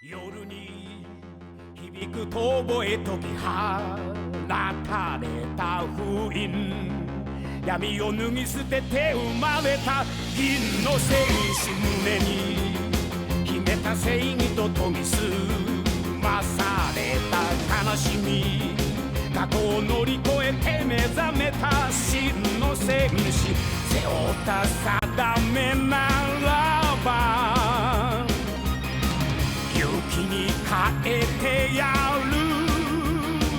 夜に響く遠吠えとき放たれた封印、闇を脱ぎ捨てて生まれた銀の戦士、胸に秘めた正義と富すまされた悲しみ、過去を乗り越えて目覚めた真の戦士、背負った定めならば勇気に変えてやる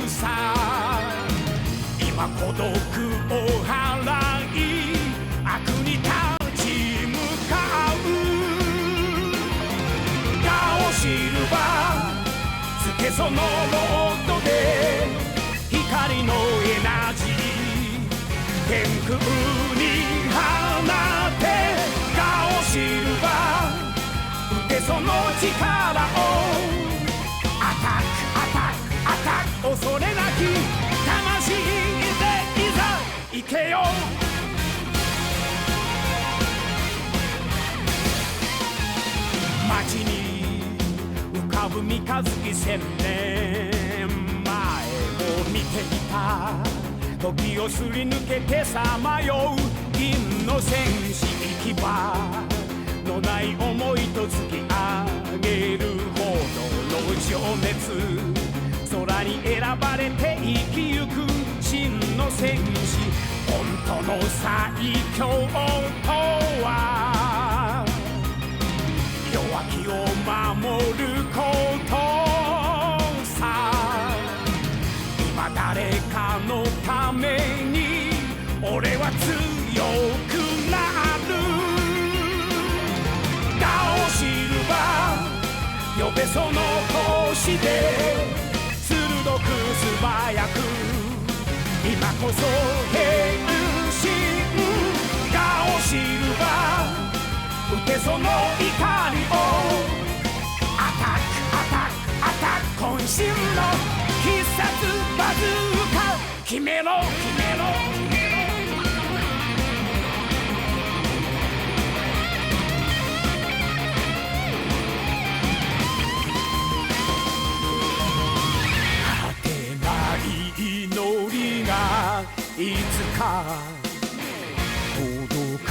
さ。今孤独を払い悪に立ち向かう、顔シルバーつけそのロードで光のエナジー天空に放て、顔シルバー受けその力をアタックアタックアタック、恐れなき魂でいざ行けよ。街に浮かぶ三日月千年前を見ていた、時をすり抜けてさまよう銀の戦士、行き場のない思いと突き上げるほどの情熱、空に選ばれて生きゆく真の戦士、本当の最強とは弱きを守ることさ。今誰かのために俺は強くなる、顔シルバー呼べその腰で鋭く素早く、今こそ変身、顔シルバー受けその怒りをアタックアタックアタック、渾身の必殺バズーカ決めろ決めろ。祈りがいつか届く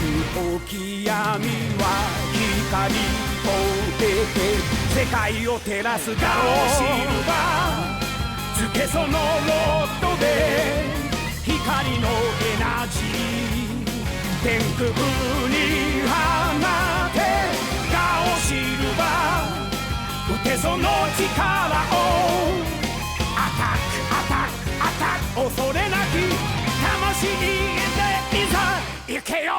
時、闇は光を出て世界を照らす顔シルバーつけそのロッドで光のエナジー天空に放て、顔シルバー受けその力をアタックアタックアタック、恐れなき魂でいざ行けよ。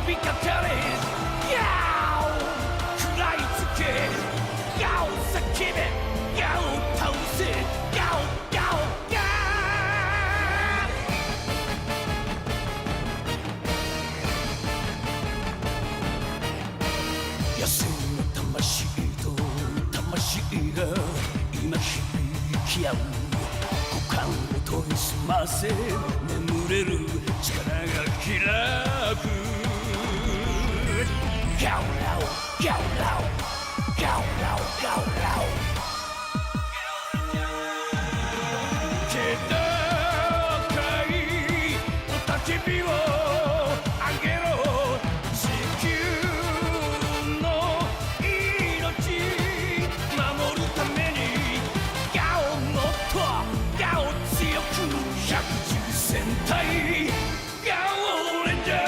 飛びかかれヤオ食らいつけヤオ叫べヤオ倒せヤオヤオヤー野生の魂と魂が今響き合う股間を研ぎ澄ませ眠れる力が開くガオラオガオラオガオラオガオラオ気高い雄たけびをあげろ地球の命守るためにガオもっとガオ強く110戦隊ガオレンジャー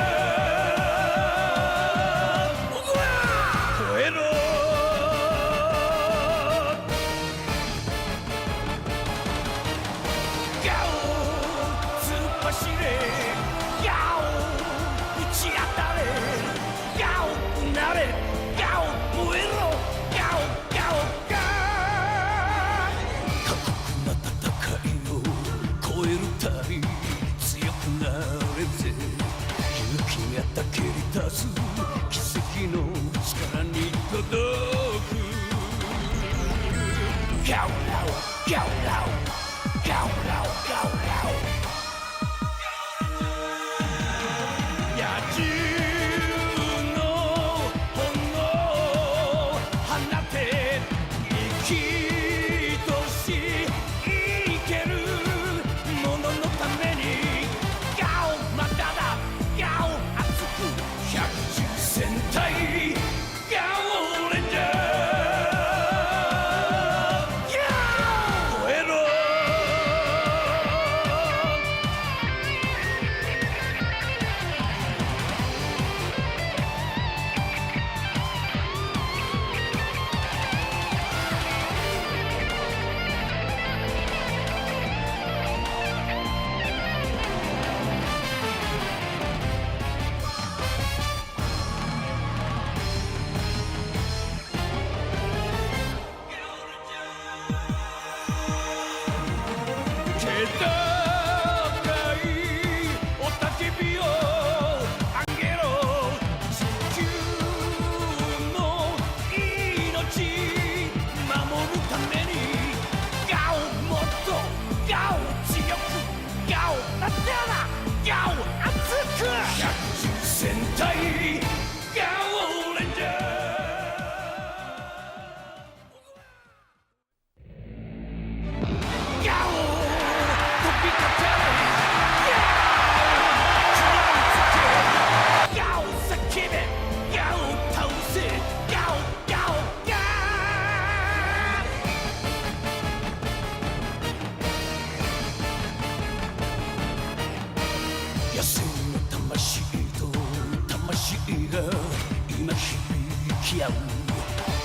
たけり立つ奇跡の力に届くガオラオガオラオガオラオガオラオ野獣の炎を放て生きとし生ける者のためにガオまだだガオ110戦隊ガオレンジャー燃えろ高い雄たけびをあげろ地球の命守るためにガオもっとガオ強くガオあったらガオ熱く110戦隊ガオレンジャーガオ野生の魂と魂が今響き合う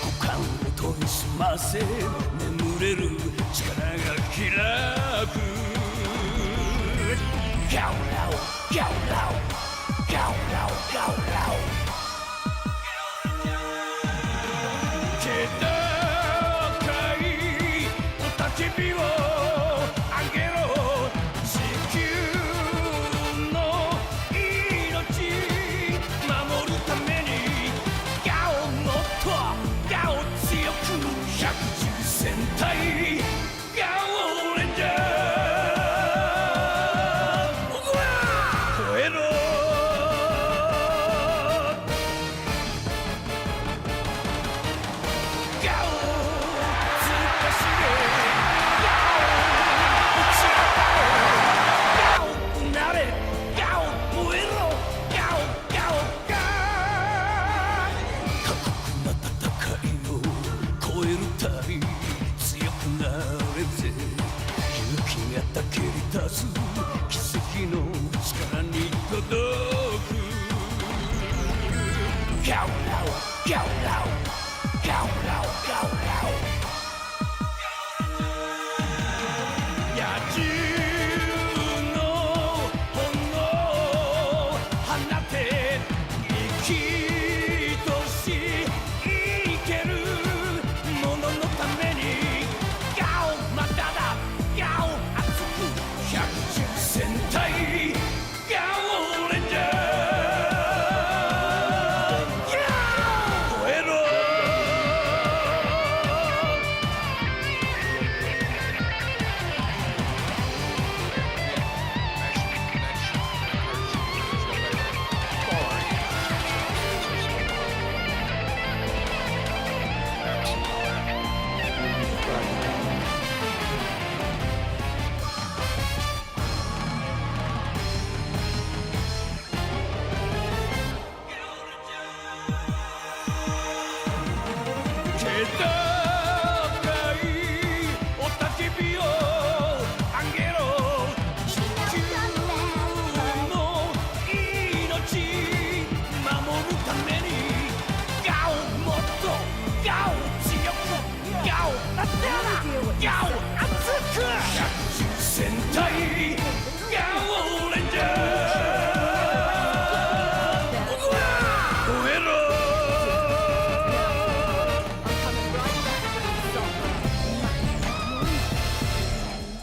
股間を研ぎ澄ませ眠れる力が開くガオラオガオラオガオラオガオラオ気高い雄たけびをあげろ地球守るためにガオもっとガオ強く110戦隊ガオレンジャー燃えろガオ突っ走れガオ打ち当たれガオなれガオ燃えろガオガオガ過酷な戦いを超えるたび強くなれぜ勇気がたけり立つ奇跡の力に届くガオラオガオラオガオラオガオラオ野獣の炎を放て生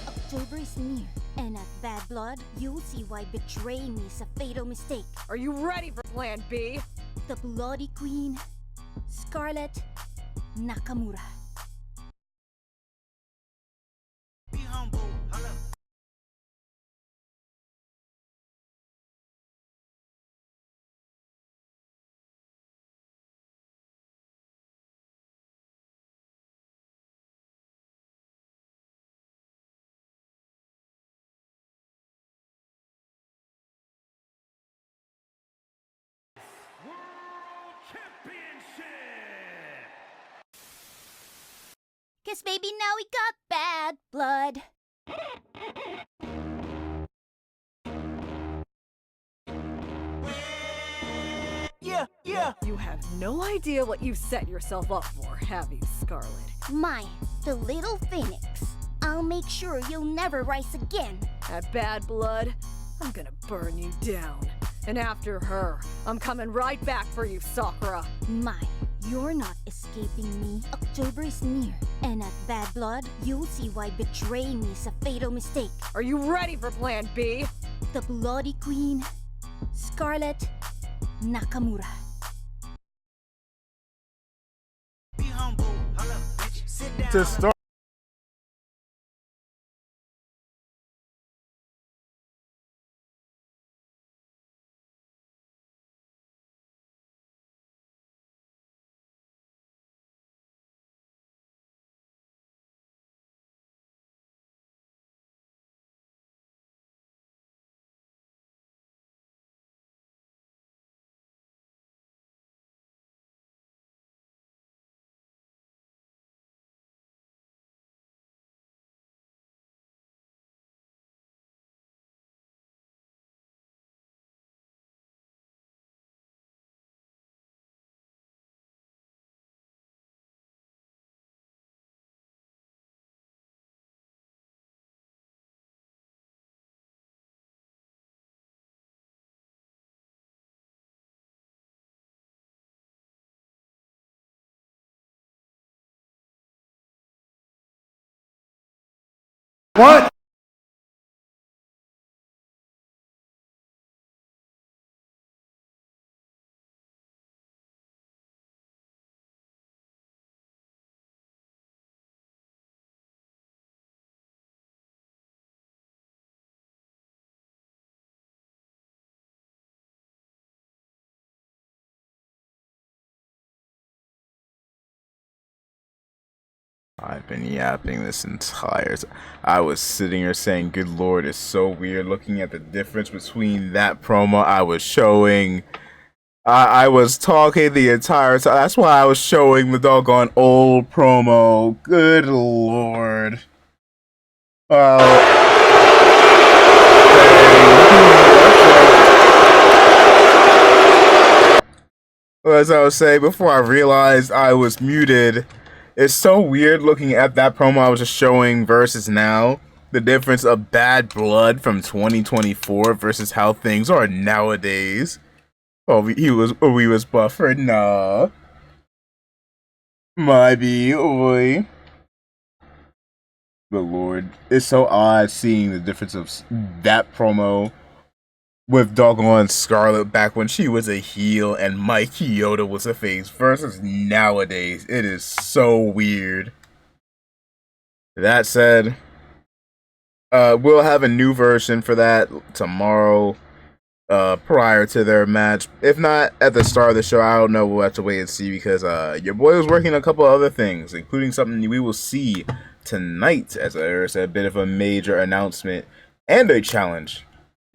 October is near, and at Bad Blood, you'll see why betraying me is a fatal mistake. Are you ready for Plan B? The Bloody Queen, Scarlett Nakamura. Be humble. Holla. Cause baby, now we got bad blood. Yeah. You have no idea what you've set yourself up for, have you, Scarlet? Mine, the little phoenix. I'll make sure you'll never rise again. At Bad Blood, I'm gonna burn you down. And after her, I'm coming right back for you, Sakura. Mine, you're not escaping me. October is near, and at Bad Blood, you'll see why betraying me is a fatal mistake. Are you ready for Plan B? The Bloody Queen, Scarlett Nakamura. Be humble. Holla, bitch. Sit down. To start. What? I've been yapping this entire time. I was sitting here saying, good lord, it's so weird looking at the difference between that promo I was showing. I was talking the entire time. That's why I was showing the doggone old promo. Good lord. As I was saying, before I realized I was muted, it's so weird looking at that promo I was just showing versus now. The difference of Bad Blood from 2024 versus how things are nowadays. Oh, we was buffered. Nah. Maybe, oi. But lord, it's so odd seeing the difference of that promo with doggone Scarlet back when she was a heel and Mike Chioda was a face versus nowadays. It is so weird. That said, we'll have a new version for that tomorrow, prior to their match. If not at the start of the show, I don't know. We'll have to wait and see because your boy was working on a couple other things, including something we will see tonight, as there's a bit of a major announcement and a challenge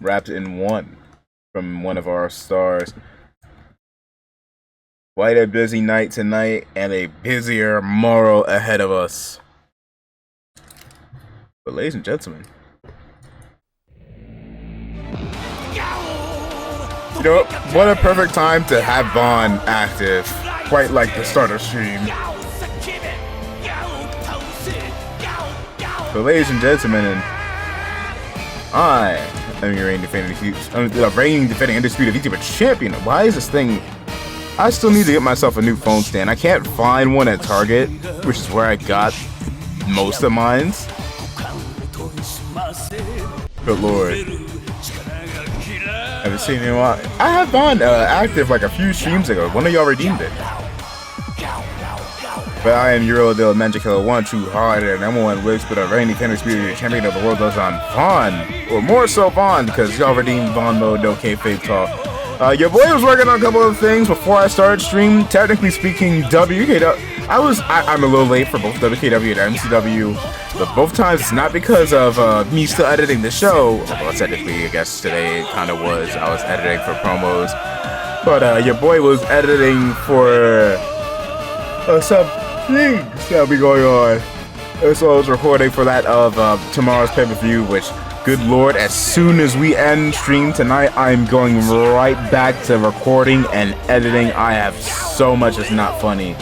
wrapped in one from one of our stars. Quite a busy night tonight and a busier tomorrow ahead of us. But ladies and gentlemen, you know what a perfect time to have Vaughn active, quite like the starter stream. But ladies and gentlemen, I am your reigning defending undisputed VTuber champion. Why is this thing? I still need to get myself a new phone stand. I can't find one at Target, which is where I got most of mine. Good lord. Haven't seen it in a while. I have Vaughn active like a few streams ago. One of y'all redeemed it. But I am Euro Del Magic 1 True Hard and number one Wix, but a reigning undisputed champion of the world goes on Vaughn. Or more so Vaughn, because y'all redeemed Vaughn mode, no kayfabe talk. Your boy was working on a couple of things before I started stream. Technically speaking, WKW. I'm a little late for both WKW and MCW, but both times it's not because of me still editing the show. Although technically, I guess today it kind of was. I was editing for promos, but your boy was editing for some things that'll be going on. As well as recording for that of tomorrow's pay-per-view, which, good lord, as soon as we end stream tonight, I'm going right back to recording and editing. I have so much, it's not funny.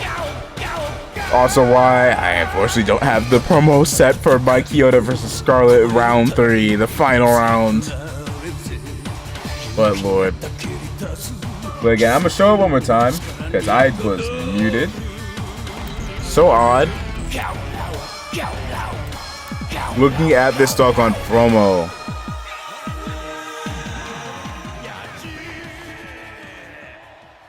Also why I unfortunately don't have the promo set for Mike Yoda vs. Scarlett round 3, the final round. But lord. But again, I'm gonna show it one more time, because I was muted. So odd. Looking at this doggone promo.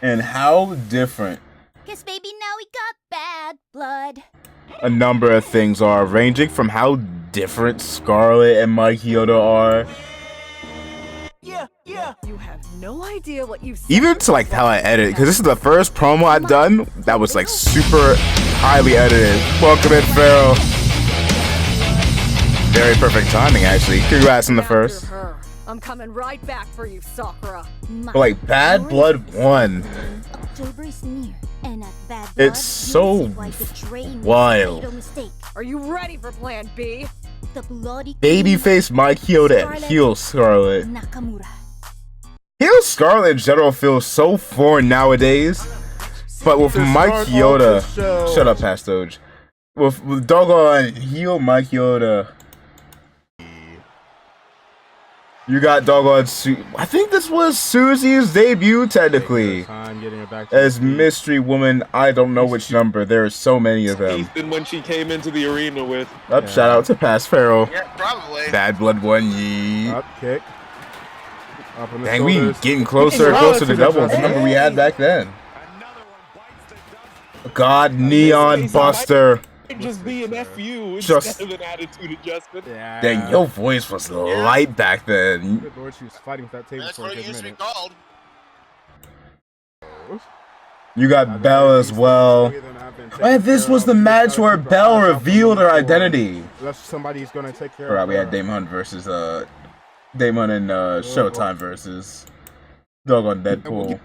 And how different. Cause baby, now we got bad blood. A number of things are, ranging from how different Scarlett and Mike Yoda are. Yeah. You have no idea what you've Even to like how I edit, because this is the first promo I've done that was like super highly edited. Welcome in, Pharaoh. Very perfect timing, actually. Congrats on the first. I'm coming right back for you, Sakura. But like, Bad Blood 1. October is near, and at Bad Blood, It's so you'll see why betraying is a wild. fatal mistake. Are you ready for Plan B? The bloody Babyface Mike Yoda and heel Scarlett. Nakamura. Heel Scarlett in general feels so foreign nowadays. But with Mike Yoda. Shut up, Pastoge. With doggone heel Mike Yoda. You got doggone I think this was Susie's debut, technically. As Mystery Woman, I don't know which number. There are so many of them. Ethan when she came into the arena with. Up, shout out to Past Pharaoh. Yeah, probably. Bad Blood 1, yee. Up kick. Up on the Dang, we shoulders. getting closer and closer to double the number we had back then. God, Neon Buster. Just be an FU Just- instead of an attitude adjustment. Yeah. Dang, your voice was light back then. Good lord, she was fighting with that table That's for a what it good used to be minute. called. You got Belle as well. And this was the match where Belle revealed her identity. Unless somebody's gonna take care Alright, of we had her. Dame Hunt versus Dame Hunt and Showtime versus doggone Deadpool.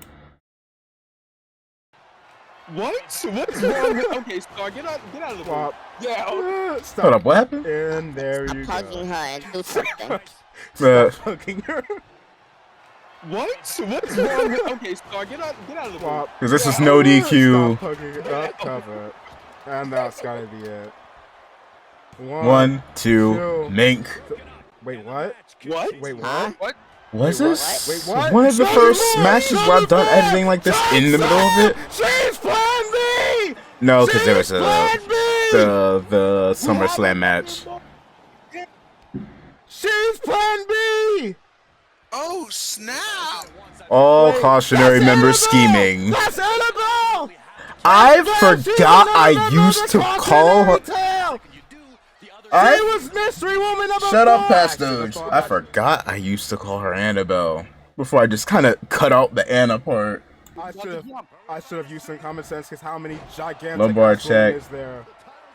What? What's wrong with? Okay, Star, get out of the Swap. Yeah. Stop. Hold up, what happened? And there you go. Hugging her and do something. Uh, Hugging her. What? What's wrong with? Okay, Star, get out of the Swap. Because this is no DQ. Stop hugging her. Up, cover. And that's gotta be it. 1, 2, Mink. Wait, what? What? Wait, Huh? what? Was this Wait, what? one of the Show first me more! matches where I've done editing like this in the middle of it? She's Plan B! No, because there was She's Plan B! the SummerSlam match. She's Plan B! Oh, snap! All Wait, cautionary that's members Annabelle! scheming. That's Annabelle! I Annabelle, she forgot was I another used to cautionary call her. tale! She I was Mystery Woman number shut up, 4! Pastoge. I forgot I used to call her Annabelle before I just kind of cut out the Anna part. I should have used some common sense, because how many gigantic Lumbar ass women check. is there?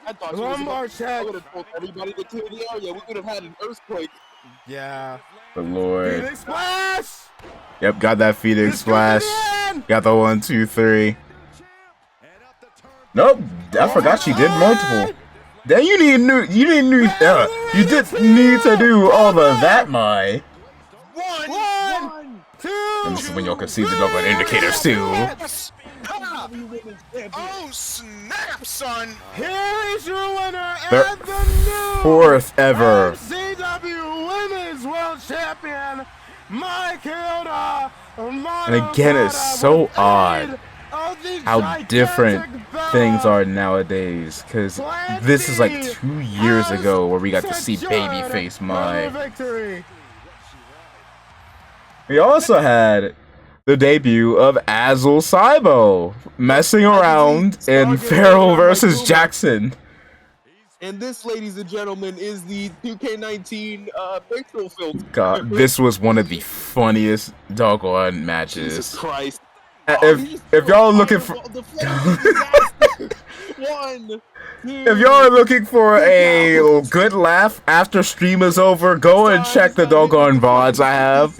I thought Lumbar check. I would have told everybody to clear the area. We would have had an earthquake. Yeah. Good lord. Phoenix Splash! Yep, got that Phoenix Let's go to splash. the end! Got the 1, 2, 3. Nope, I forgot she did multiple. Then you didn't need to do all of that, my. One, two, And this is when y'all can see the doggone indicators too. Oh snap, son! here is your winner Their and the new fourth ever. CW Women's World Champion, Mike Hilda. And again, it's so odd how different things are nowadays. Because this is like 2 years ago where we got to see Babyface Mai. We also had the debut of Azul Saibo messing around in Farrell versus Jackson. And this, ladies and gentlemen, is the 2K19 pixel filter. God, this was one of the funniest doggone matches. Jesus Christ. If y'all are looking for if y'all are looking for a good laugh after stream is over, go and check the doggone VODs I have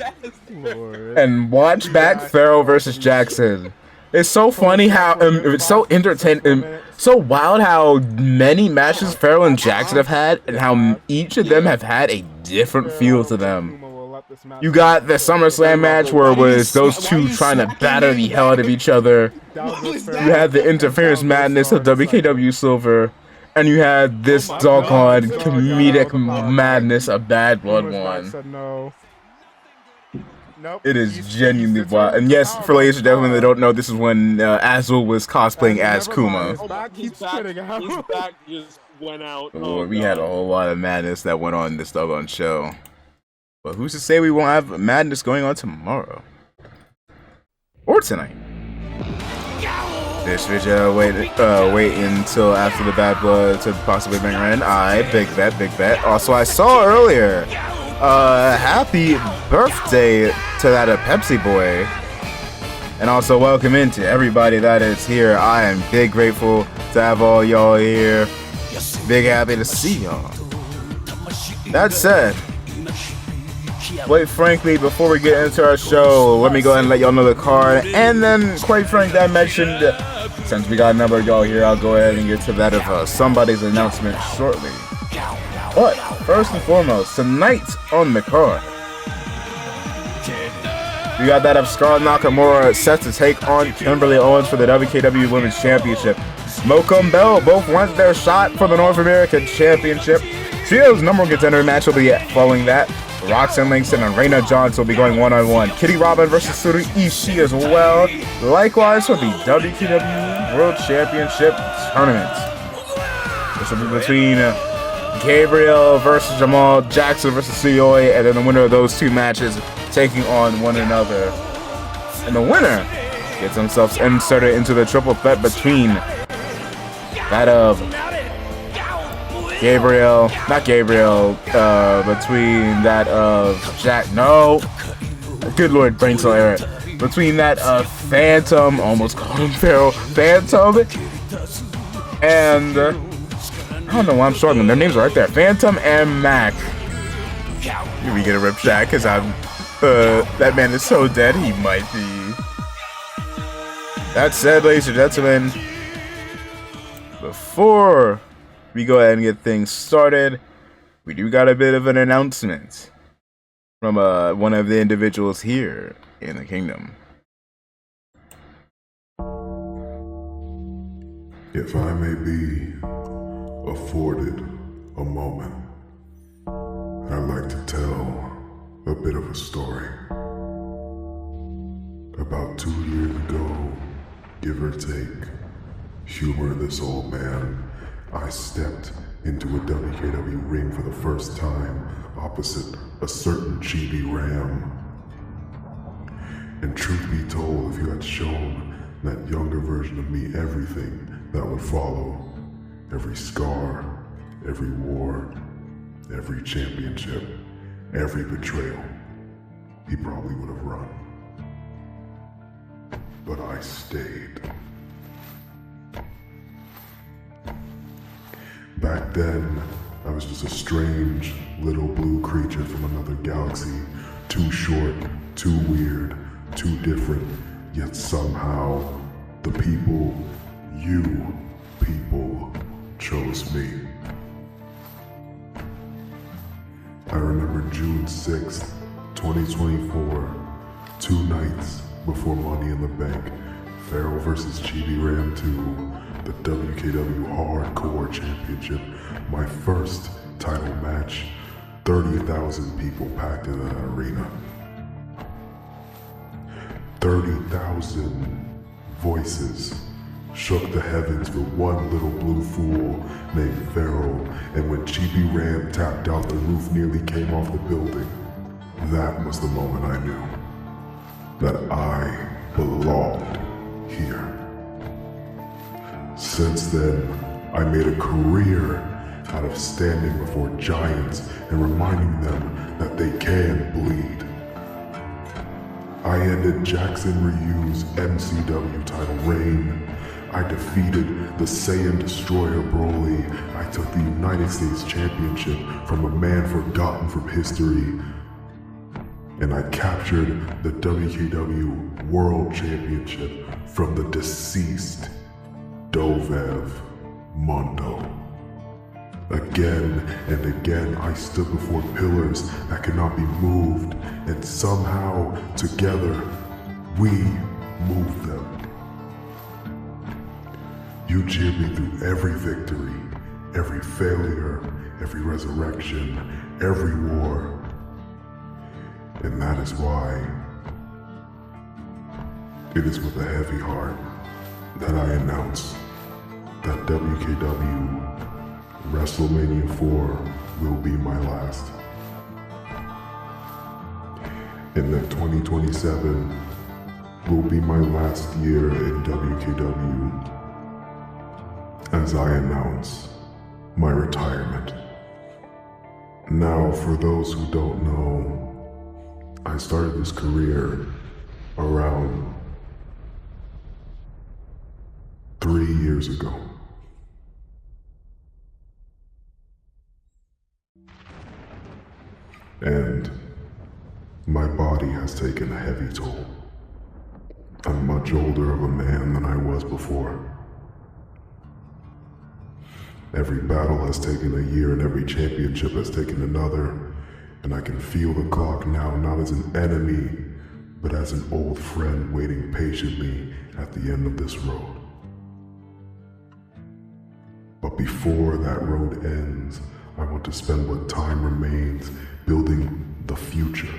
and watch back Farrell versus Jackson. It's so funny how it's so entertaining, so wild how many matches Farrell and Jackson have had, and how each of them have had a different feel to them. You got the SummerSlam match where it was those two trying to batter the hell out of each other. You had the interference madness of WKW Silver, and you had this doggone comedic madness of Bad Blood 1. It is genuinely wild. And yes, for ladies and gentlemen that don't know, this is when Azul was cosplaying as Kuma. His back just went out. Oh, we had a whole lot of madness that went on this doggone show. But who's to say we won't have madness going on tomorrow? Or tonight? This video wait until after the Bad Blood to possibly bring her in. Big bet. Also, I saw earlier, happy birthday to that Pepsi boy. And also welcome into everybody that is here. I am big grateful to have all y'all here. Big happy to see y'all. That said, quite frankly, before we get into our show, let me go ahead and let y'all know the card. And then, quite frankly, I mentioned, since we got a number of y'all here, I'll go ahead and get to that of somebody's announcement shortly. But, first and foremost, tonight on the card, we got that of Scarlett Nakamura set to take on Kimberly Owens for the WKW Women's Championship. Mocha and Bell both want their shot for the North American Championship. Trio's number one contender match will be following that. Roxanne Langston and Raina Johns will be going one-on-one. Kitty Robin versus Suru Ishii as well. Likewise for the WKW World Championship Tournament. This will be between Gabriel versus Jamal, Jackson versus Suyoi, and then the winner of those two matches taking on one another. And the winner gets themselves inserted into the triple threat between that of between that of good lord, brain cell error. Between that of Phantom, almost called him Pharaoh, Phantom, and I don't know why I'm struggling. Their names are right there. Phantom and Mac. Here we get a rip shot because that man is so dead he might be. That said, ladies and gentlemen, before we go ahead and get things started, we do got a bit of an announcement from one of the individuals here in the kingdom. If I may be afforded a moment, I'd like to tell a bit of a story. About 2 years ago, give or take, humor this old man, I stepped into a WKW ring for the first time opposite a certain Chibi Ram. And truth be told, if you had shown that younger version of me everything that would follow, every scar, every war, every championship, every betrayal, he probably would have run. But I stayed. Back then, I was just a strange little blue creature from another galaxy, too short, too weird, too different, yet somehow the people, you, people chose me. I remember June 6th, 2024, 2 nights before Money in the Bank, Pharaoh vs. Chibi Ram 2, the WKW Hardcore Championship, my first title match, 30,000 people packed in that arena. 30,000 voices shook the heavens for one little blue fool named Pharaoh, and when Chibi Ram tapped out, the roof nearly came off the building. That was the moment I knew that I belonged here. Since then, I made a career out of standing before giants and reminding them that they can bleed. I ended Jackson Ryu's MCW title reign. I defeated the Saiyan Destroyer Broly. I took the United States Championship from a man forgotten from history. And I captured the WKW World Championship from the deceased Dovev Mondo. Again and again, I stood before pillars that could not be moved, and somehow, together, we moved them. You cheered me through every victory, every failure, every resurrection, every war. And that is why it is with a heavy heart that I announce that WKW WrestleMania 4 will be my last. And that 2027 will be my last year in WKW as I announce my retirement. Now, for those who don't know, I started this career around 3 years ago. And my body has taken a heavy toll. I'm much older of a man than I was before. Every battle has taken a year and every championship has taken another, and I can feel the clock now not as an enemy, but as an old friend waiting patiently at the end of this road. But before that road ends, I want to spend what time remains building the future,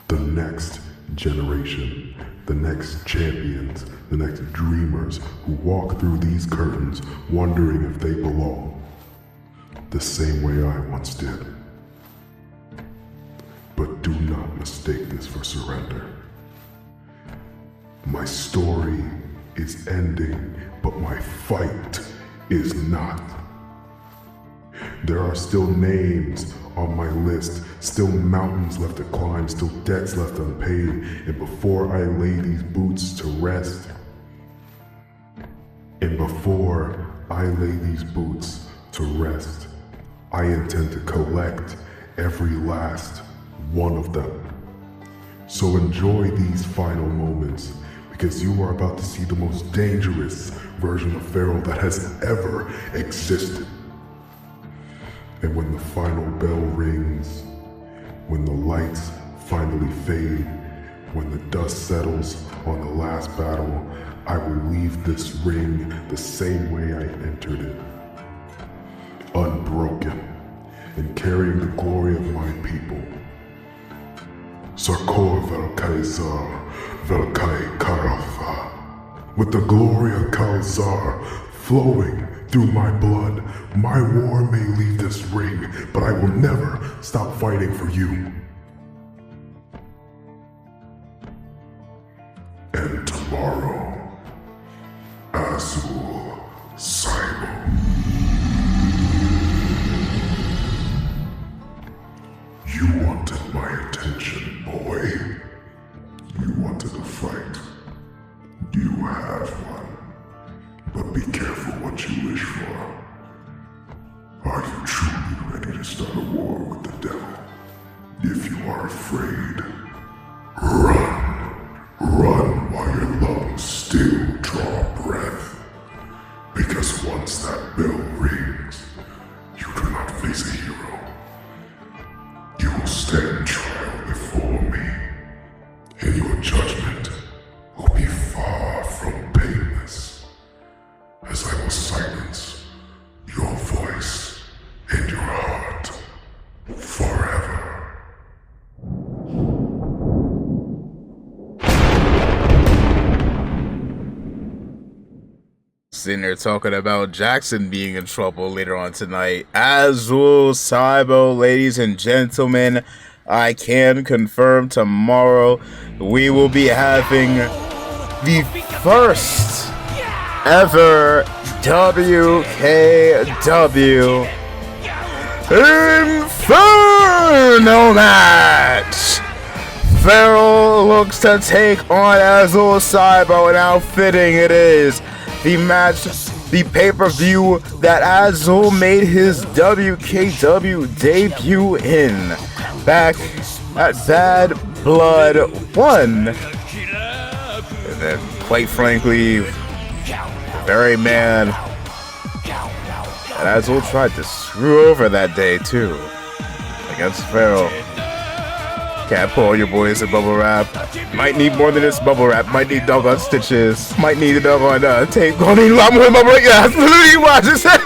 the next generation, the next champions, the next dreamers who walk through these curtains wondering if they belong, the same way I once did. But do not mistake this for surrender. My story is ending, but my fight is not. There are still names on my list, still mountains left to climb, still debts left unpaid, and before I lay these boots to rest, I intend to collect every last one of them. So enjoy these final moments, because you are about to see the most dangerous version of Pharaoh that has ever existed. And when the final bell rings, when the lights finally fade, when the dust settles on the last battle, I will leave this ring the same way I entered it. Unbroken, and carrying the glory of my people. Sarkor Velkaizar, Velkai Karatha. With the glory of Kalzar flowing through my blood, my war may leave this ring, but I will never stop fighting for you. And tomorrow, Azul Saibo. You wanted my attention, boy. You wanted a fight. You have one. But be careful what you wish for. Are you truly ready to start a war with the devil? If you are afraid, run. Run while your lungs still draw breath. Because Sitting there talking about Jackson being in trouble later on tonight. Azul Saibo, ladies and gentlemen, I can confirm tomorrow we will be having the first ever WKW Inferno match. Farrell looks to take on Azul Saibo, and how fitting it is. The match, the pay-per-view that Azul made his WKW debut in back at Bad Blood 1. And then, quite frankly, the very man that Azul tried to screw over that day too, against Farrell. Can't pull your boys a bubble wrap. Might need more than this bubble wrap. Might need doggone stitches. Might need a doggone tape. Gonna need a lot more than bubble wrap. Yeah, that's literally what I just said.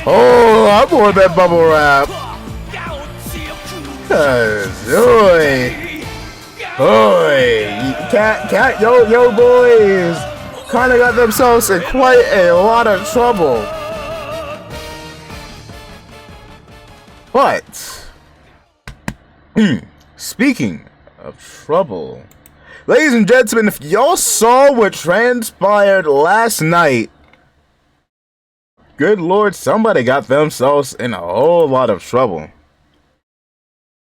Oh, I'm more than bubble wrap. Yo boys kind of got themselves in quite a lot of trouble. But speaking of trouble, ladies and gentlemen, if y'all saw what transpired last night, good lord, somebody got themselves in a whole lot of trouble.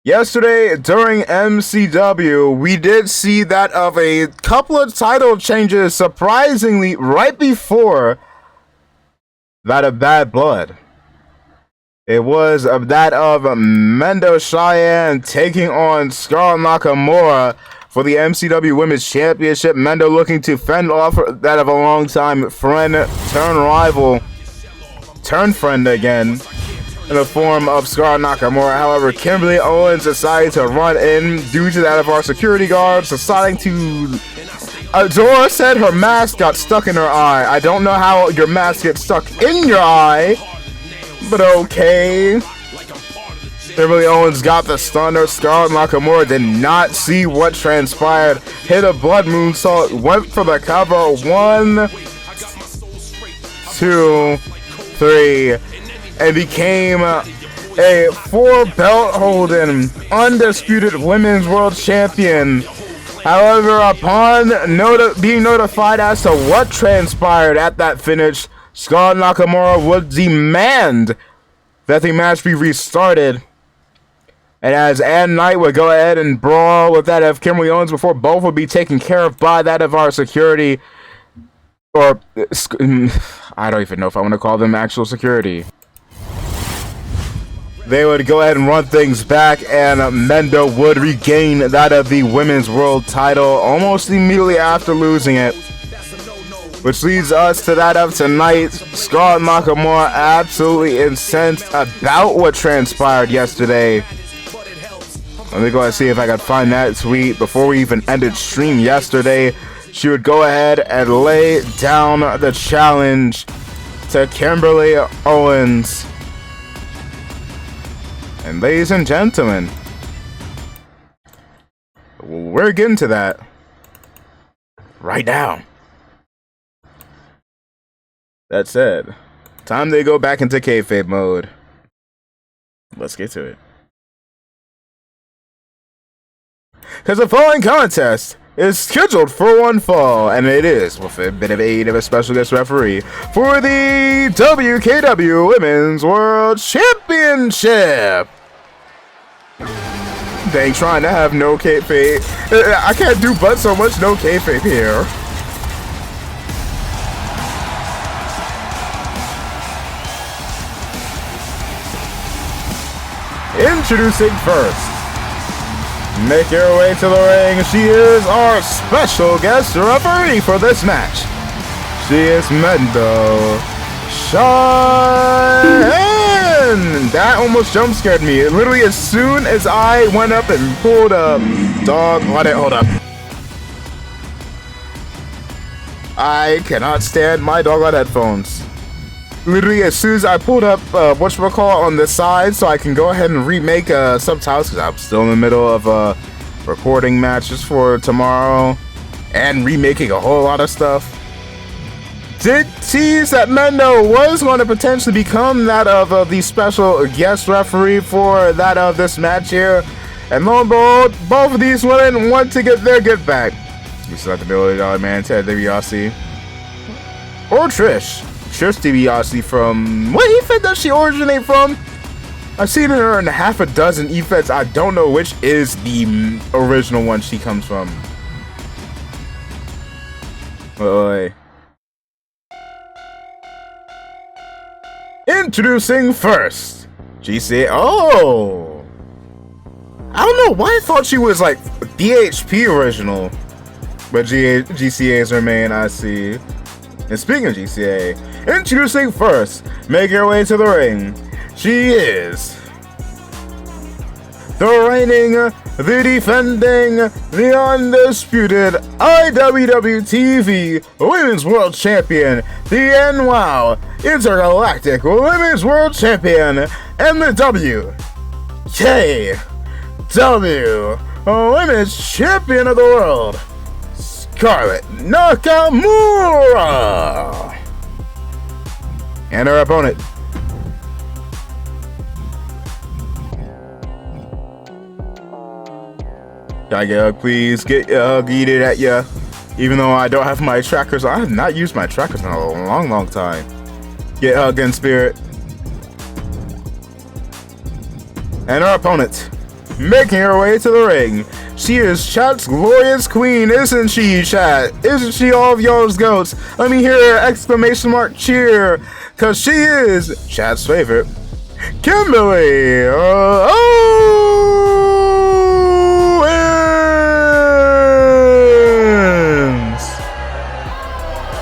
Yesterday, during MCW, we did see that of a couple of title changes, surprisingly, right before that of Bad Blood. It was that of Mendo Cheyenne taking on Scarlett Nakamura for the MCW Women's Championship. Mendo looking to fend off that of a longtime friend, turn rival, turn friend again, in the form of Scarlett Nakamura. However, Kimberly Owens decided to run in due to that of our security guards deciding to... Dora said her mask got stuck in her eye. I don't know how your mask gets stuck in your eye, but okay. Kimberly Owens got the stunner. Scarlett Nakamura did not see what transpired. Hit a blood moonsault. Went for the cover. 1, 2, 3. And became a 4-belt holding undisputed women's world champion. However, upon being notified as to what transpired at that finish, Scarlett Nakamura would demand that the match be restarted. And as Ann Knight would go ahead and brawl with that of Kimberly Owens before both would be taken care of by that of our security. Or, I don't even know if I want to call them actual security. They would go ahead and run things back, and Mendo would regain that of the Women's World title almost immediately after losing it. Which leads us to that of tonight. Scarlett Nakamura absolutely incensed about what transpired yesterday. Let me go ahead and see if I can find that tweet. Before we even ended stream yesterday, she would go ahead and lay down the challenge to Kimberly Owens. And ladies and gentlemen, we're getting to that right now. That said, time to go back into kayfabe mode. Let's get to it. Because the following contest is scheduled for one fall, and it is with a bit of aid of a special guest referee for the WKW Women's World Championship. They ain't trying to have no kayfabe. I can't do but so much no kayfabe here. Introducing first, make your way to the ring. She is our special guest referee for this match. She is Mendo Cheyenne. That almost jump scared me. Literally, as soon as I went up and pulled up, hold up. I cannot stand my doggone headphones. Literally, as soon as I pulled up whatchamacallit on the side so I can go ahead and remake subtitles, because I'm still in the middle of recording matches for tomorrow and remaking a whole lot of stuff. did tease that Mendo was going to potentially become that of the special guest referee for that of this match here. And lo and behold, both of these women want to get their get back. You still have the $1 million man, Ted DiBiase. Or Trish. Trish DiBiase from... What EFED does she originate from? I've seen her in half a dozen EFEDs. I don't know which is the original one she comes from. Wait. Introducing first, GCA. Oh! I don't know why I thought she was like DHP original. But GCA is her main, I see. And speaking of GCA, introducing first, making her way to the ring, she is the reigning, the defending, the undisputed IWWTV Women's World Champion, the NWOW Intergalactic Women's World Champion, and the WKW Women's Champion of the World, Scarlett Nakamura, and her opponent. Can I get a hug, please? Get a hug, eat it at ya. Even though I don't have my trackers, I have not used my trackers in a long time. Get a hug in spirit. And our opponent, making her way to the ring. She is Chat's glorious queen, isn't she, Chat? Isn't she all of y'all's goats? Let me hear an exclamation mark cheer, cause she is Chat's favorite, Kimberly.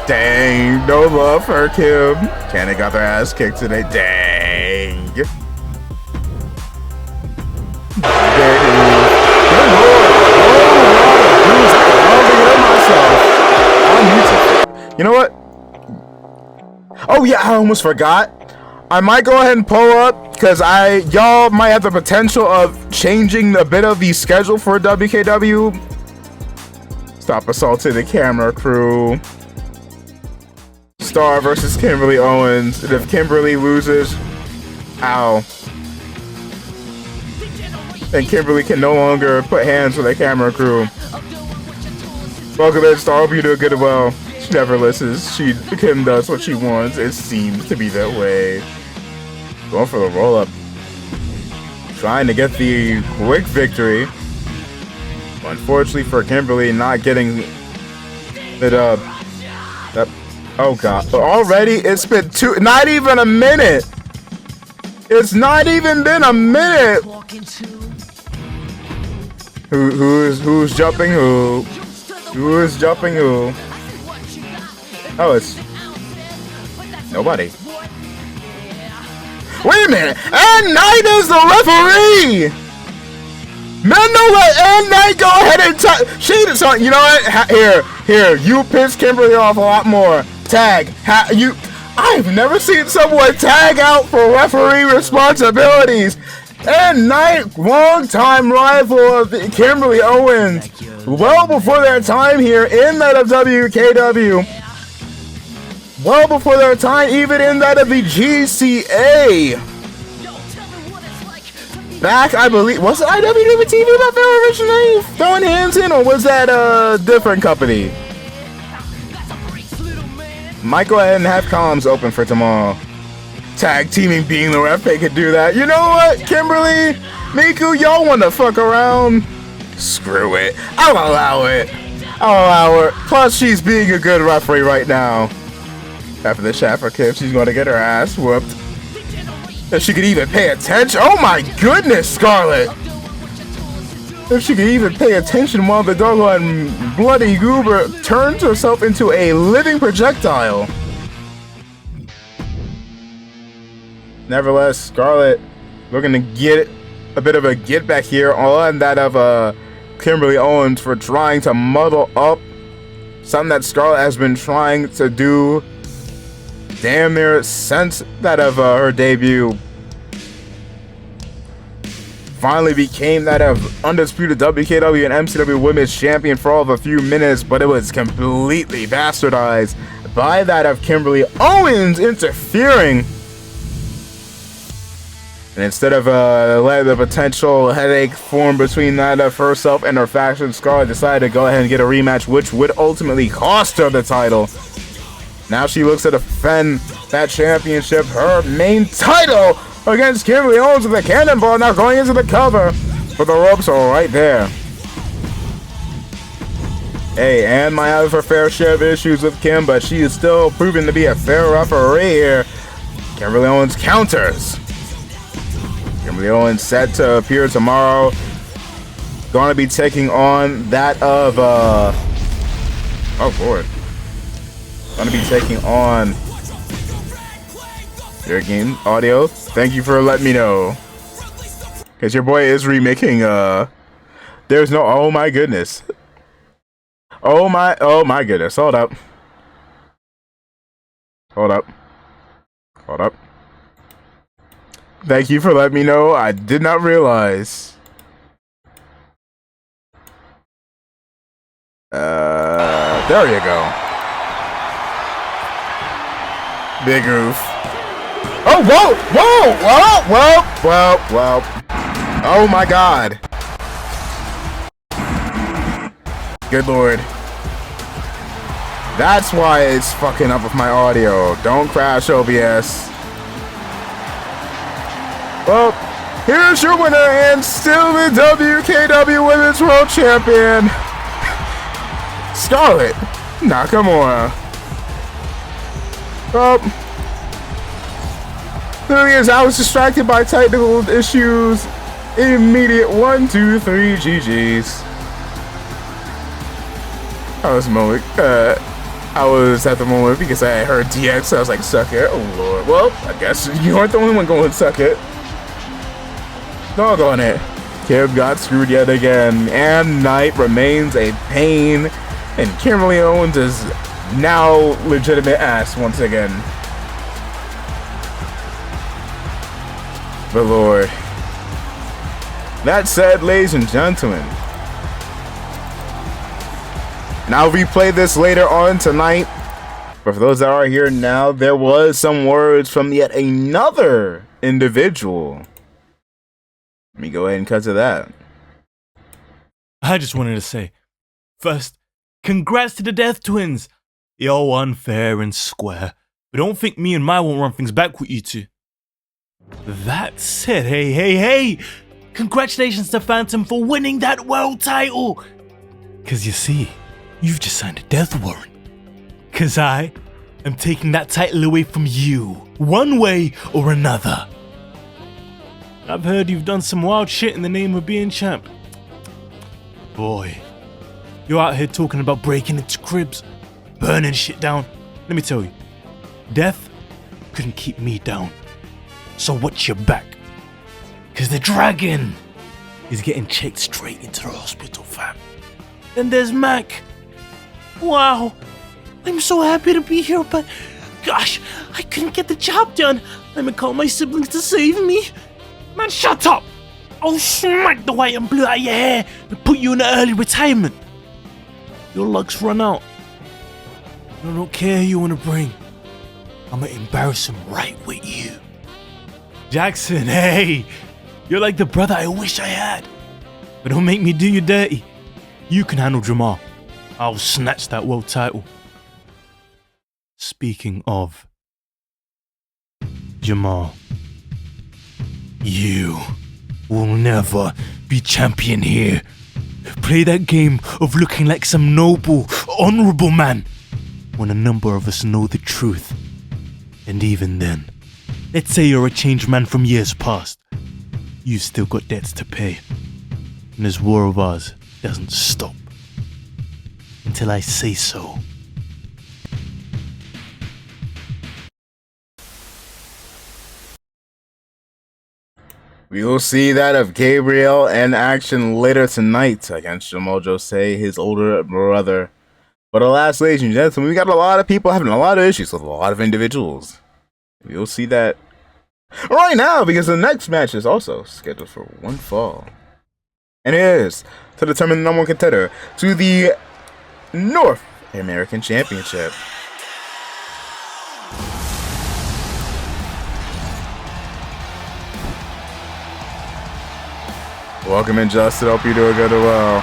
Dang, no love for Kim. Canada got their ass kicked today. Dang. You know what? Oh yeah, I almost forgot. I might go ahead and pull up because y'all might have the potential of changing a bit of the schedule for WKW. Stop assaulting the camera crew. Star versus Kimberly Owens. And if Kimberly loses, ow. And Kimberly can no longer put hands with the camera crew. Welcome in, Star. Hope you do good well. She never listens. Kim does what she wants. It seems to be that way. Going for the roll up. Trying to get the quick victory. Unfortunately for Kimberly, not getting it up. Oh god. Already it's been not even a minute. It's not even been a minute. Who's jumping who? Who is jumping who? Oh, it's nobody. Wait a minute. And Knight is the referee. Mendo let Ann Knight go ahead and she did something. You know what? Here. You pissed Kimberly off a lot more. Tag. I've never seen someone tag out for referee responsibilities. And Knight, long-time rival of Kimberly Owens, well before their time here in that of WKW. Well before their time even in that of the GCA. Back, I believe, was it IWWTV that they were originally throwing hands in, or was that a different company? Might go ahead and have columns open for tomorrow. Tag teaming being the ref, they could do that. You know what, Kimberly, Miku, y'all want to fuck around? Screw it. I'll allow it. I'll allow it. Plus, she's being a good referee right now. After the Shaffer kick, she's going to get her ass whooped. If she could even pay attention. Oh my goodness, Scarlett. If she could even pay attention while the doggone bloody goober turns herself into a living projectile. Nevertheless, Scarlett looking to get a bit of a get back here on that of Kimberly Owens for trying to muddle up something that Scarlett has been trying to do damn near since that of her debut. Finally became that of undisputed WKW and MCW Women's Champion for all of a few minutes, but it was completely bastardized by that of Kimberly Owens interfering. And instead of letting the potential headache form between that of herself and her faction, Scarlett decided to go ahead and get a rematch, which would ultimately cost her the title. Now she looks to defend that championship, her main title, against Kimberly Owens with a cannonball. Now going into the cover, but the ropes are right there. Hey, and might have her fair share of issues with Kim, but she is still proven to be a fair referee here. Kimberly Owens counters. Kimberly Owens set to appear tomorrow. Going to be taking on that of, oh Lord. Going to be taking on your game audio. Thank you for letting me know. Because your boy is remaking, there's no, oh my goodness. Oh my goodness. Hold up. Hold up. Hold up. Thank you for letting me know. I did not realize. There you go. Big oof. Oh, whoa, whoa, whoa. Oh my God. Good Lord. That's why it's fucking up with my audio. Don't crash, OBS. Well, here's your winner and still the WKW Women's World Champion, Scarlett Nakamura. Well, the thing is, I was distracted by technical issues. Immediate 1, 2, 3 GG's. I was at the moment because I heard DX, so I was like, suck it. Oh Lord. Well, I guess you aren't the only one going suck it. Doggone it. Kim got screwed yet again, and Knight remains a pain, and Kimberly Owens is now legitimate ass once again. But Lord. That said, ladies and gentlemen, and I'll replay this later on tonight, but for those that are here now, there was some words from yet another individual. Let me go ahead and cut to that. I just wanted to say, first, congrats to the Death Twins. Y'all won fair and square, but don't think me and Mai won't run things back with you two. That said, hey, congratulations to Phantom for winning that world title. Cause you see, you've just signed a death warrant. Cause I am taking that title away from you, one way or another. I've heard you've done some wild shit in the name of being champ. Boy, you're out here talking about breaking into cribs, burning shit down. Let me tell you, death couldn't keep me down. So watch your back. Cause the dragon is getting checked straight into the hospital, fam. Then there's Mac. Wow, I'm so happy to be here, but gosh, I couldn't get the job done. Let me call my siblings to save me. Man, shut up! I'll smack the white and blue out of your hair and put you in an early retirement. Your luck's run out. I don't care who you want to bring. I'm gonna embarrass him right with you. Jackson, hey! You're like the brother I wish I had. But don't make me do you dirty. You can handle Jamal. I'll snatch that world title. Speaking of Jamal, you will never be champion here. Play that game of looking like some noble, honorable man when a number of us know the truth. And even then, let's say you're a changed man from years past. You've still got debts to pay. And this war of ours doesn't stop until I say so. We will see that of Gabriel in action later tonight against Jamal Jose, his older brother. But alas, ladies and gentlemen, we got a lot of people having a lot of issues with a lot of individuals. We'll see that right now because the next match is also scheduled for one fall. And it is to determine the number one contender to the North American Championship. Welcome in, Justin. Hope you're doing good as well.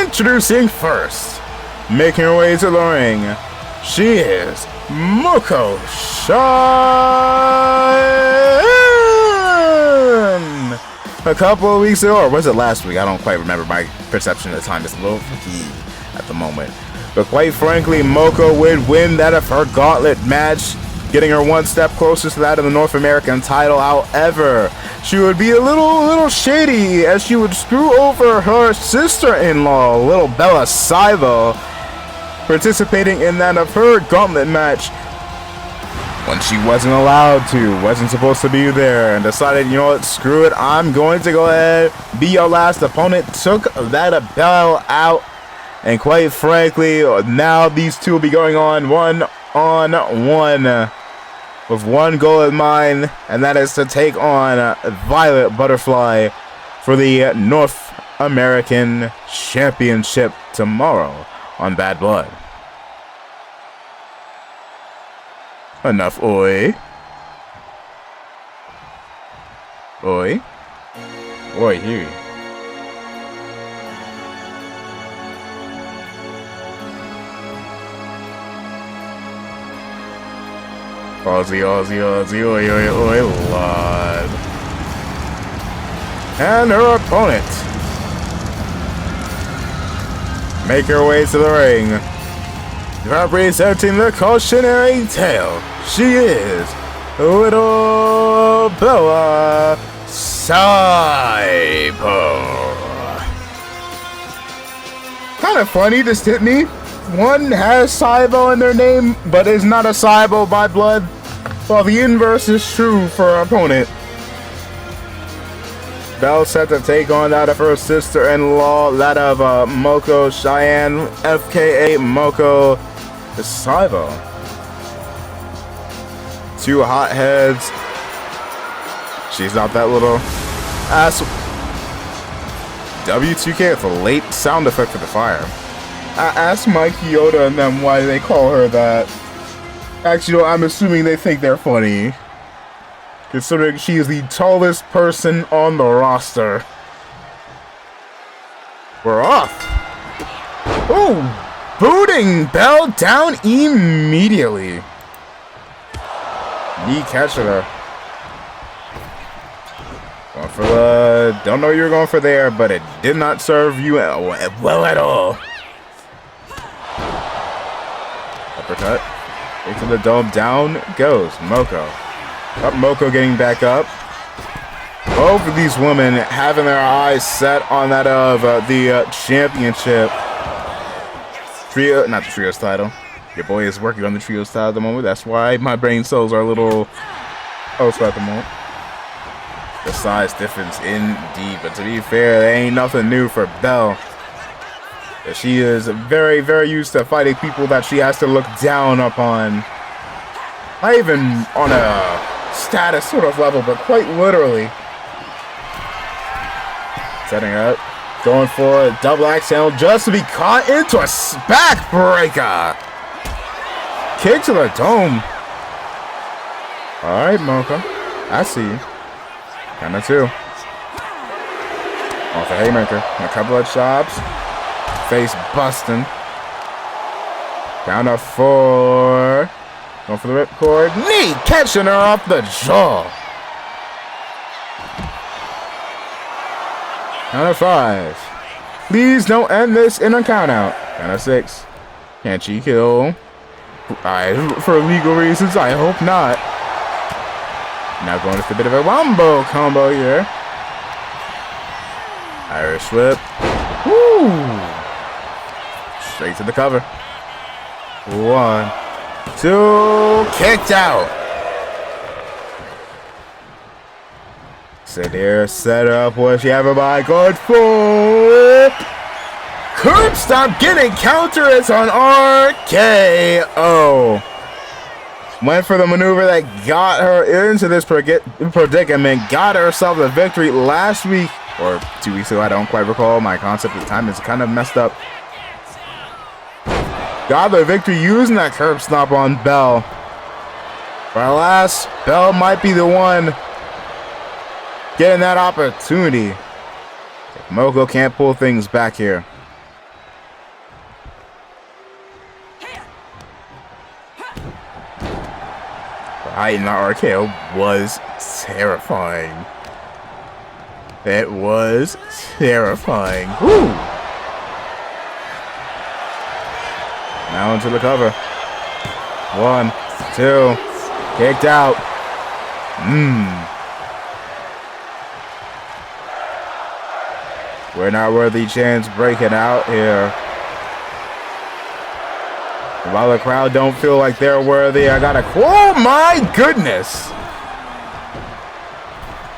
Introducing first, making her way to the ring, she is Moko Shine. A couple of weeks ago, or was it last week? I don't quite remember. My perception of the time is a little fatigued at the moment. But quite frankly, Moko would win that of her gauntlet match, getting her one step closer to that of the North American title. However, she would be a little shady as she would screw over her sister-in-law, little Bella Saibo, participating in that of her gauntlet match when she wasn't allowed to, wasn't supposed to be there, and decided, you know what, screw it, I'm going to go ahead, be your last opponent, took that of Bella out, and quite frankly, now these two will be going on one-on-one with one goal in mind, and that is to take on Violet Butterfly for the North American Championship tomorrow on Bad Blood. Enough, oi. Oi. Oi, here. Aussie, oi, lord. And her opponent make her way to the ring. Representing the cautionary tale, she is Little Bella Saibo. Kind of funny, this hit me. One has Saibo in their name, but is not a Saibo by blood, while the inverse is true for her opponent. Belle set to take on that of her sister-in-law, that of Moko Cheyenne, FKA Moko Saibo. Two hotheads. She's not that little ass. W2K with a late sound effect for the fire. I asked Mike Yoda and them why they call her that. Actually, I'm assuming they think they're funny, considering she is the tallest person on the roster. We're off. Ooh, booting Belle down immediately. Knee catching her. Going for the... Don't know you were going for there, but it did not serve you well at all. Uppercut. Into the dome. Down goes Moko. Up Moko getting back up. Both of these women having their eyes set on that of the championship. Trio, not the trios title. Your boy is working on the trios title at the moment. That's why my brain cells are a little also at the moment. The size difference indeed. But to be fair, there ain't nothing new for Belle. She is very, very used to fighting people that she has to look down upon. Not even on a status sort of level, but quite literally. Setting up. Going for a double axe handle just to be caught into a backbreaker. Kick to the dome. Alright, Moko. I see you. Kinda too. Off a haymaker. A couple of chops. Face busting. Down to 4. Going for the ripcord. Knee catching her off the jaw. Down to 5. Please don't end this in a countout. Down to 6. Can she kill? For legal reasons, I hope not. Now going with a bit of a wombo combo here. Irish whip. Woo! Straight to the cover. 1, 2, kicked out. Sit here, set up. What she have a by going for? Curb stop getting counter. It's on RKO. Went for the maneuver that got her into this predicament. Got herself the victory last week or 2 weeks ago. I don't quite recall. My concept at the time is kind of messed up. got the victory using that curb stomp on Bell. But alas, Bell might be the one getting that opportunity. If Moko can't pull things back here. The height in that RKO was terrifying. It was terrifying. Woo! Now into the cover. 1, 2. Kicked out. We're not worthy chance breaking out here. While the crowd don't feel like they're worthy, I gotta. Oh my goodness!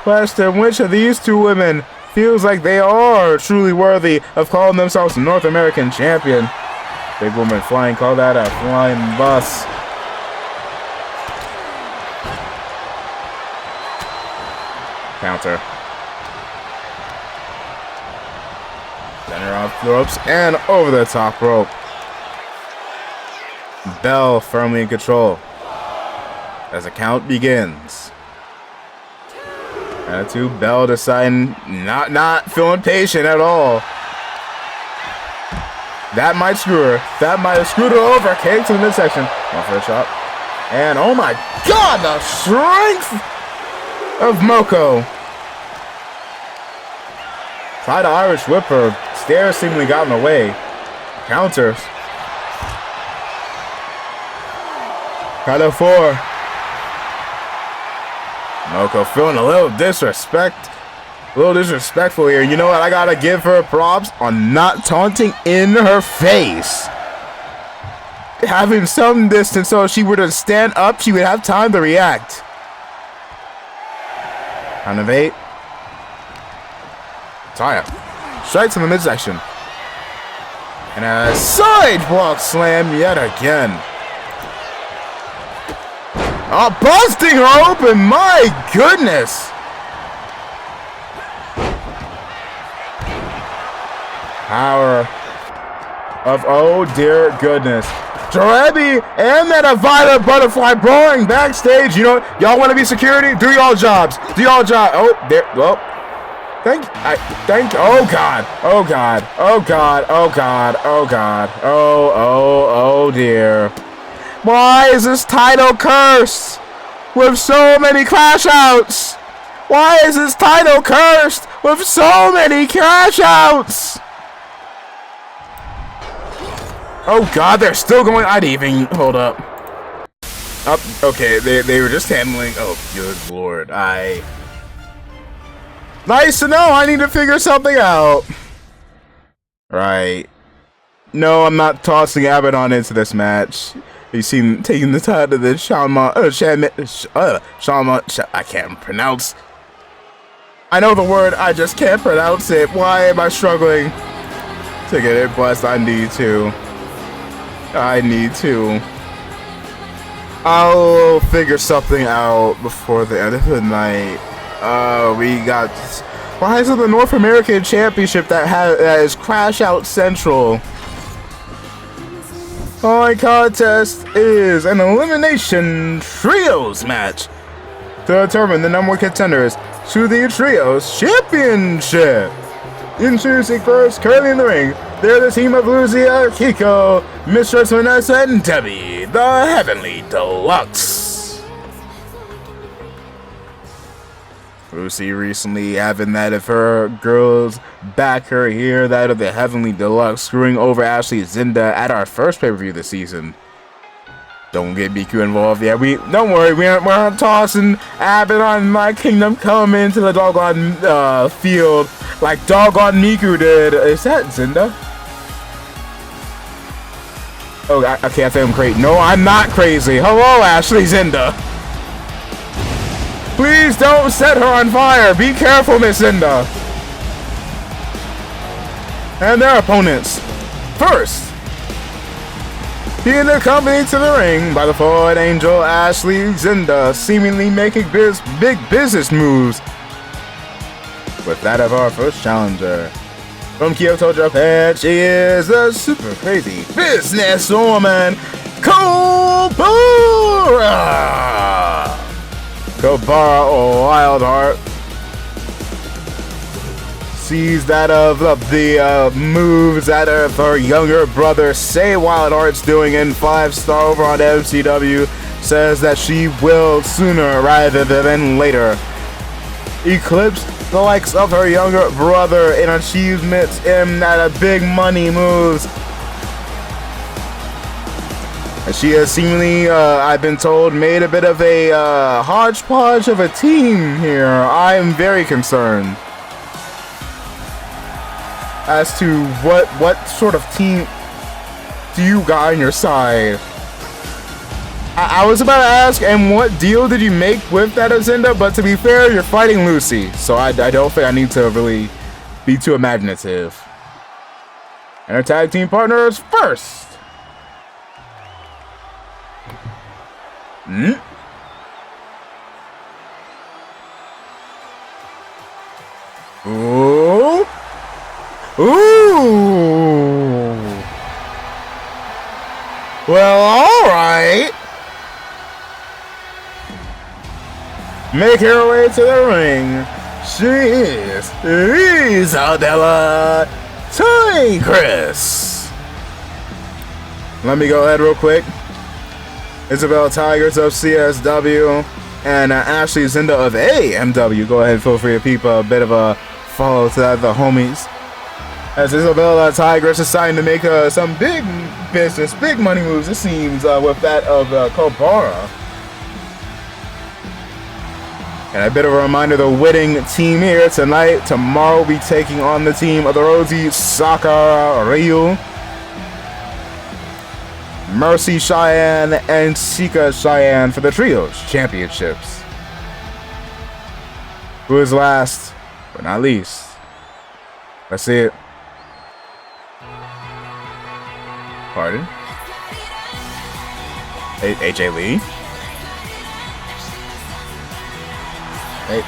Question: which of these two women feels like they are truly worthy of calling themselves North American champion? Big woman flying, call that a flying bus. Counter. Center off the ropes and over the top rope. Bell firmly in control as the count begins. Attitude, Bell deciding not feeling patient at all. That might screw her. That might have screwed her over. Kick to the midsection. One for a shot. And oh my god, the strength of Moko. Tried to Irish whip her. Stairs seemingly got in the way. Counters. Count of 4. Moko feeling a little disrespectful here. You know what? I gotta give her props on not taunting in her face. Having some distance so if she were to stand up, she would have time to react. Count of 8. Taya. Strikes in the midsection. And a sidewalk slam yet again. Oh, busting her open, my goodness! Power of, oh dear goodness. Jarebi and then a violet butterfly blowing backstage. You know, y'all want to be security? Do y'all jobs. Do y'all job. Oh, there, well. Oh God. Oh God. Oh God. Oh God. Oh God. Oh dear. Why is this title cursed with so many crash outs? Why is this title cursed with so many crash outs? Oh God, they're still going. I'd even hold up. Okay, they were just handling. Oh, good Lord, Nice to know. I need to figure something out. Right. No, I'm not tossing Abaddon into this match. You seen taking the title of the I can't pronounce. I know the word, I just can't pronounce it. Why am I struggling to get it blessed? I need to. I'll figure something out before the end of the night. We got. Why is it the North American Championship that is Crash Out Central? My contest is an elimination trios match to determine the number 1 contenders to the trios championship. Introducing first, currently in the ring, they're the team of Lucia, Kiko, Mistress Vanessa, and Debbie, the Heavenly Deluxe. Lucy recently having that of her girls back her here, that of the Heavenly Deluxe, screwing over Ashley Zinda at our first pay-per-view this season. Don't get BQ involved. Yeah, don't worry, we're not tossing Abaddon and My Kingdom come into the doggone field like doggone Miku did. Is that Zinda? Oh, okay, I think I'm crazy. No, I'm not crazy. Hello, Ashley Zinda. Please don't set her on fire. Be careful, Miss Zinda. And their opponents. First, being accompanied to the ring by the Forward Angel Ashley Zinda, seemingly making big business moves with that of our first challenger. From Kyoto, Japan, she is the super crazy businesswoman, Kobara! Kobara Wildheart sees that of the moves that of her younger brother Say Wildheart's doing in 5-star over on MCW, says that she will sooner rather than later eclipse the likes of her younger brother in achievements in that big money moves. And she has seemingly, I've been told, made a bit of a hodgepodge of a team here. I am very concerned as to what sort of team do you got on your side. I was about to ask, and what deal did you make with that Azinda? But to be fair, you're fighting Lucy, so I don't think I need to really be too imaginative. And our tag team partners first. Ooh. Ooh. Well, all right. Make her way to the ring. She is Isabella Tigress. Let me go ahead real quick. Isabella Tigers of CSW and Ashley Zinda of AMW. Go ahead, feel free to peep a bit of a follow to that, the homies. As Isabella Tigress is starting to make some big business, big money moves, it seems, with that of Kobara. And a bit of a reminder, the winning team here tonight, tomorrow will be taking on the team of the Rosie Sakura Ryu, Mercy Cheyenne, and Sika Cheyenne for the Trios Championships. Who is last, but not least? Let's see it. Pardon? AJ Lee? Hey,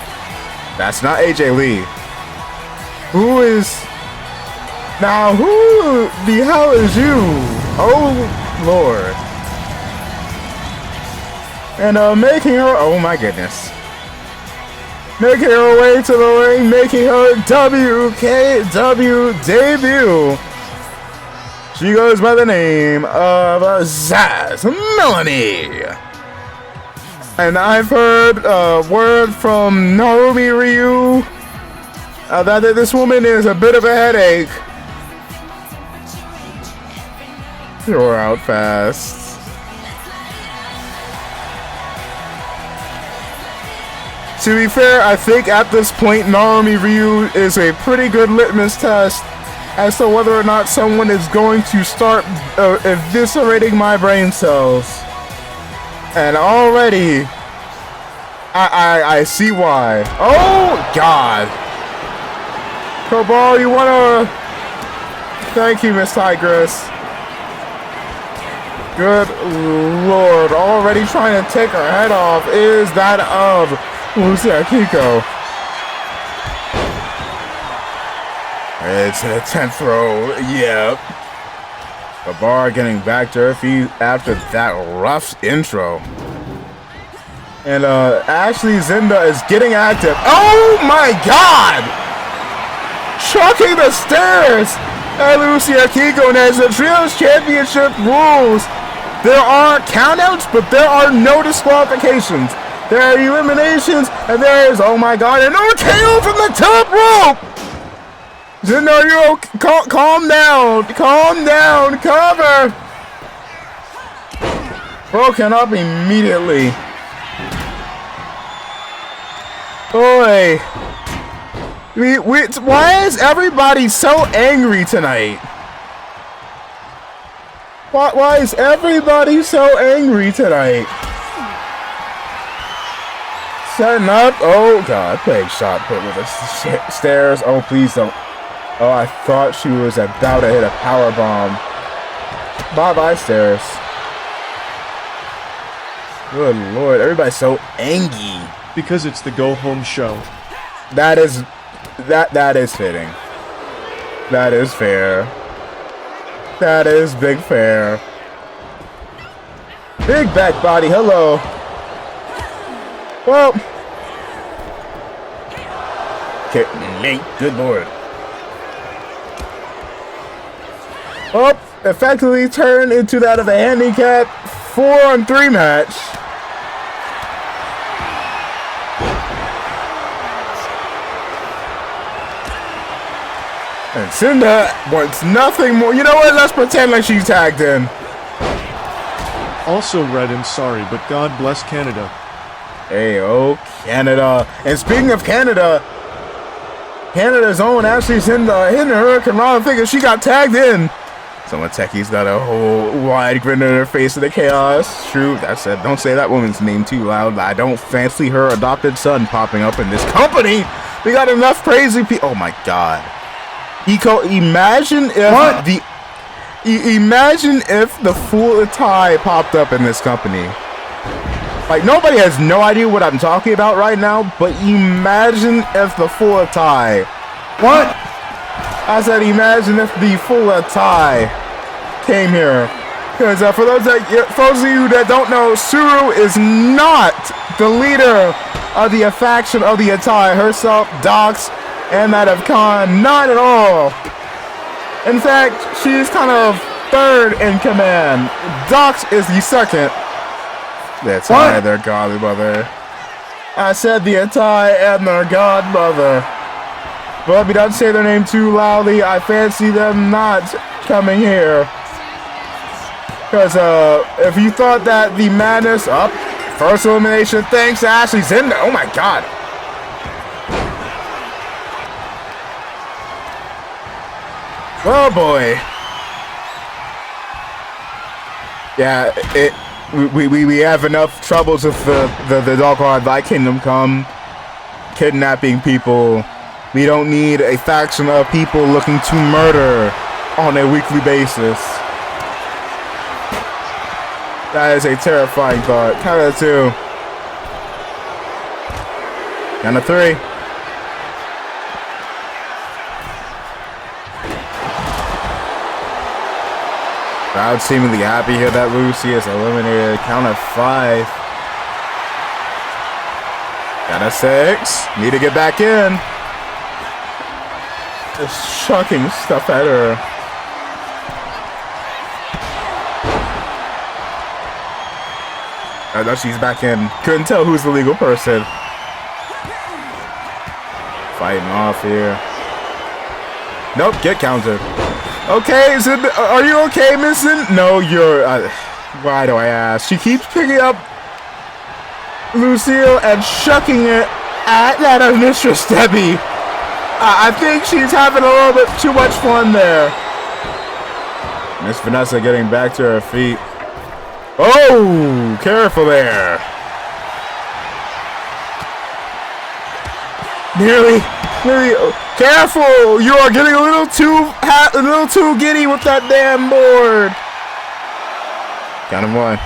that's not AJ Lee. Who is... Now, who the hell is you? Oh, Lord. And making her... Oh, my goodness. Making her way to the ring, making her WKW debut. She goes by the name of Zaz Melanie. And I've heard word from Narumi Ryu that this woman is a bit of a headache. You're out fast. To be fair, I think at this point Narumi Ryu is a pretty good litmus test as to whether or not someone is going to start eviscerating my brain cells. And already, I see why. Oh, God. Kobara, you wanna... Thank you, Miss Tigress. Good Lord. Already trying to take her head off is that of Lucia Kiko. It's a 10th throw. Yep. Kobara getting back to her feet after that rough intro. And Ashley Zinda is getting active. Oh my God! Trucking the stairs at Lucia Kiko. And as the Trios Championship rules, there are countouts, but there are no disqualifications. There are eliminations, and there is, oh my God, an RKO from the top rope! Zinda, you okay? Calm down. Calm down. Cover. Broken up immediately. Boy. Why is everybody so angry tonight? Why is everybody so angry tonight? Setting up. Oh, God. Playing shot put with the stairs. Oh, please don't. Oh, I thought she was about to hit a power bomb. Bye-bye, stairs. Good Lord, everybody's so angry. Because it's the go-home show. That is fitting. That is fair. That is big fair. Big back body, hello. Well. Okay, mate, good lord. Oh, effectively turned into that of a handicap 4-on-3 match. And Cinda wants nothing more. You know what? Let's pretend like she's tagged in. Also, Redden, sorry, but God bless Canada. Hey, oh, Canada. And speaking of Canada, Canada's own Ashley Cinda hitting her Hurricane Rana figure. She got tagged in. Someone Techie's got a whole wide grin on her face of the chaos. True, that said, don't say that woman's name too loud. I don't fancy her adopted son popping up in this company. We got enough crazy people. Oh my god. Imagine if imagine if the Fool Atai popped up in this company. Like, nobody has no idea what I'm talking about right now, but imagine if the Fool Atai. What? I said imagine if the Fool Atai came here. Because for those of you that don't know, Suru is not the leader of the faction of the Atai herself, Dox, and that of Khan, not at all. In fact, she's kind of third in command. Dox is the second. The Atai, their godmother. I said the Atai and their godmother. But we don't say their name too loudly. I fancy them not coming here. Because if you thought that the madness up, first elimination, thanks to Ashley Cinda. Oh my god. Oh boy. Yeah, we have enough troubles with the Dark Thy Kingdom Come, kidnapping people. We don't need a faction of people looking to murder on a weekly basis. That is a terrifying thought. Count of 2. Count of 3. Crowd seemingly happy here that Lucy is eliminated. Count of 5. Count of 6. Need to get back in. Just chucking stuff at her. I know she's back in. Couldn't tell who's the legal person. Fighting off here. Nope, get countered. Okay, are you okay, Missing? No, you're... why do I ask? She keeps picking up Lucille and shucking it at that of Mistress Debbie. I think she's having a little bit too much fun there. Miss Vanessa getting back to her feet. Oh, careful there. Nearly, careful! You are getting a little too giddy with that damn board. Count of 1.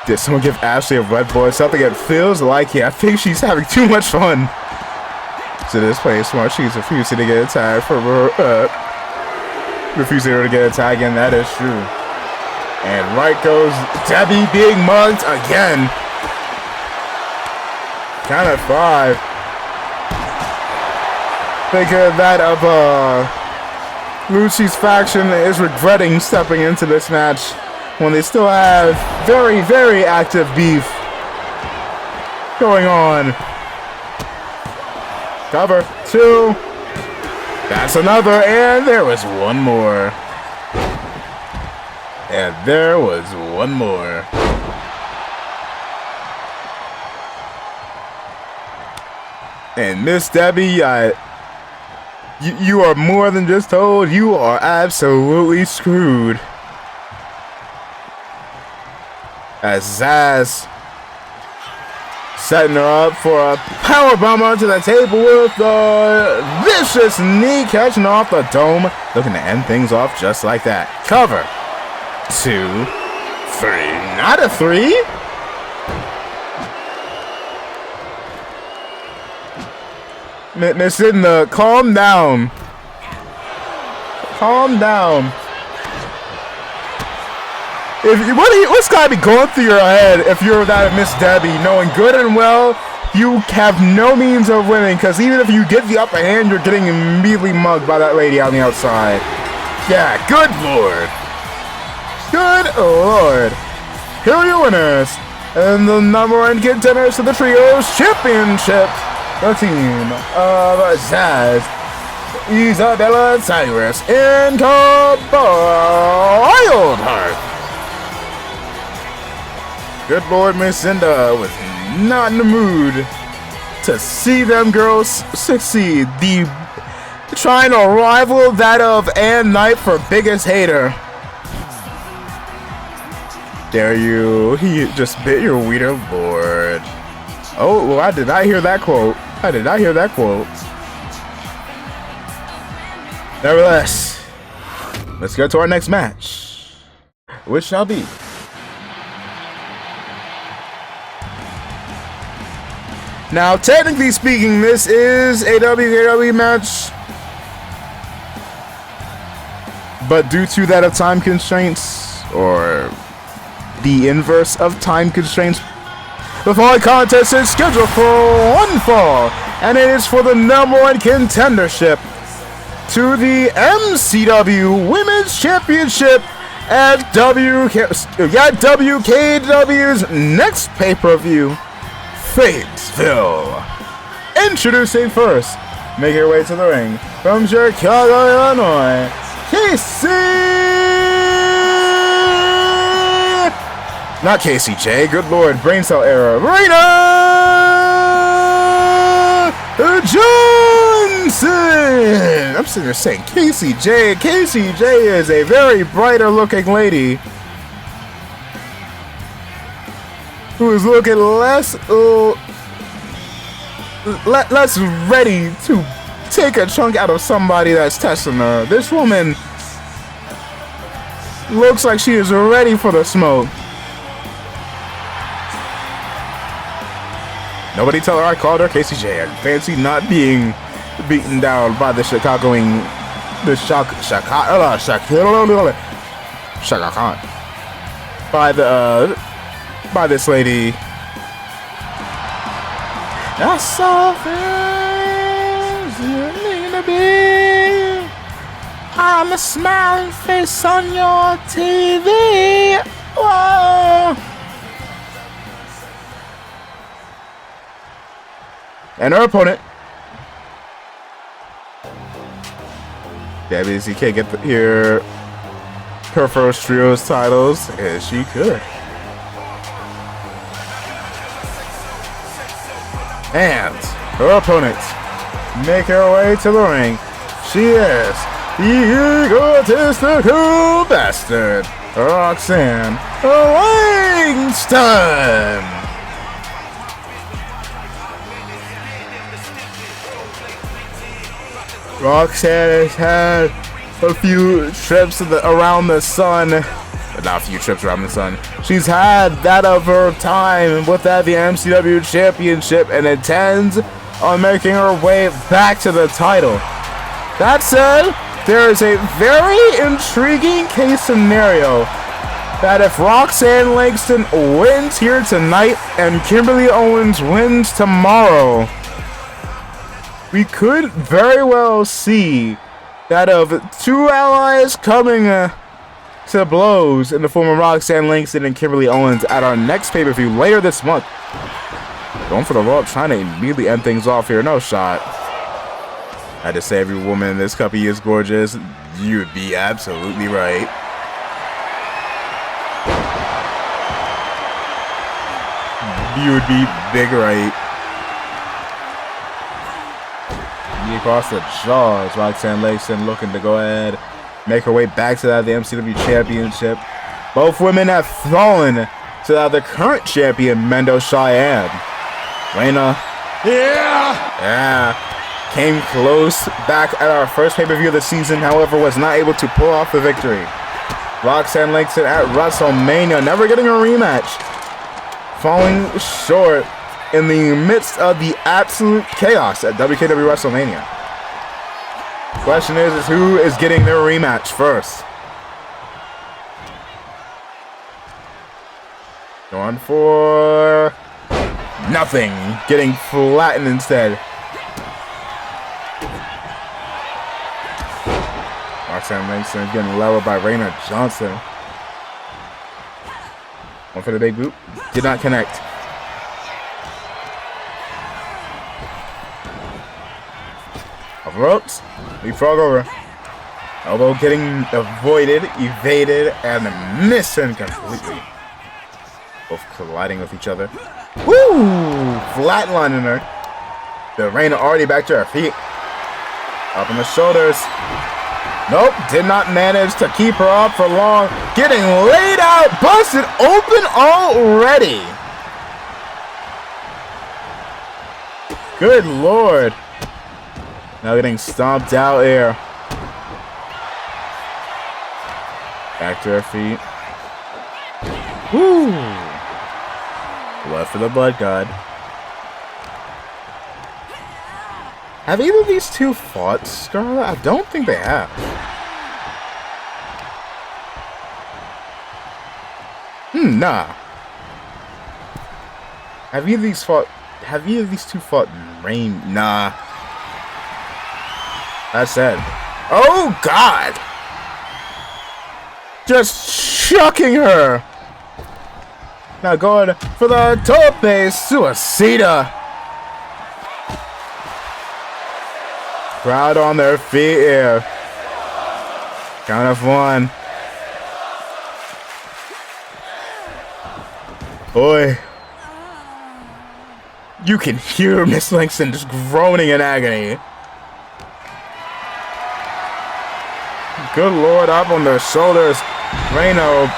Did someone give Ashley a red board? Something it feels like it. I think she's having too much fun. So this play smart. She's refusing to get a tag for refusing her to get a tag, and that is true. And right goes Debbie being mugged again. Count of 5. Figure that of Lucy's faction is regretting stepping into this match when they still have very, very active beef going on. Cover 2. That's another, and there was one more. And there was one more. And Miss Debbie, you are more than just told. You are absolutely screwed. As Zaz setting her up for a powerbomb onto the table with the vicious knee catching off the dome. Looking to end things off just like that. Cover 2, 3. Not a 3. Miss Sidna, calm down. calm down. What's gotta be going through your head if you're that Miss Debbie, knowing good and well you have no means of winning, because even if you get the upper hand, you're getting immediately mugged by that lady on the outside. Yeah, good lord. Good lord. Here are your winners, and the #1 contenders to the Trios Championship, the team of Zaz, Isabella Cyrus, and Wildheart. Good lord, Miss Cinda was not in the mood to see them girls succeed. Trying to rival that of Ann Knight for biggest hater. Dare you? He just bit your wiener, lord. Oh, well, I did not hear that quote. I did not hear that quote. Nevertheless, let's go to our next match, which shall be now, technically speaking, this is a WKW match, but due to that of time constraints, or the inverse of time constraints, the following contest is scheduled for one fall, and it is for the #1 contendership to the MCW Women's Championship at WKW's next pay-per-view, Fatesville. Introducing first, make her way to the ring from Chicago, Illinois, Casey! Not Casey J, good lord, brain cell error. Raina Johnson! I'm sitting there saying Casey J. Casey J is a very brighter looking lady who is looking less ready to take a chunk out of somebody that's testing her. This woman looks like she is ready for the smoke. Nobody tell her I called her Casey J. I fancy not being beaten down by the Shaka Khan. By this lady. That's so things you need to be. I'm the smiling face on your TV. Whoa. And her opponent, WCK, get here her first trios titles, as she could. And her opponent, make her way to the ring. She is the egotistical bastard, Roxanne Langston. Roxanne has had a few trips around the sun. Not a few trips around the sun. She's had that of her time with the MCW Championship and intends on making her way back to the title. That said, there is a very intriguing case scenario that if Roxanne Langston wins here tonight and Kimberly Owens wins tomorrow, we could very well see that of two allies coming to blows in the form of Roxanne Langston and Kimberly Owens at our next pay-per-view later this month. Going for the roll up, trying to immediately end things off here. No shot. I had to say every woman in this company is gorgeous. You would be absolutely right. You would be big right. Across the jaws, Roxanne Langston looking to go ahead, make her way back to the MCW Championship. Both women have fallen to the current champion, Mendo Cheyenne. Reina, came close back at our first pay-per-view of the season, however, was not able to pull off the victory. Roxanne Langston at WrestleMania, never getting a rematch, falling short in the midst of the absolute chaos at WKW WrestleMania. Question is who is getting their rematch first? Going for nothing. Getting flattened instead. Roxanne Langston getting leveled by Raina Johnson. One for the big boot. Did not connect. Off the ropes. Leapfrog over. Elbow getting avoided, evaded, and missing completely. Both colliding with each other. Woo! Flatlining her. The Raina already back to her feet. Up on the shoulders. Nope, did not manage to keep her up for long. Getting laid out, busted open already. Good Lord. Now getting stomped out here. Back to her feet. Woo! Blood for the blood god. Have either of these two fought Scarlet? I don't think they have. Nah. Have either of these two fought Rain? Nah. That said. Oh God! Just chucking her! Now going for the tope suicida. Crowd on their feet here. Count of one. Boy. You can hear Miss Langston just groaning in agony. Good Lord, up on their shoulders. Reno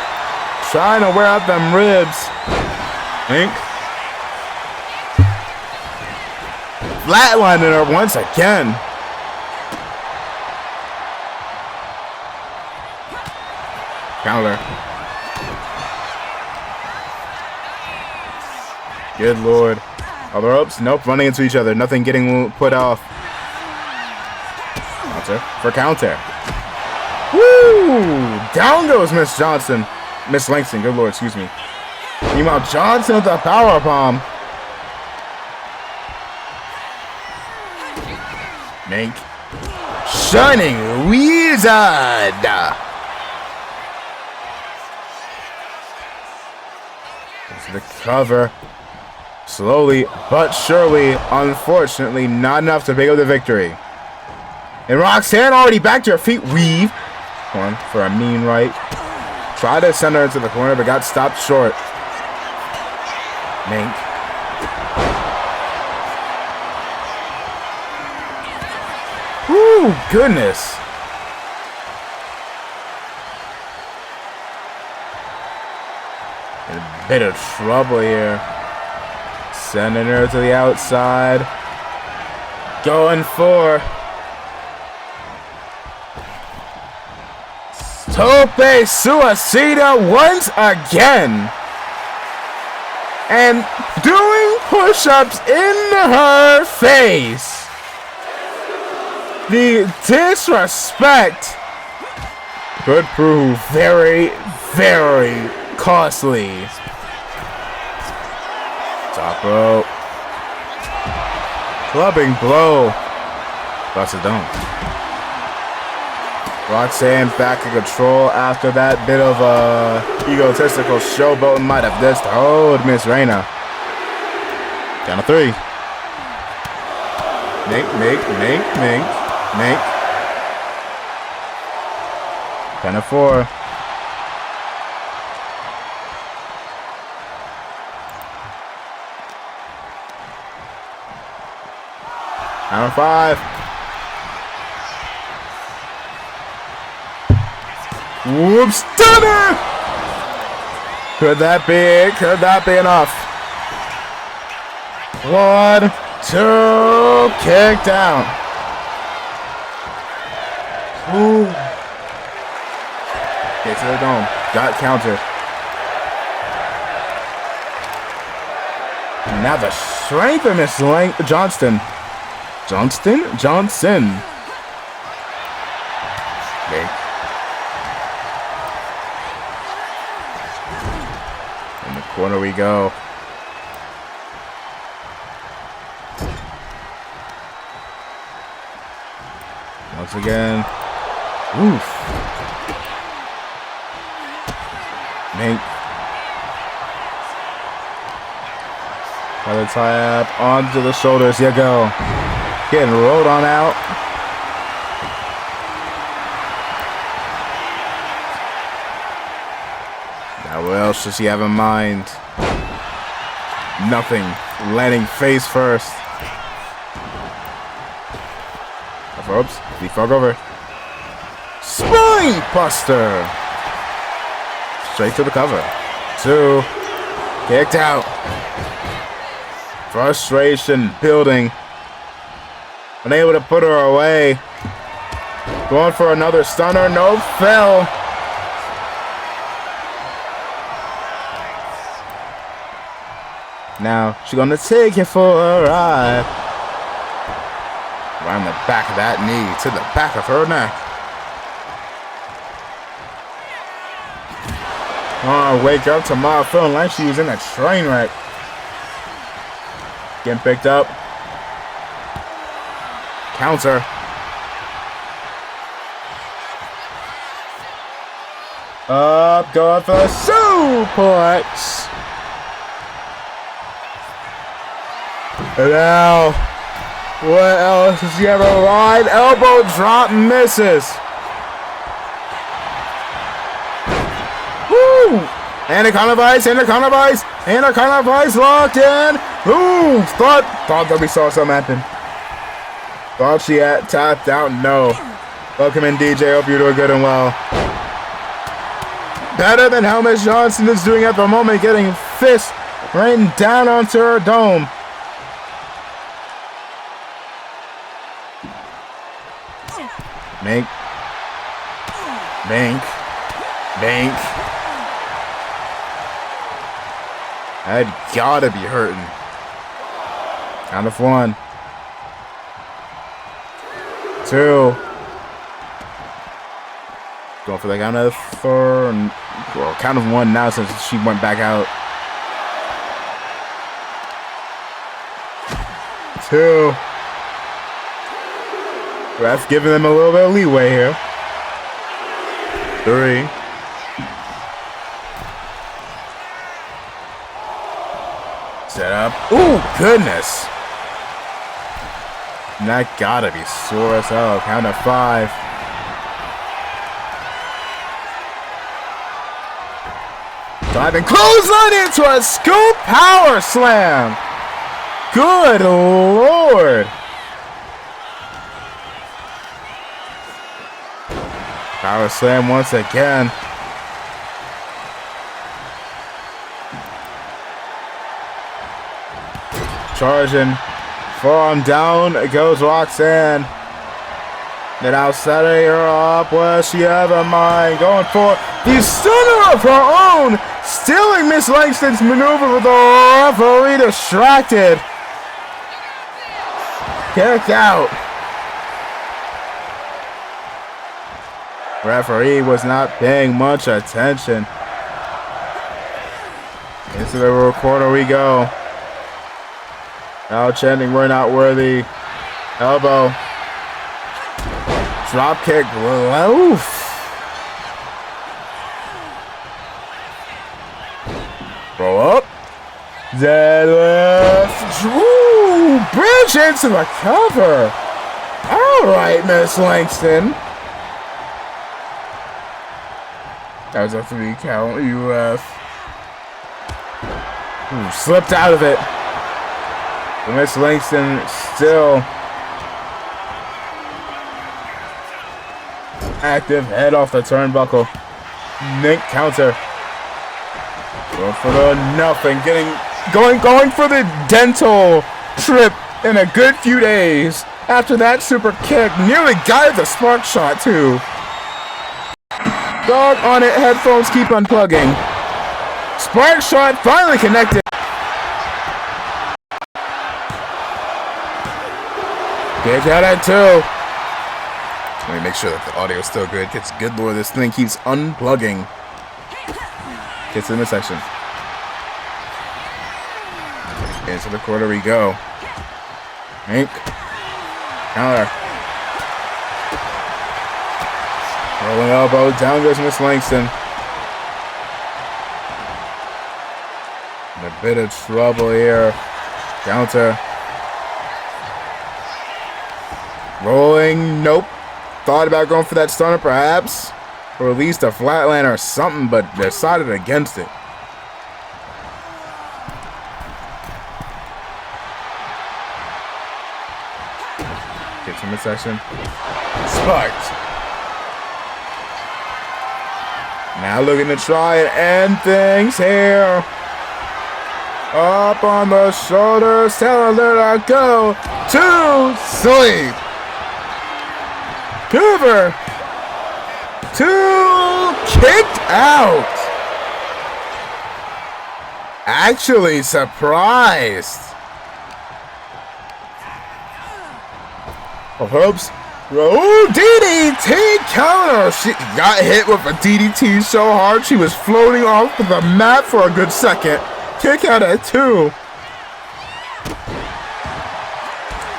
trying to wear out them ribs. Link. Flatlining her once again. Counter. Good Lord. All the ropes? Nope. Running into each other. Nothing getting put off. Counter for counter. Woo! Down goes Miss Johnson. Miss Langston. Good Lord. Excuse me. Meanwhile, Johnson with the power bomb. Mink. Shining Wizard. The cover. Slowly but surely, unfortunately, not enough to pick up the victory. And Roxanne already back to her feet. Weave. Going for a mean right. Tried to send her into the corner, but got stopped short. Mink. Woo, goodness. In a bit of trouble here. Sending her to the outside. Going for tope suicida once again. And doing push-ups in her face. The disrespect could prove very, very costly. Top rope. Clubbing blow. Busted down. Roxanne back in control after that bit of egotistical showboat might have just hold Miss Raina. Down to 3. Mink. Down to 4. Down to 5. Whoops, stunner! Could that be it? Could that be enough? 1, 2, kick down. Ooh. Get to the dome. Got countered. Now the strength of Miss Johnson. Johnson. corner we go. Once again. Oof. Mink. Another tie up onto the shoulders. You go. Getting rolled on out. Now what else does he have in mind? Nothing. Landing face first. Ropes. Leapfrog over. Spine buster. Straight to the cover. 2. Kicked out. Frustration building. Unable to put her away. Going for another stunner. No, fell. Now she's gonna take it for a ride. Around the back of that knee to the back of her neck. Oh, wake up tomorrow feeling like she was in a train wreck. Getting picked up. Counter. Up, going for a suplex. And now, what else does he have? A wide elbow drop, misses. Woo! Anaconda Vice, Anaconda Vice, Anaconda Vice locked in. Ooh, thought that we saw something happen. Thought she had tapped out. No. Welcome in, DJ. Hope you're doing good and well. Better than how Miss Johnson is doing at the moment, getting fist rained down onto her dome. Mink. Mink. Mink. I'd gotta be hurting. Count of 1. 2. Going for the count of 4. Well, count of 1 now since she went back out. 2. Ref giving them a little bit of leeway here. 3. Set up. Ooh, goodness. And that gotta be sore as hell. Count of 5. Diving clothesline into a scoop power slam. Good Lord. Power slam once again. Charging. Forearm down goes Roxanne. Then now setting her up. Where she have in mind? Going for the stunner of her own. Stealing Miss Langston's maneuver with the referee distracted. Kicked out. Referee was not paying much attention. Into the corner we go. Now chanting, we're not worthy. Elbow. Drop kick. Oof. Roll up. Deadlift. Ooh, bridge into the cover. All right, Miss Langston. That was a 3 count, UF. Ooh, slipped out of it. But Miss Langston still active. Head off the turnbuckle. Mink counter. Going for the nothing. Going for the dental trip in a good few days. After that super kick, nearly got the spark shot too. Dog on it, headphones keep unplugging. Spark shot finally connected. Kick out at 2. Let me make sure that the audio is still good. It's good lord, this thing keeps unplugging. Gets in the section. Into the quarter we go. Hank. Counter. Rolling elbow. Down goes Miss Langston. In a bit of trouble here. Counter. Rolling. Nope. Thought about going for that stunner perhaps. Or at least a flatline or something, but decided against it. Gets in midsection. Sparked. Now looking to try and end things here. Up on the shoulders. Tell her let her go. 2. Sleep. Cover. 2. Kicked out. Actually surprised. Hopes. Oh, DDT counter. She got hit with a DDT so hard she was floating off the mat for a good second. Kick out at 2.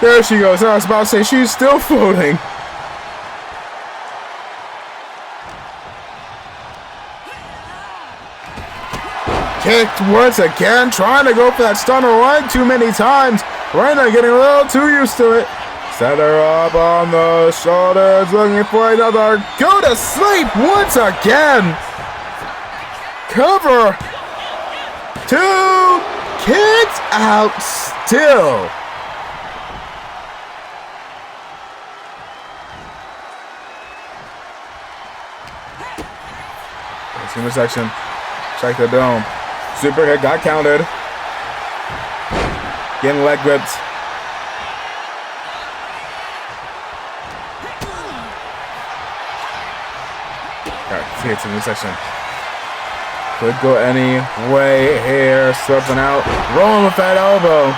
There she goes. I was about to say she's still floating. Kicked once again, trying to go for that stunner one too many times. Reina getting a little too used to it. Set her up on the shoulders, looking for another. Go to sleep once again. Cover. 2. Kicked out still. Consumer section. Check the dome. Super hit got counted. Getting leg whipped. Got hits in the section. Could go any way here. Slipping out. Rolling with that elbow.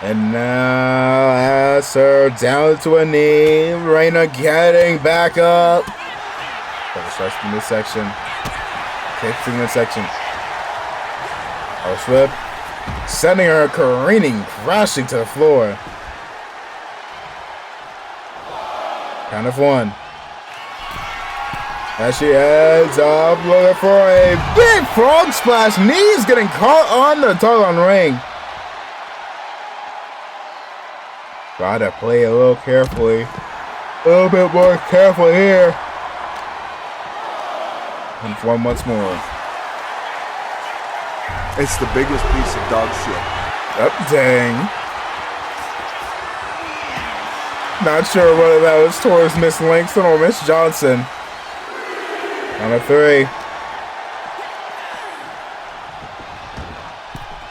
And now has her down to a knee. Reina getting back up. Starts in this section. Kicks in this section. Flip. Sending her careening, crashing to the floor. Count of 1. As she heads up, looking for a big frog splash. Knees getting caught on the doggone ring. Gotta play a little carefully. A little bit more careful here. And 1 once more. It's the biggest piece of dog shit. Up, dang. Not sure whether that was towards Miss Langston or Miss Johnson. Number 3.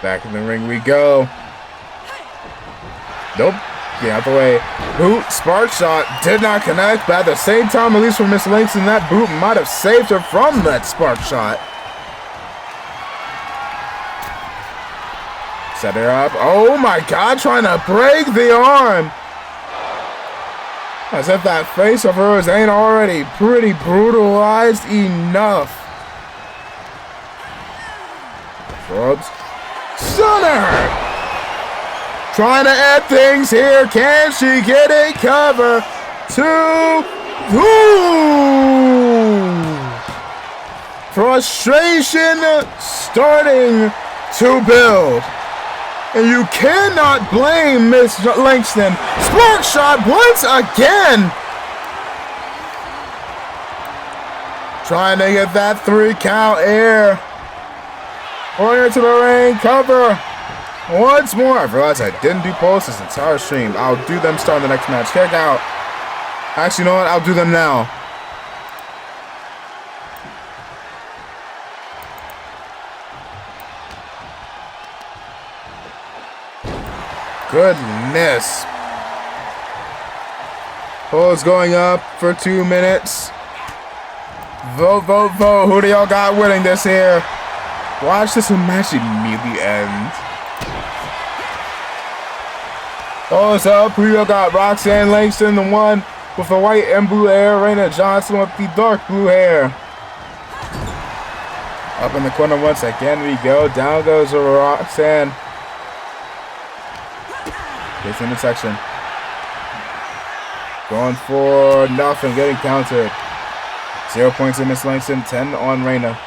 Back in the ring we go. Nope. Get out the way. Boot, spark shot, did not connect, but at the same time, at least for Miss Langston, that boot might have saved her from that spark shot. Set her up. Oh my God, trying to break the arm. As if that face of hers ain't already pretty brutalized enough. Rubs. Stunner! Trying to end things here. Can she get a cover? 2. Ooh. Frustration starting to build. And you cannot blame Miss Langston. Spark shot once again. Trying to get that 3 count here. Going into the ring. Cover. Once more. I realized I didn't do posts this entire stream. I'll do them starting the next match. Check out. Actually, you know what? I'll do them now. Goodness. Polls going up for 2 minutes. Vote, vote, vote. Who do y'all got winning this here? Watch this match immediately end. Polls up. Who y'all got? Roxanne Langston, the one with the white and blue hair. Reina Johnson with the dark blue hair. Up in the corner once again we go. Down goes Roxanne. Gets in the section. Going for nothing, getting countered. 0 points in Miss Langston, 10 on Reina.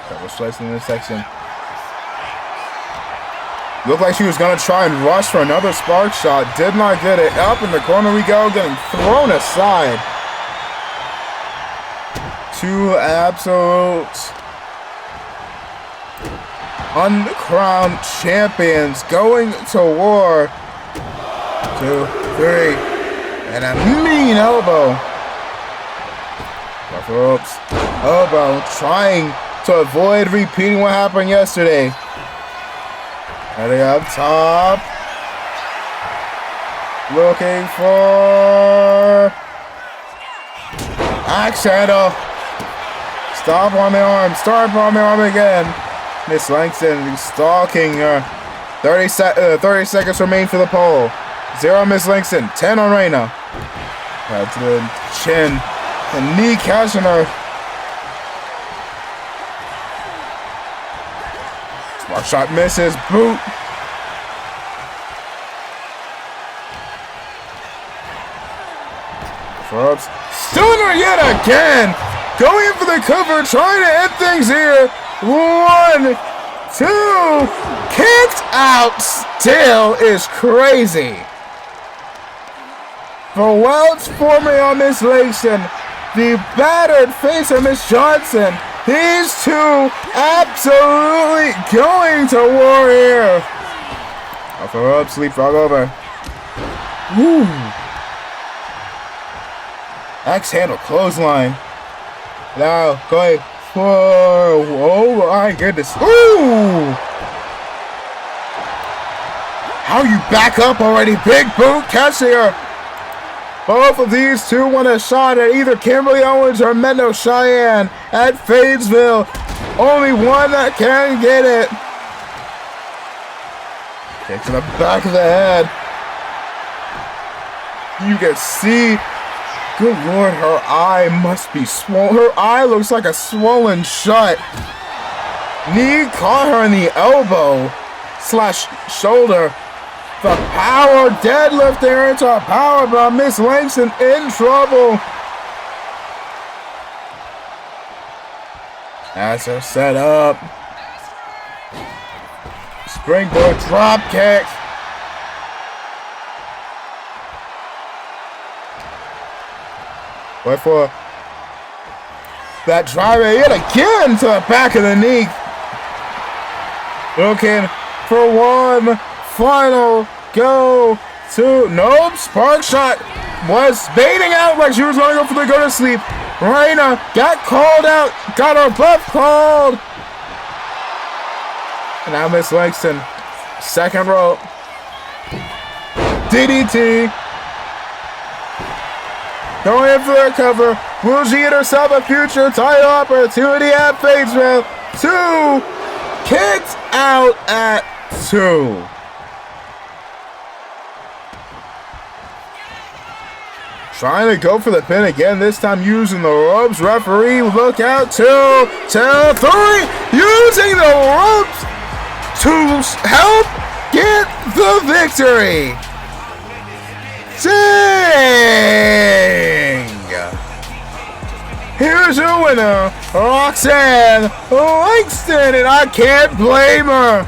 That was slicing in the section. Looked like she was going to try and rush for another spark shot. Did not get it. Up in the corner we go, getting thrown aside. Two absolute uncrowned champions going to war. 2, 3, and a mean elbow. Off the ropes. Elbow trying to avoid repeating what happened yesterday. Heading up top. Looking for axe handle. Stop on the arm. Start on the arm again. Miss Langston stalking her. 30 seconds remain for the pole. 0 Miss Langston. 10 on Reina. Right to the chin. And knee catching her. Smart shot misses. Boot. For ups. Stunner yet again. Going in for the cover. Trying to end things here. 1, 2. Kicked out still is crazy. For Welch forming on Miss Langston. The battered face of Miss Johnson. These two absolutely going to war here. Off her up, leapfrog over. Woo. Axe handle clothesline. Now going for, oh my goodness. Ooh. How you back up already? Big boot catching her. Both of these two want a shot at either Kimberly Owens or Mendo Cheyenne at Fadesville. Only one that can get it. Kick to the back of the head. You can see, good lord, her eye must be swollen. Her eye looks like a swollen shut. Knee caught her in the elbow / shoulder. The power deadlift there into a power bomb. Miss Langston in trouble. That's her set up. Springboard drop kick. Wait for that driver yet again to the back of the knee. Looking for one final go to, nope, spark shot was baiting out like she was going to go for the go to sleep. Reina got called out, got her butt called. And now Miss Langston, second rope. DDT. Going in for the cover. Will she get herself a future title opportunity at Fadesville? 2. Kicked out at 2. Trying to go for the pin again, this time using the ropes. Referee, look out. 2, 2, 3. Using the ropes to help get the victory. Dang! Here's your winner, Roxanne Langston, and I can't blame her.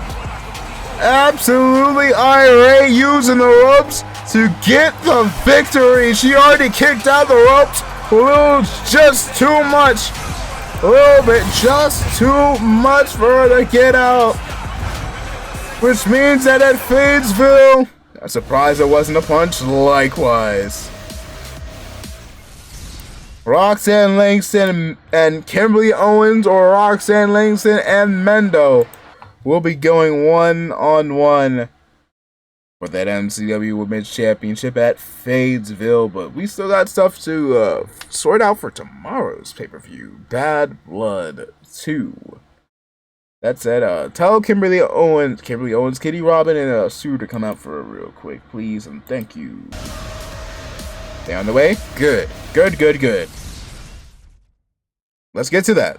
Absolutely irate, using the ropes to get the victory. She already kicked out the ropes a little just too much. A little bit just too much for her to get out. Which means that at Fadesville, I'm surprised it wasn't a punch likewise. Roxanne Langston and Kimberly Owens, or Roxanne Langston and Mendo, will be going 1-on-1 for that MCW Women's Championship at Fadesville. But we still got stuff to sort out for tomorrow's pay-per-view, Bad Blood 2. That said, tell Kimberly Owens, Kitty Robin, and Sue to come out for a real quick, please, and thank you. They on the way? Good. Let's get to that.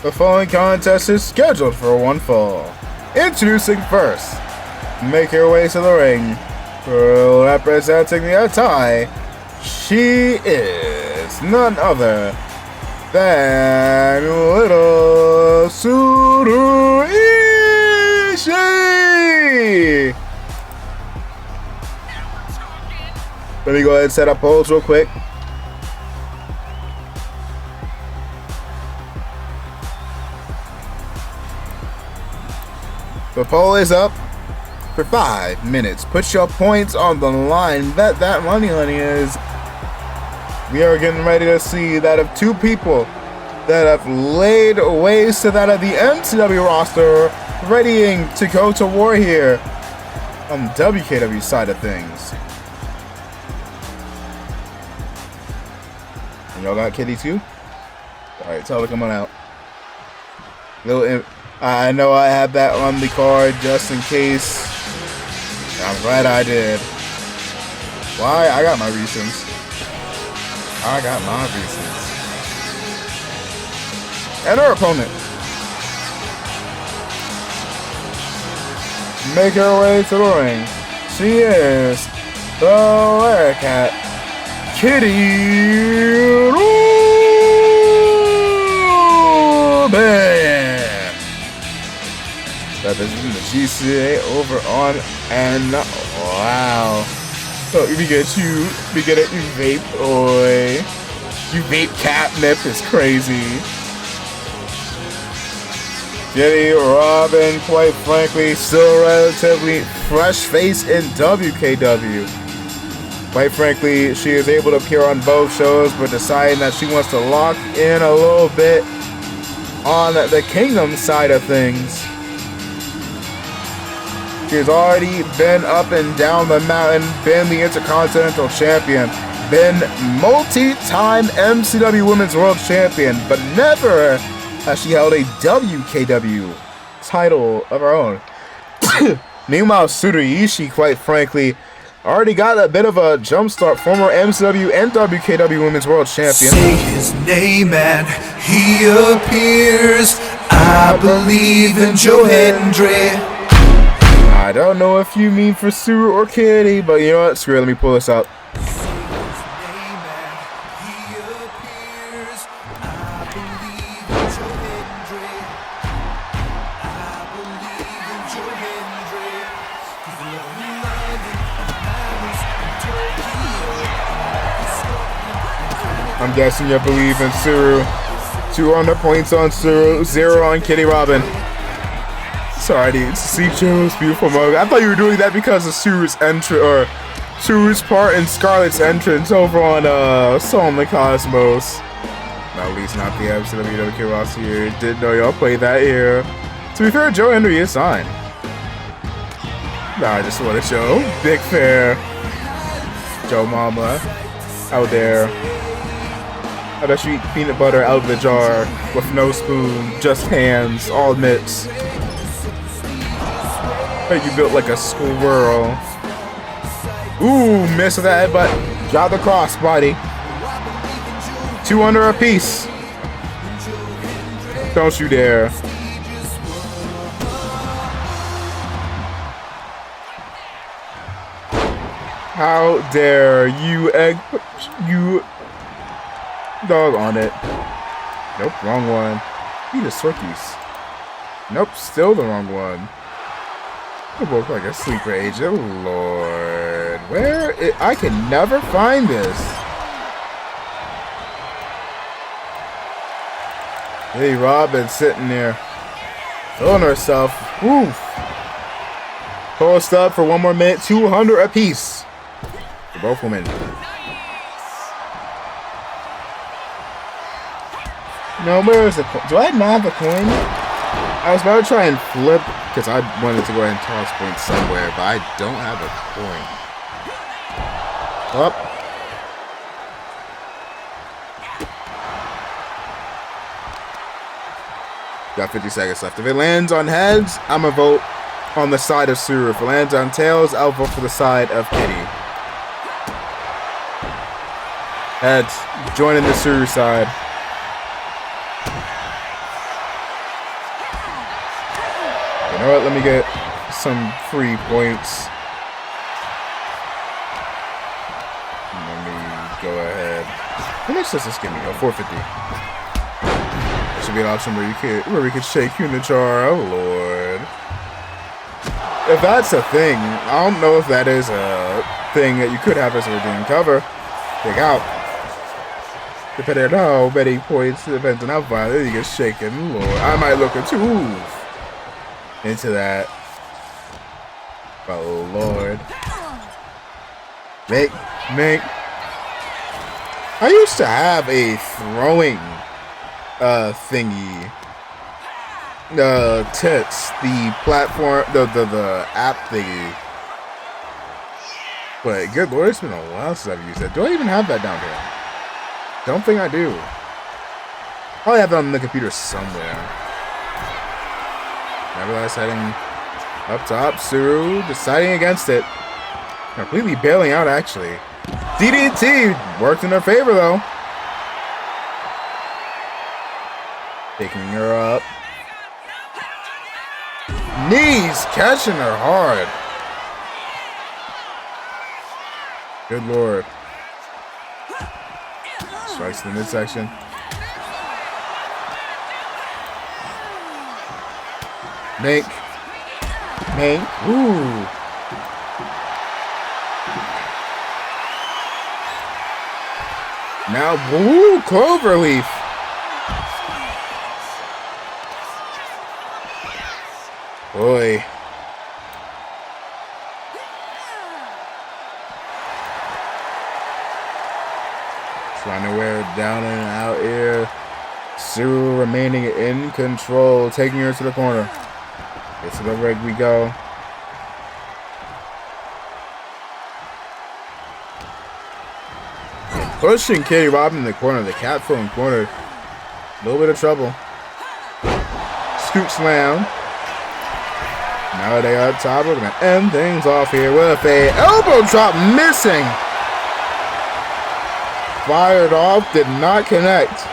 The following contest is scheduled for one fall. Introducing first, make her way to the ring. Representing the tie, she is none other than Little Tsuru Ishii. Let me go ahead and set up polls real quick. The poll is up for 5 minutes. Put your points on the line. Bet that money, honey, is. We are getting ready to see that of 2 people that have laid waste to that of the MCW roster, readying to go to war here on the WKW side of things. And y'all got Kitty too? Alright, tell her to come on out. I know I have that on the card just in case. I'm glad I did. Why? I got my reasons. And her opponent. Make her way to the ring. She is the Wildcat, Kitty Rubin. Representing the GCA over on, and wow. So we get you vape, boy. You vape catnip is crazy. Kitty Robin, quite frankly, still relatively fresh face in WKW. Quite frankly, she is able to appear on both shows, but deciding that she wants to lock in a little bit on the Kingdom side of things. She's already been up and down the mountain, been the Intercontinental Champion, been multi-time MCW Women's World Champion, but never has she held a WKW title of her own. Meanwhile, Tsuru Ishii, quite frankly, already got a bit of a jump start, former MCW and WKW Women's World Champion. Say his name and he appears. I believe in Joe Hendry. I don't know if you mean for Tsuru or Kitty, but you know what? Screw it, let me pull this up. I'm guessing you believe in Tsuru. 200 points on Tsuru, 0 on Kitty Robin. Sorry, to see Joe's beautiful mug. I thought you were doing that because of Tsuru's Tsuru's part in Scarlett's entrance over on Soul in the Cosmos. At least not the MCW roster here. Didn't know y'all played that here. To be fair, Joe Henry is signed. Nah, I just want to show. Big fair. Joe Mama out there. I bet you eat peanut butter out of the jar with no spoon, just hands, all mitts. You built like a squirrel. Ooh, miss with that headbutt. Drop the crossbody. 200 apiece. Don't you dare. How dare you you dog on it. Nope, wrong one. Eat a Swifties. Nope, still the wrong one. I look like a sleeper agent. Lord. I can never find this. Hey, Robin sitting there. Feeling herself. Woof. Post up for 1 more minute. 200 apiece. For both women. No, where is the coin? Do I not have a coin? I was about to try and flip because I wanted to go ahead and toss points somewhere, but I don't have a coin. Up. Got 50 seconds left. If it lands on heads, I'm going to vote on the side of Suru. If it lands on tails, I'll vote for the side of Kitty. Heads, joining the Suru side. You know what? Let me get some free points. Let me go ahead. How much does this give me? Oh, 450. There should be an option where we could shake Unichar. Oh lord. If that's a thing, I don't know if that is a thing that you could have as a redeem cover. Kick out. Depending on how many points, depends on how violent you get shaken. Lord, I might look into that. Oh lord. Make. I used to have a throwing thingy. Tits, the platform, the app thingy. But good lord, it's been a while since I've used that. Do I even have that down here? Don't think I do. Probably have it on the computer somewhere. Nevertheless, heading up top, Suru deciding against it. Completely bailing out, actually. DDT worked in their favor, though. Picking her up. Knees catching her hard. Good lord. Strikes in the midsection. Make. Ooh. Now, woo, Cloverleaf. Boy. Trying to wear it down and out here. Suru remaining in control, taking her to the corner. Get to the rig we go. And pushing Kitty Robin in the corner, the cat phone corner. A little bit of trouble. Scoop slam. Now they are top. We're gonna end things off here with a elbow drop missing. Fired off, did not connect.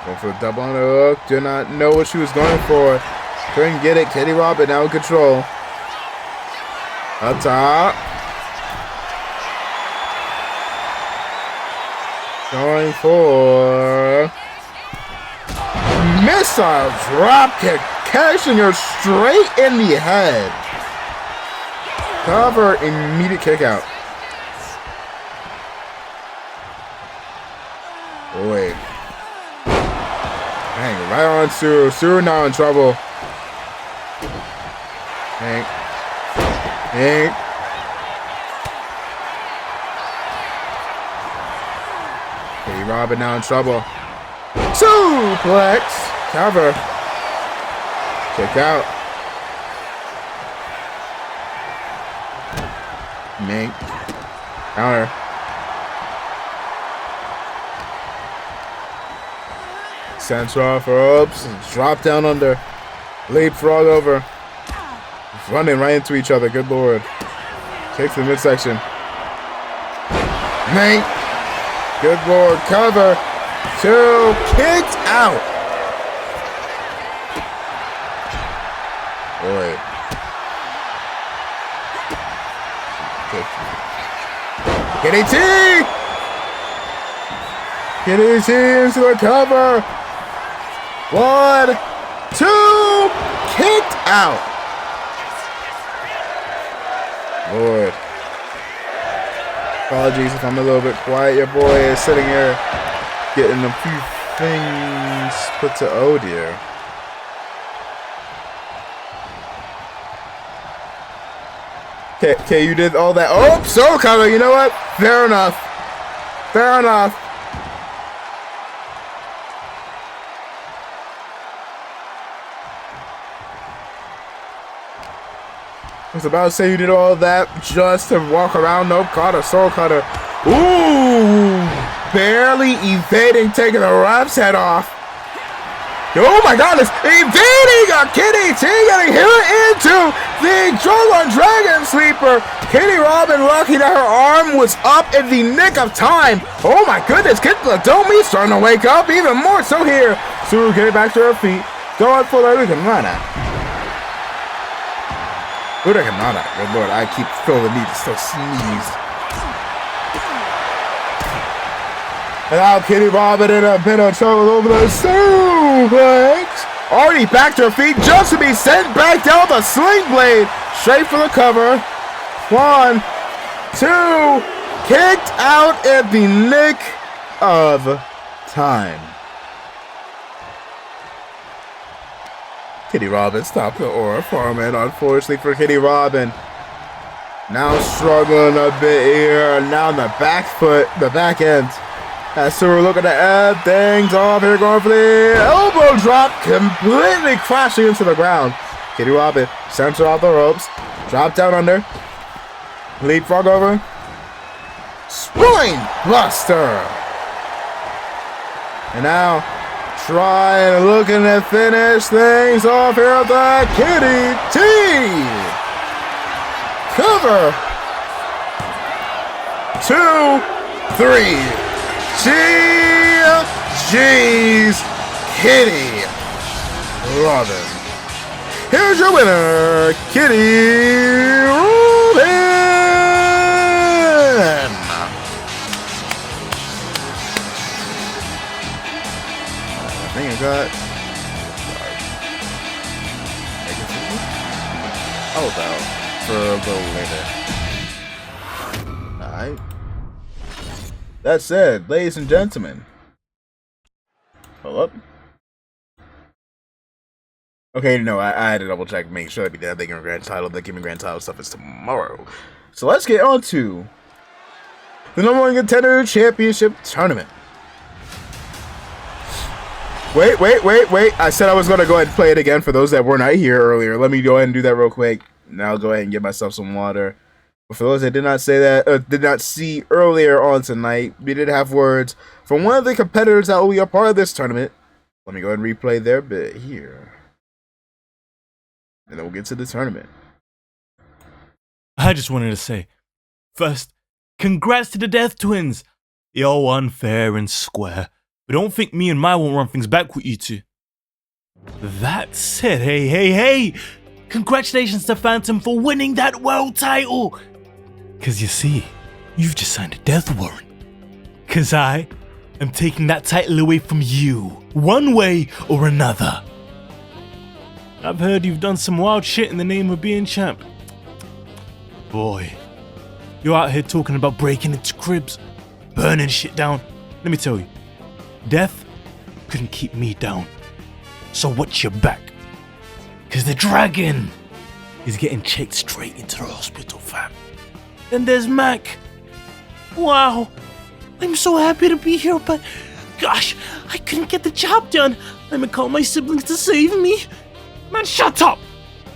Going for a double on the hook. Did not know what she was going for. Couldn't get it. Kitty Robin now in control. Up top. Going for missile drop kick, catching her straight in the head. Cover, immediate kick out. Boy. Dang, right on Suru. Suru now in trouble. Hank. Hey, Robin now in trouble. Suplex. Cover. Kick out. Mink. Counter. Central for ups. Drop down under. Leapfrog over. Running right into each other. Good lord. Kick to the midsection. Mink. Good lord. Cover. Two. Kicked out. Boy. Kitty T! Kitty T into the cover. 1, 2. Kicked out. Lord. Apologies if I'm a little bit quiet. Your boy is sitting here getting a few things put to audio. Okay, you did all that. Oh, so cover. You know what? Fair enough. Fair enough. I was about to say you did all that just to walk around. Nope, caught a soul cutter. Ooh, barely evading, taking the ref's head off. Oh my goodness, evading a Kitty T, getting hit into the Dragon Sleeper. Kitty Robin lucky that her arm was up in the nick of time. Oh my goodness, Kid Ladomi starting to wake up even more so here. Suru getting back to her feet, going for the Hurricanrana. Hurricanrana, good lord, I keep feeling the need to still sneeze. And now Kitty Robin in a bit of trouble over the suplex. Already back to her feet just to be sent back down the sling blade. Straight for the cover. 1, 2. Kicked out at the nick of time. Kitty Robin stopped the aura farm, and unfortunately for Kitty Robin, now struggling a bit here. Now on the back foot, the back end. As Suru looking to end things off here, going for the elbow drop, completely crashing into the ground. Kitty Robin sends her off the ropes, drop down under, leapfrog over, spine buster. And now trying, looking to finish things off here with the Kitty T. Cover. 2, 3. Jeez, Kitty Robin. Here's your winner, Kitty Robin. I think I got. Hold out for a little later. Alright. That said, ladies and gentlemen. Hold up. Okay, no, I had to double check, make sure that they give me grand title. The Give Me Grand Title stuff is tomorrow. So let's get on to the number 1 contender championship tournament. Wait. I said I was going to go ahead and play it again for those that were not here earlier. Let me go ahead and do that real quick. Now I'll go ahead and get myself some water. But for those that did not say that, did not see earlier on tonight, we did have words from one of the competitors that will be a part of this tournament. Let me go ahead and replay their bit here. And then we'll get to the tournament. I just wanted to say, first, congrats to the Death Twins. You're won fair and square. But don't think me and my won't run things back with you two. That said, hey. Congratulations to Phantom for winning that world title. Cause you see, you've just signed a death warrant. Cause I am taking that title away from you, one way or another. I've heard you've done some wild shit in the name of being champ. Boy, you're out here talking about breaking into cribs, burning shit down. Let me tell you, death couldn't keep me down. So watch your back. Cause the dragon is getting checked straight into the hospital, fam. Then there's Mac. Wow, I'm so happy to be here, but gosh, I couldn't get the job done. Let me call my siblings to save me. Man, shut up!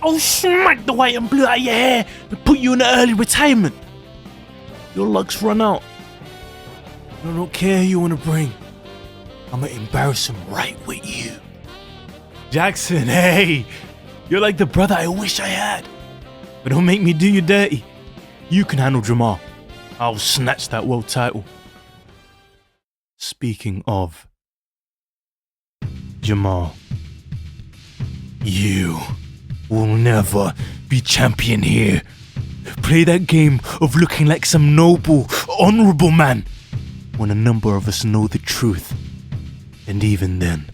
I'll smack the white and blue out of your hair and put you in an early retirement. Your luck's run out. I don't care who you wanna bring. I'ma embarrass him right with you. Jackson, hey! You're like the brother I wish I had. But don't make me do you dirty. You can handle Jamal. I'll snatch that world title. Speaking of Jamal, you will never be champion here. Play that game of looking like some noble, honorable man when a number of us know the truth. And even then,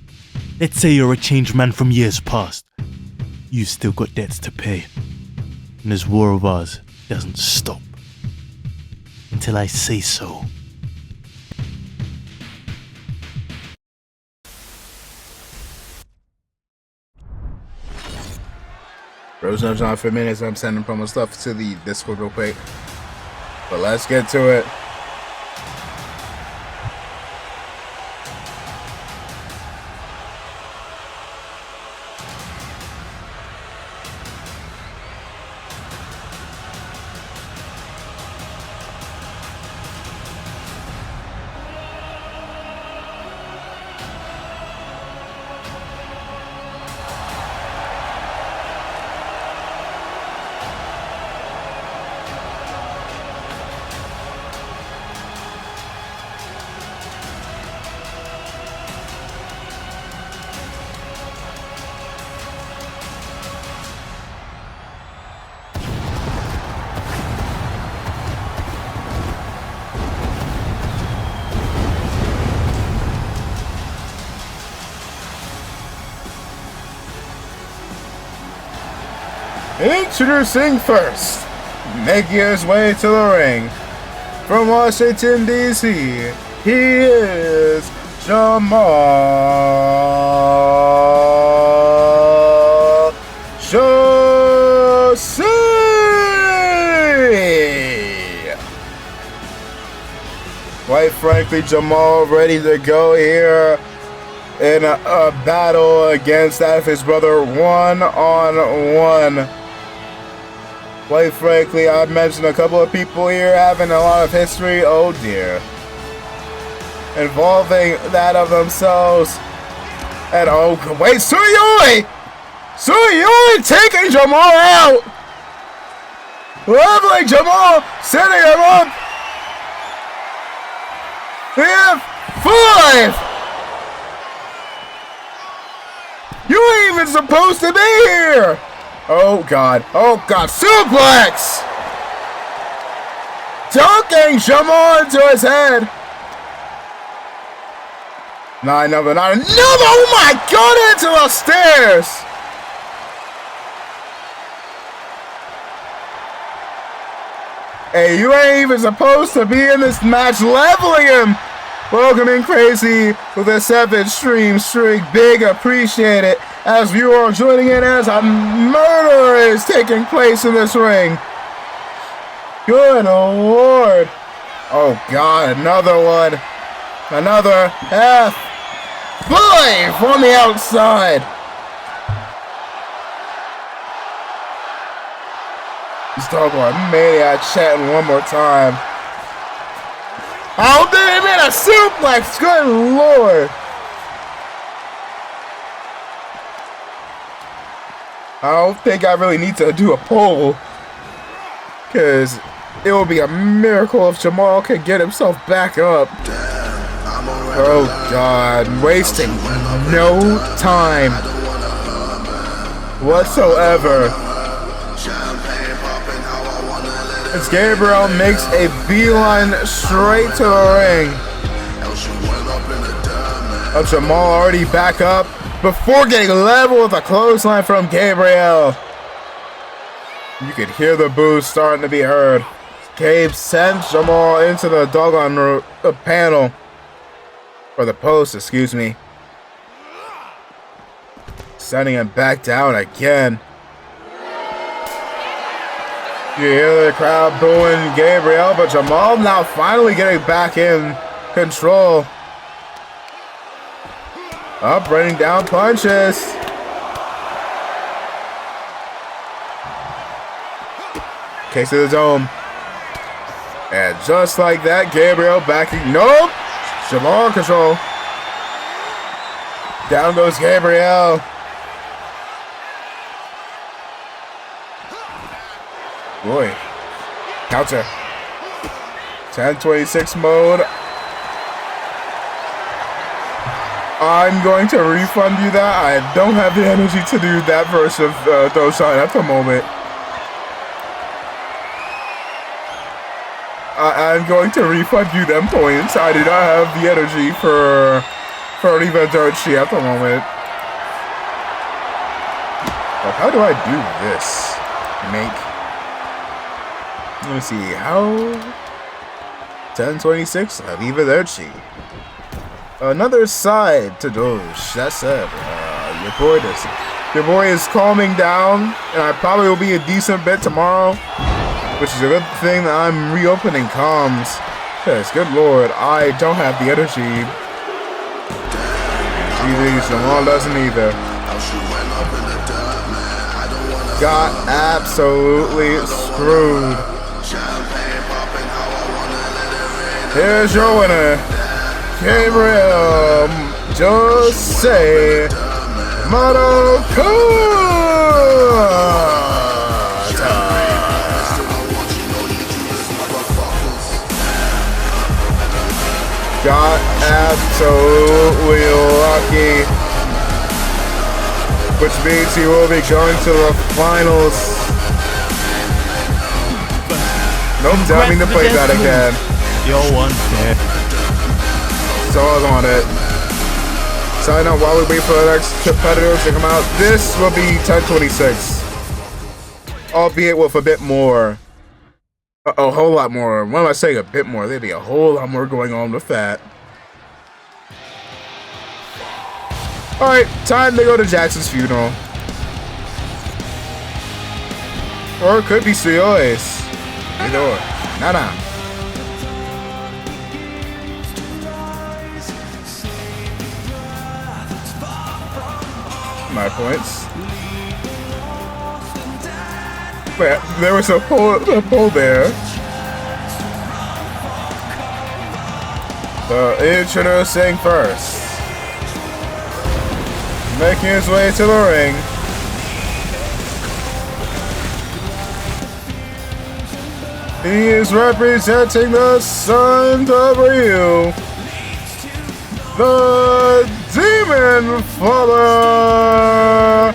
let's say you're a changed man from years past. You've still got debts to pay. And this war of ours doesn't stop until I say so. Bro's jumps on for minutes. I'm sending promo stuff to the Discord real quick. But let's get to it. Introducing first, making his way to the ring, from Washington, D.C., he is Jamal Jose. Quite frankly, Jamal ready to go here in a battle against that of his brother one-on-one. Quite frankly, I've mentioned a couple of people here having a lot of history, oh dear, involving that of themselves. And oh, wait, Suyoi taking Jamal out! Leveling Jamal, setting him up! F5! You ain't even supposed to be here! Oh god, suplex! Dunking Jamal into his head! Another, oh my god, into the stairs! Hey, you ain't even supposed to be in this match, leveling him! Welcoming Crazy with a 7-stream streak, big appreciate it, as you are joining in as a murder is taking place in this ring. Good lord. Oh god, another one. Another F5 on the outside. This dog maniac chatting one more time. Oh, they made a suplex. Good lord. I don't think I really need to do a poll, because it would be a miracle if Jamal could get himself back up. Oh god, wasting no time whatsoever. As Gabriel makes a beeline straight to the ring. Jamal already back up before getting level with a clothesline from Gabriel. You could hear the boos starting to be heard. Gabe sends Jamal into the doggone panel. Or the post, excuse me. Sending him back down again. You hear the crowd booing Gabriel, but Jamal now finally getting back in control. Up, raining down punches. Case of the dome. And just like that, Gabriel backing. Nope! Jamal control. Down goes Gabriel. Boy. Counter. 10-26 mode. I'm going to refund you that. I don't have the energy to do that version of Doshan at the moment. I'm going to refund you them points. I do not have the energy for Riva Dochi at the moment. But how do I do this? Let me see. How? 10-26. Riva Dochi. Another side to Dosh. That's it. Your boy is calming down, and I probably will be a decent bit tomorrow, which is a good thing that I'm reopening comms. Because, good lord, I don't have the energy. GG, Jamal doesn't either. Got absolutely screwed. Here's your winner, Gabriel Jose Marocota. Got absolutely lucky, which means he will be going to the finals. Nope, don't mean to play that again. Yo, one fair. So I was on it. Sign up while we wait for the next competitors to come out. This will be 10-26. albeit with a bit more, a whole lot more. When am I saying a bit more? There'd be a whole lot more going on with that. Alright, time to go to Jackson's funeral. Or it could be Suyoi's. Either or. Nah. My points. Wait, there was a poll there. The introducing first. Making his way to the ring. He is representing the Sons of Ryu. The Demon Father,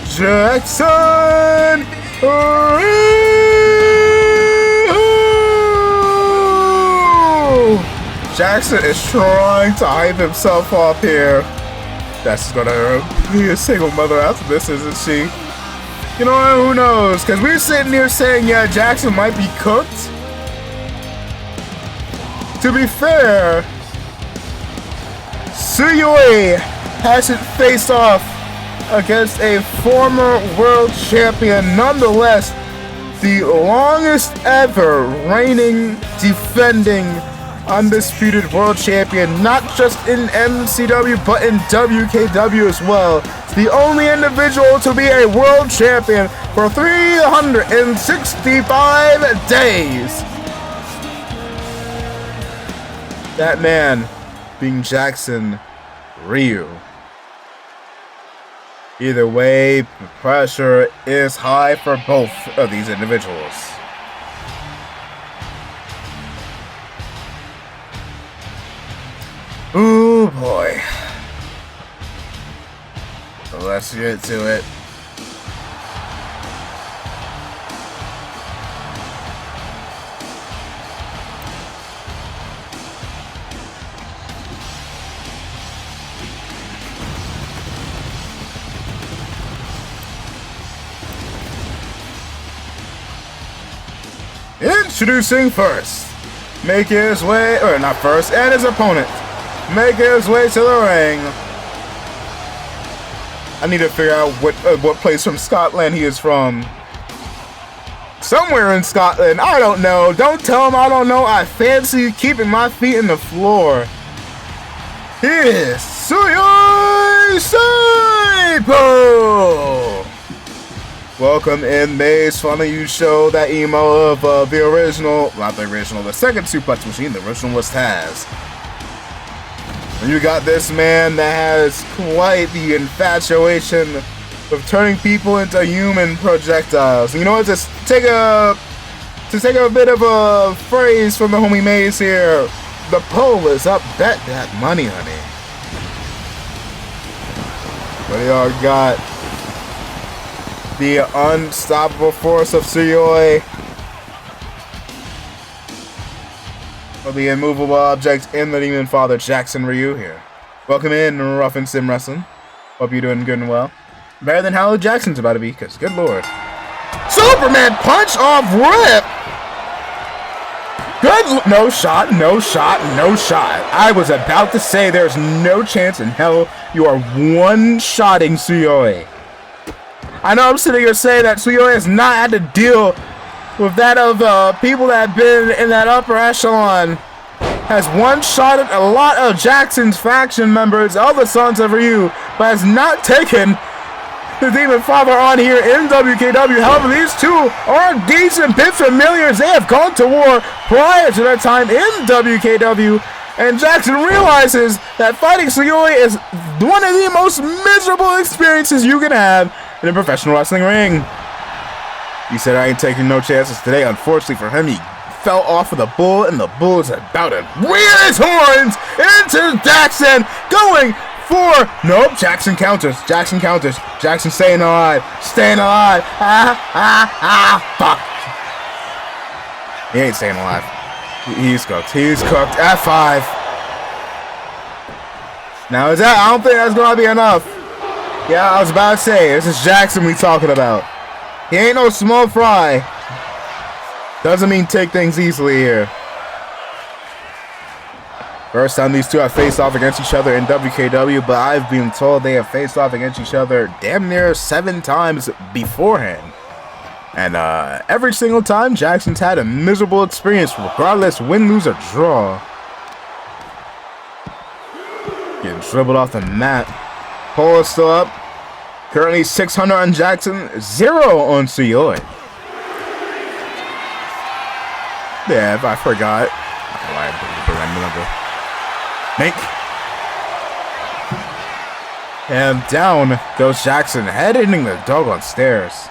Jackson Ryu. Jackson is trying to hype himself up here. That's gonna be a single mother after this, isn't she? You know what? Who knows? Because we're sitting here saying, yeah, Jackson might be cooked. To be fair, Tsuyoi hasn't faced off against a former world champion. Nonetheless, the longest ever reigning, defending, undisputed world champion, not just in MCW, but in WKW as well. The only individual to be a world champion for 365 days. That man being Jackson Ryu. Either way, the pressure is high for both of these individuals. Ooh boy. So let's get to it. Introducing first, making his way, or not first, and his opponent, making his way to the ring. I need to figure out what place from Scotland he is from. Somewhere in Scotland, I don't know. Don't tell him I don't know. I fancy keeping my feet in the floor. Here is Tsuyoi Saipo! Welcome in, Maze. Funny you show that emo of the original, not the original, the second suplex machine. The original was Taz. And you got this man that has quite the infatuation of turning people into human projectiles. You know what? Just take a bit of a phrase from the homie Maze here. The poll is up. Bet that money, honey. What do y'all got? The unstoppable force of Tsuyoi. Or the immovable object in the Demon Father, Jackson Ryu here. Welcome in, Rough and Sim Wrestling. Hope you're doing good and well. Better than how Jackson's about to be, because good lord. Superman punch off rip! Good, no shot, no shot, no shot. I was about to say there's no chance in hell you are one-shotting Tsuyoi. I know I'm sitting here saying that Tsuyoi has not had to deal with that of people that have been in that upper echelon. Has one-shotted a lot of Jackson's faction members, of the Sons of Ryu, but has not taken the Demon Father on here in WKW. However, these two are decent bit familiars. They have gone to war prior to their time in WKW. And Jackson realizes that fighting Tsuyoi is one of the most miserable experiences you can have in a professional wrestling ring. He said, I ain't taking no chances today. Unfortunately for him, he fell off of the bull, and the bull is about to rear his horns into Jackson, going for, nope, Jackson counters, Jackson counters, Jackson staying alive, fuck. He ain't staying alive. He's cooked, F5. Now is that, I don't think that's gonna be enough. Yeah, I was about to say, this is Jackson we talking about. He ain't no small fry. Doesn't mean take things easily here. First time these two have faced off against each other in WKW, but I've been told they have faced off against each other damn near 7 times beforehand. And every single time, Jackson's had a miserable experience, regardless win, lose, or draw. Getting dribbled off the mat. Pole is still up. Currently 600 on Jackson, 0 on Suyoi. Yeah, I forgot. Make. And down goes Jackson, heading the doggone stairs.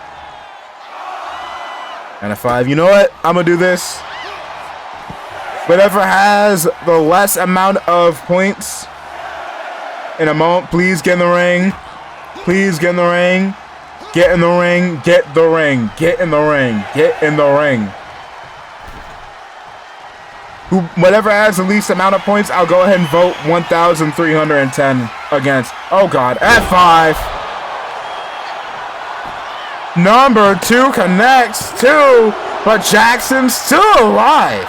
And a 5. You know what? I'm going to do this. Whatever has the less amount of points in a moment, please get in the ring. Please get in the ring. Get in the ring. Get the ring. Get in the ring. Get in the ring. Whatever has the least amount of points, I'll go ahead and vote 1,310 against. Oh God, F5. Number 2 connects 2, but Jackson's still alive.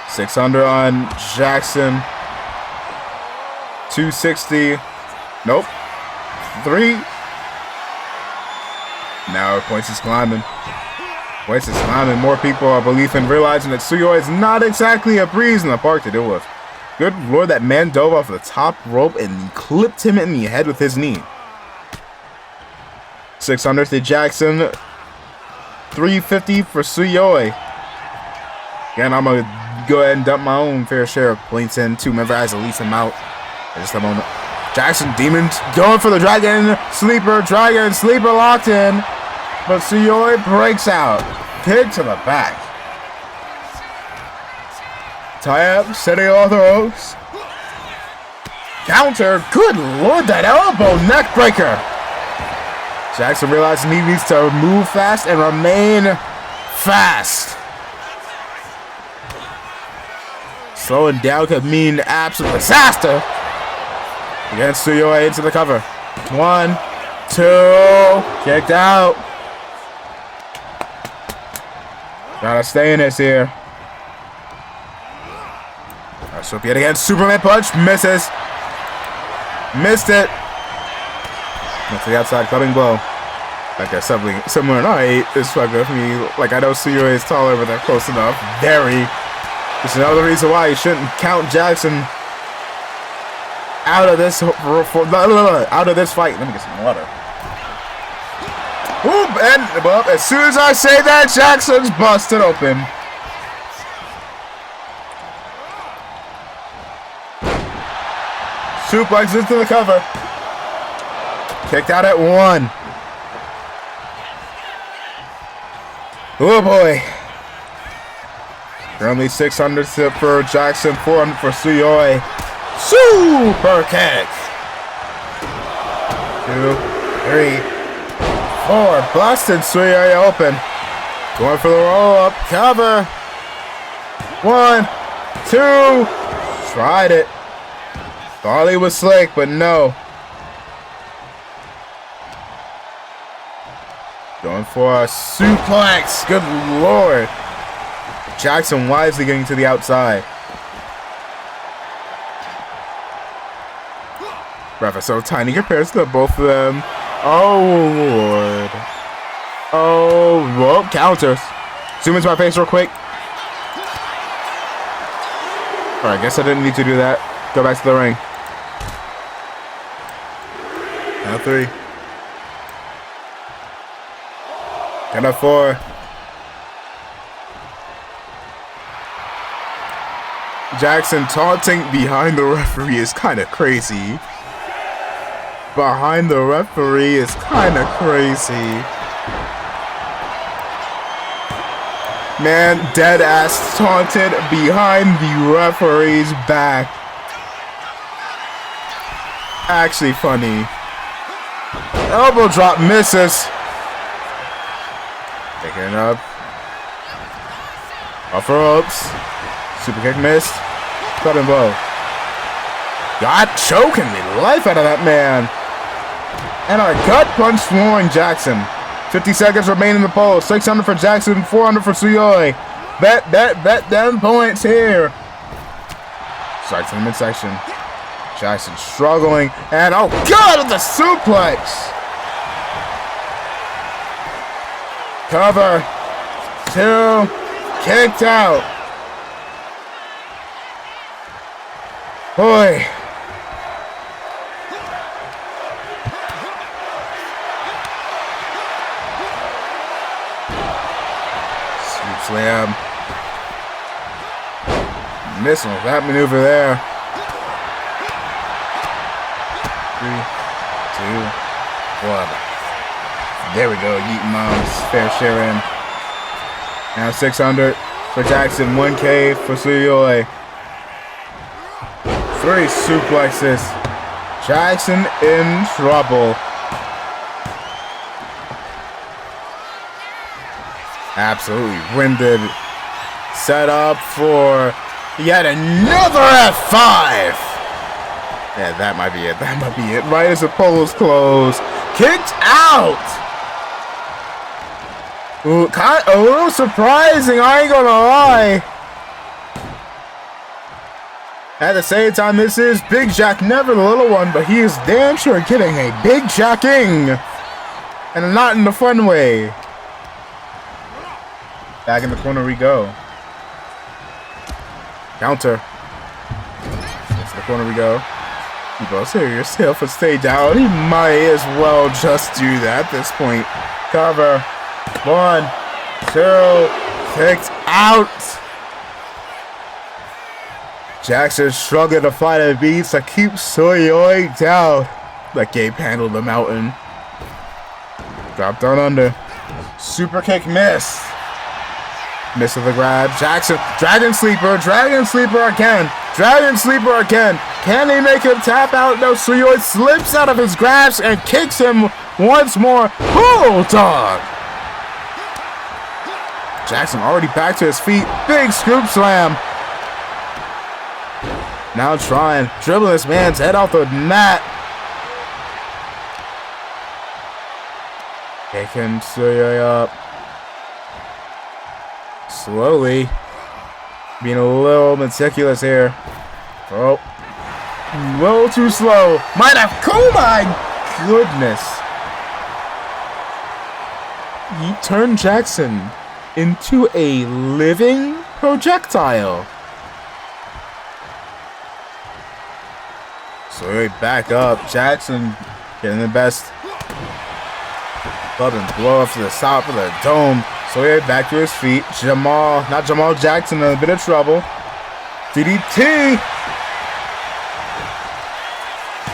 600 on Jackson. 260. Nope. 3. Now points is climbing. Points is climbing. More people are believing, realizing that Suyoi is not exactly a breeze in the park to deal with. Good lord, that man dove off the top rope and clipped him in the head with his knee. 600 to Jackson. 350 for Suyoi. Again, I'm going to go ahead and dump my own fair share of points in to whoever has the least amount. Just a moment. Jackson Demons going for the Dragon Sleeper. Dragon Sleeper locked in. But Suyoi breaks out. Kick to the back. Tie up, setting all the ropes. Counter. Good lord, that elbow neck breaker. Jackson realizes he needs to move fast and remain fast. Slowing down could mean absolute disaster. Against Suyoi into the cover. 1, 2. Kicked out. Gotta stay in this here. So yet again, Superman punch misses. Missed it. Went to the outside, clubbing blow. Like there's something similar. No, it's fucking with me. Like I know Suyoi is taller, but they're close enough. Very. Which is another reason why you shouldn't count Jackson out of this fight. Let me get some water. Whoop, and well, as soon as I say that, Jackson's busted open. Suplex into the cover. Kicked out at 1. Oh boy. Currently 600 for Jackson, 400 for Suyoi. Super kick. 2, 3, 4. Busted Suyoi open. Going for the roll up. Cover. 1, 2. Tried it. Thought he was slick, but no. Going for a suplex. Good lord. Jackson wisely getting to the outside. Ref is so tiny compared to both of them. Oh lord. Oh, whoa, counters. Zoom into my face real quick. Alright, I guess I didn't need to do that. Go back to the ring. Now 3. Count of 4. Jackson taunting behind the referee is kind of crazy. Behind the referee is kind of crazy. Man, dead ass taunted behind the referee's back. Actually funny. Elbow drop misses. Picking it up. Off the ropes. Super kick missed. Clubbing blow. God choking the life out of that man. And a gut punch flooring Jackson. 50 seconds remain in the poll. 600 for Jackson, 400 for Suyoi. Bet them points here. Strikes in the midsection. Jackson struggling. And oh God, the suplex. Cover. 2. Kicked out. Boy. Sweep slam. Missing with that maneuver there. 3, 2, 1. There we go. Yeeting Mom's fair share in. Now 600 for Jackson. 1K for Suyoi. 3 suplexes. Jackson in trouble. Absolutely winded. Set up for yet another F5. Yeah, that might be it. That might be it. Right as the polo's closed. Kicked out. Ooh, kind of a little surprising, I ain't gonna lie. At the same time, this is Big Jack, never the little one, but he is damn sure getting a big jacking. And not in the fun way. Back in the corner we go. Counter. Into the corner we go. You go, save yourself a stage out. He might as well just do that at this point. Cover. 1, 2. Kicked out. Jackson struggling to find the beats to keep Suyoi down. Let Gabe handle the mountain. Drop down under. Super kick miss. Miss of the grab. Jackson. Dragon sleeper. Dragon sleeper again. Dragon sleeper again. Can he make him tap out? No. Suyoi slips out of his grasp and kicks him once more. Bulldog. Jackson already back to his feet. Big scoop slam. Now trying. Dribbling this man's head off the mat. Taking Suyoi up. Slowly. Being a little meticulous here. Oh. A little too slow. Might have. Oh my goodness. He turned Jackson into a living projectile. So back up. Jackson getting the best. Club and blow up to the top of the dome. Sawyer back to his feet. Not Jamal Jackson in a bit of trouble. DDT.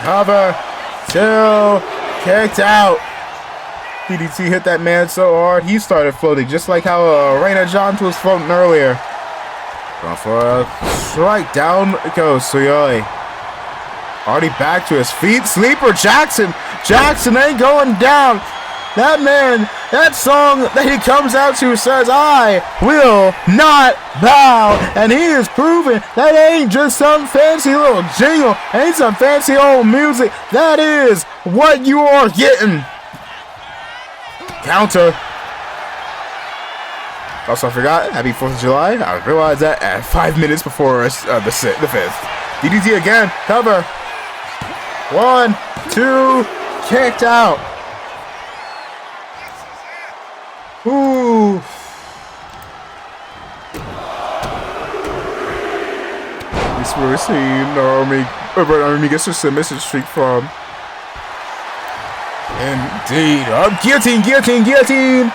Cover. 2. Kicked out. DDT hit that man so hard he started floating, just like how Reina Johns was floating earlier. Going for a strike. Down goes Suyoi. Already back to his feet. Sleeper Jackson. Jackson ain't going down. That man, that song that he comes out to says, I will not bow. And he is proving that ain't just some fancy little jingle. Ain't some fancy old music. That is what you are getting. Counter. Also, I forgot, happy 4th of July. I realized that at 5 minutes before the 5th. DDT again. Cover. 1, 2. Kicked out. Ooh. This is where we're seeing Army gets a submission streak from. Indeed. Guillotine, guillotine, guillotine.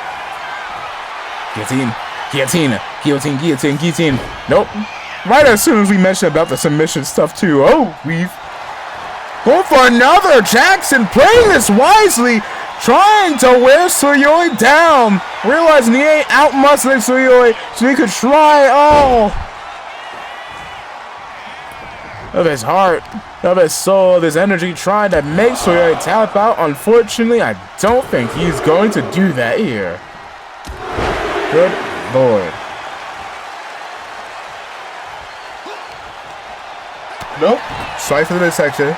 Guillotine, guillotine, guillotine, guillotine, guillotine. Nope. Right as soon as we mentioned about the submission stuff too. Oh, we've going for another. Jackson playing this wisely. Trying to wear Suyoi down. Realizing he ain't out-muscling Suyoi, so he could try all of his heart, of his soul, of his energy, trying to make Suyoi tap out. Unfortunately, I don't think he's going to do that here. Good Lord. Nope. Strike for the midsection.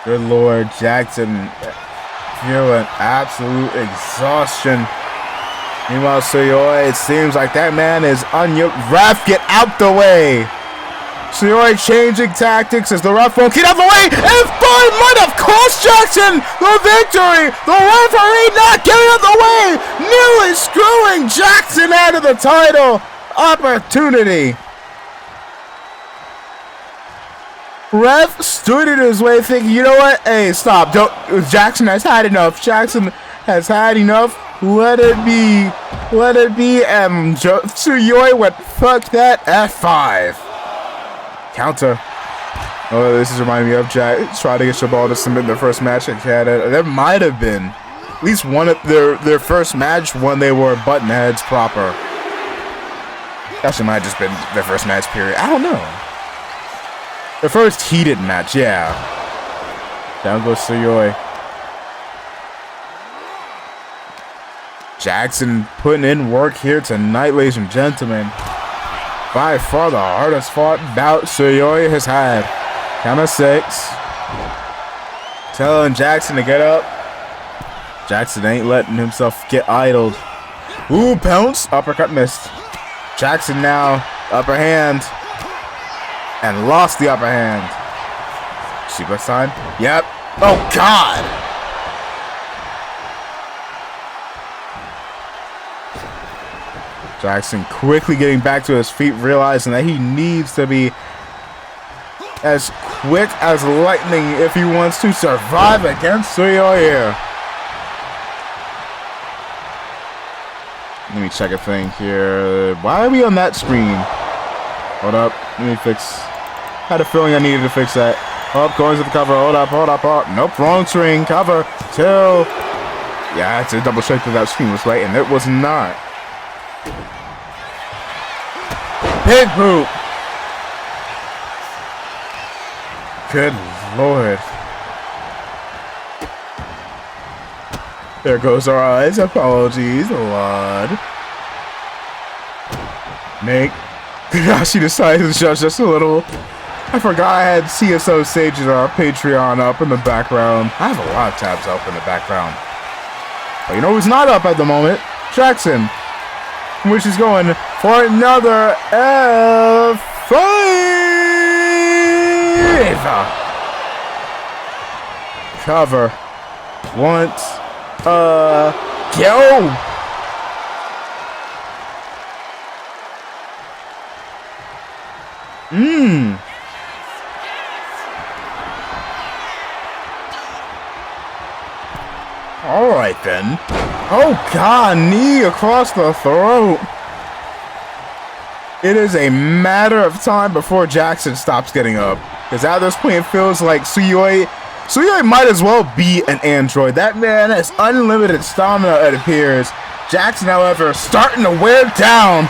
Good Lord, Jackson feeling absolute exhaustion. Meanwhile, Suyoi, it seems like that man is on your ref. Get out the way. Suyoi changing tactics as the ref won't get out the way. And Fine might have cost Jackson the victory. The referee not getting out the way. Nearly screwing Jackson out of the title opportunity. Ref stood in his way thinking, you know what? Hey, stop. Don't. Jackson has had enough. Jackson has had enough. Let it be. Let it be. And Suyoi went, fuck that, F5. Counter. Oh, this is reminding me of Jack trying to get Shabal to submit their first match in Canada. There might have been at least one of their first match when they were button heads proper. Actually, might have just been their first match, period. I don't know. The first heated match, yeah. Down goes Suyoi. Jackson putting in work here tonight, ladies and gentlemen. By far the hardest fought bout Suyoi has had. Count of 6. Telling Jackson to get up. Jackson ain't letting himself get idled. Ooh, pounce. Uppercut missed. Jackson now, upper hand. And lost the upper hand. Sheba sign. Yep. Oh, God. Jackson quickly getting back to his feet, realizing that he needs to be as quick as lightning if he wants to survive against Suyoi here. Let me check a thing here. Why are we on that screen? Hold up. Let me fix. Had a feeling I needed to fix that. Up, going to the cover. Hold up, hold up, hold up. Nope, wrong string. Cover. 2. Yeah, I had to double check that screen was right, and it was not. Pig poop. Good Lord. There goes our eyes. Apologies, Lord. Make. She decided to judge us a little. I forgot I had CSO Sages, our Patreon, up in the background. I have a lot of tabs up in the background. But you know who's not up at the moment? Jackson. Which is going for another F5. Cover. Once. Go. Alright then. Oh God, knee across the throat. It is a matter of time before Jackson stops getting up. Because at this point it feels like Suyoi might as well be an android. That man has unlimited stamina, it appears. Jackson, however, starting to wear down.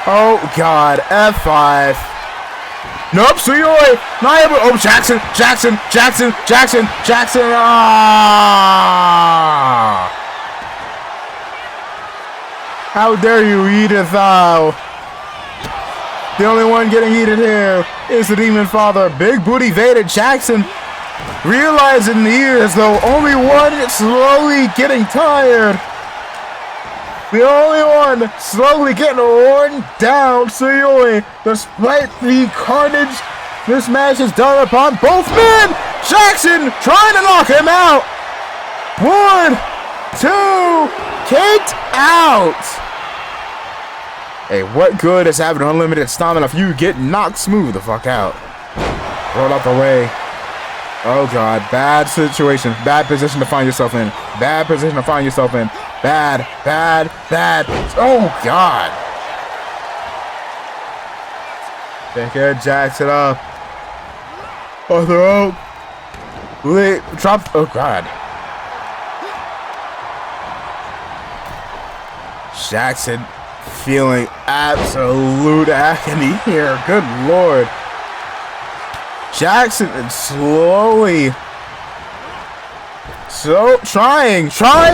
Oh God, F5. Nope, Suyoi not able. Oh, Jackson. Ah! How dare you, Edith Thou? The only one getting heated here is the Demon Father, Big Booty Vader Jackson, realizing here as though only one is slowly getting tired. The only one slowly getting worn down, Suyoi, despite the carnage this match has done upon both men. Jackson trying to knock him out. 1, 2, kicked out. Hey, what good is having unlimited stamina if you get knocked smooth the fuck out? Roll out the way. Oh God, bad situation, bad position to find yourself in. Bad position to find yourself in. Bad. Oh God. Take care, Jackson up. Oh, throw. Drop. Oh God. Jackson feeling absolute agony here. Good Lord. Jackson is slowly trying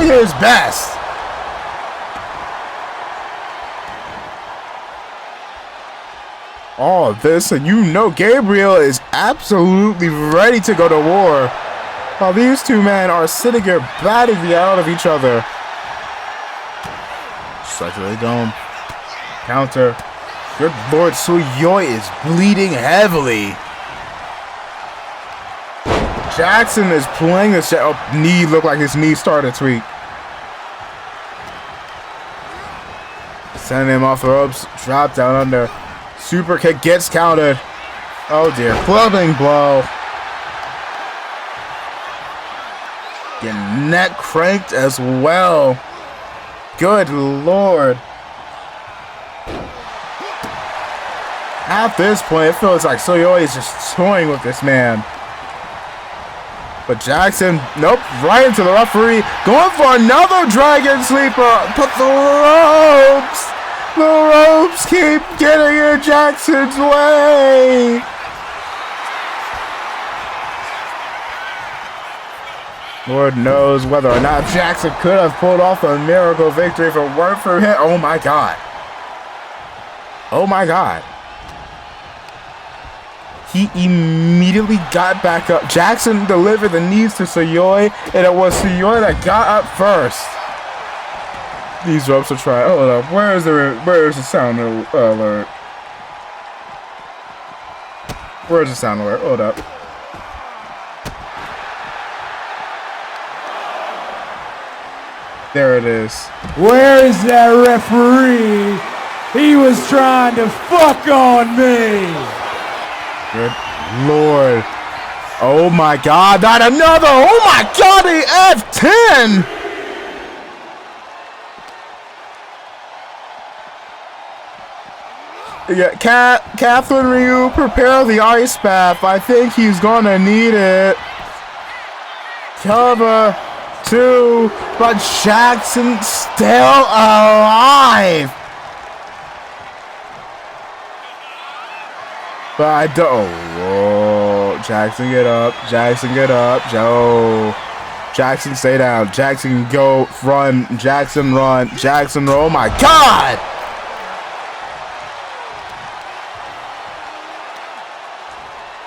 his best. All of this, and you know Gabriel is absolutely ready to go to war. While these two men are sitting here batting the out of each other. Strike to the dome. Counter. Good lord, Suyoi is bleeding heavily. Jackson is playing this knee. Looked like his knee started to tweak. Sending him off the ropes. Drop down under. Super kick gets countered. Oh dear. Clubbing blow. Getting neck cranked as well. Good lord. At this point, it feels like Suyoi is just toying with this man. But Jackson, nope, right into the referee. Going for another dragon sleeper. But the ropes keep getting in Jackson's way. Lord knows whether or not Jackson could have pulled off a miracle victory if it weren't for him. Oh my God. Oh my God. He immediately got back up. Jackson delivered the knees to Suyoi, and it was Suyoi that got up first. These ropes are trying. Hold up. Where's the sound alert? Where's the sound alert? Hold up. There it is. Where is that referee? He was trying to fuck on me. Good lord. Oh my God, not another. Oh my God, the F10. Yeah, Catherine Ryu, prepare the ice bath. I think he's gonna need it. Cover 2, but Jackson still alive. But I don't. Oh, Jackson, get up. Jackson, get up. Joe. Jackson, stay down. Jackson, go. Run. Jackson, run. Jackson, roll. Oh, my God.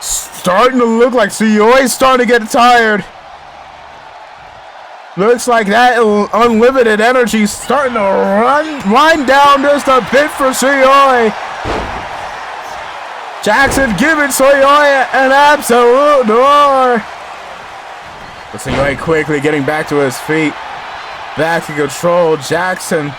Starting to look like Suyoi starting to get tired. Looks like that unlimited energy starting to run down just a bit for Suyoi. Jackson giving Suyoi an absolute door. But Suyoi quickly getting back to his feet. Back to control. Jackson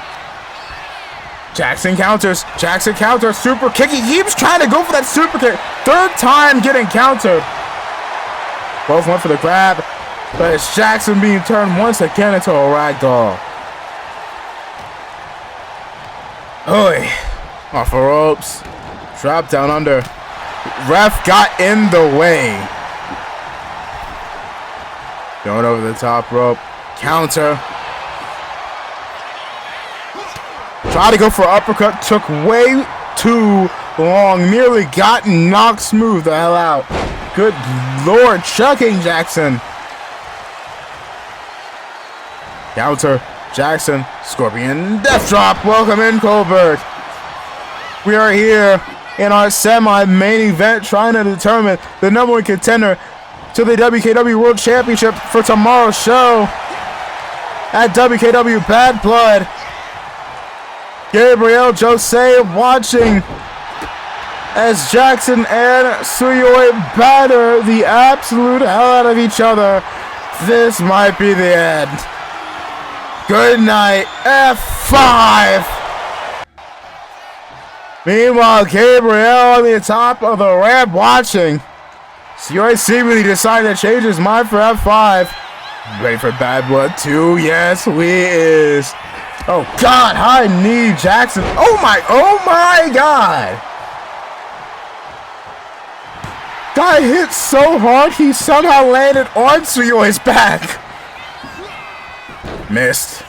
counters. Jackson counters. Super kick. He keeps trying to go for that super kick. Third time getting countered. Both went for the grab. But it's Jackson being turned once again into a ragdoll. Oi. Off the ropes. Drop down under. Ref got in the way. Going over the top rope. Counter. Tried to go for uppercut. Took way too long. Nearly got knocked smooth the hell out. Good lord. Chucking Jackson. Counter. Jackson. Scorpion death drop. Welcome in, Goldberg. We are here in our semi-main event trying to determine the number one contender to the WKW World Championship for tomorrow's show at WKW Bad Blood. Gabriel Jose watching as Jackson and Suyoi batter the absolute hell out of each other. This might be the end. Good night, F5. Meanwhile, Gabriel on the top of the ramp watching. Suyoi seemingly decided to change his mind for F5. Ready for Bad Blood 2? Yes, we is. Oh God, high knee Jackson. Oh my God. Guy hit so hard he somehow landed on Suyoi's back. Missed.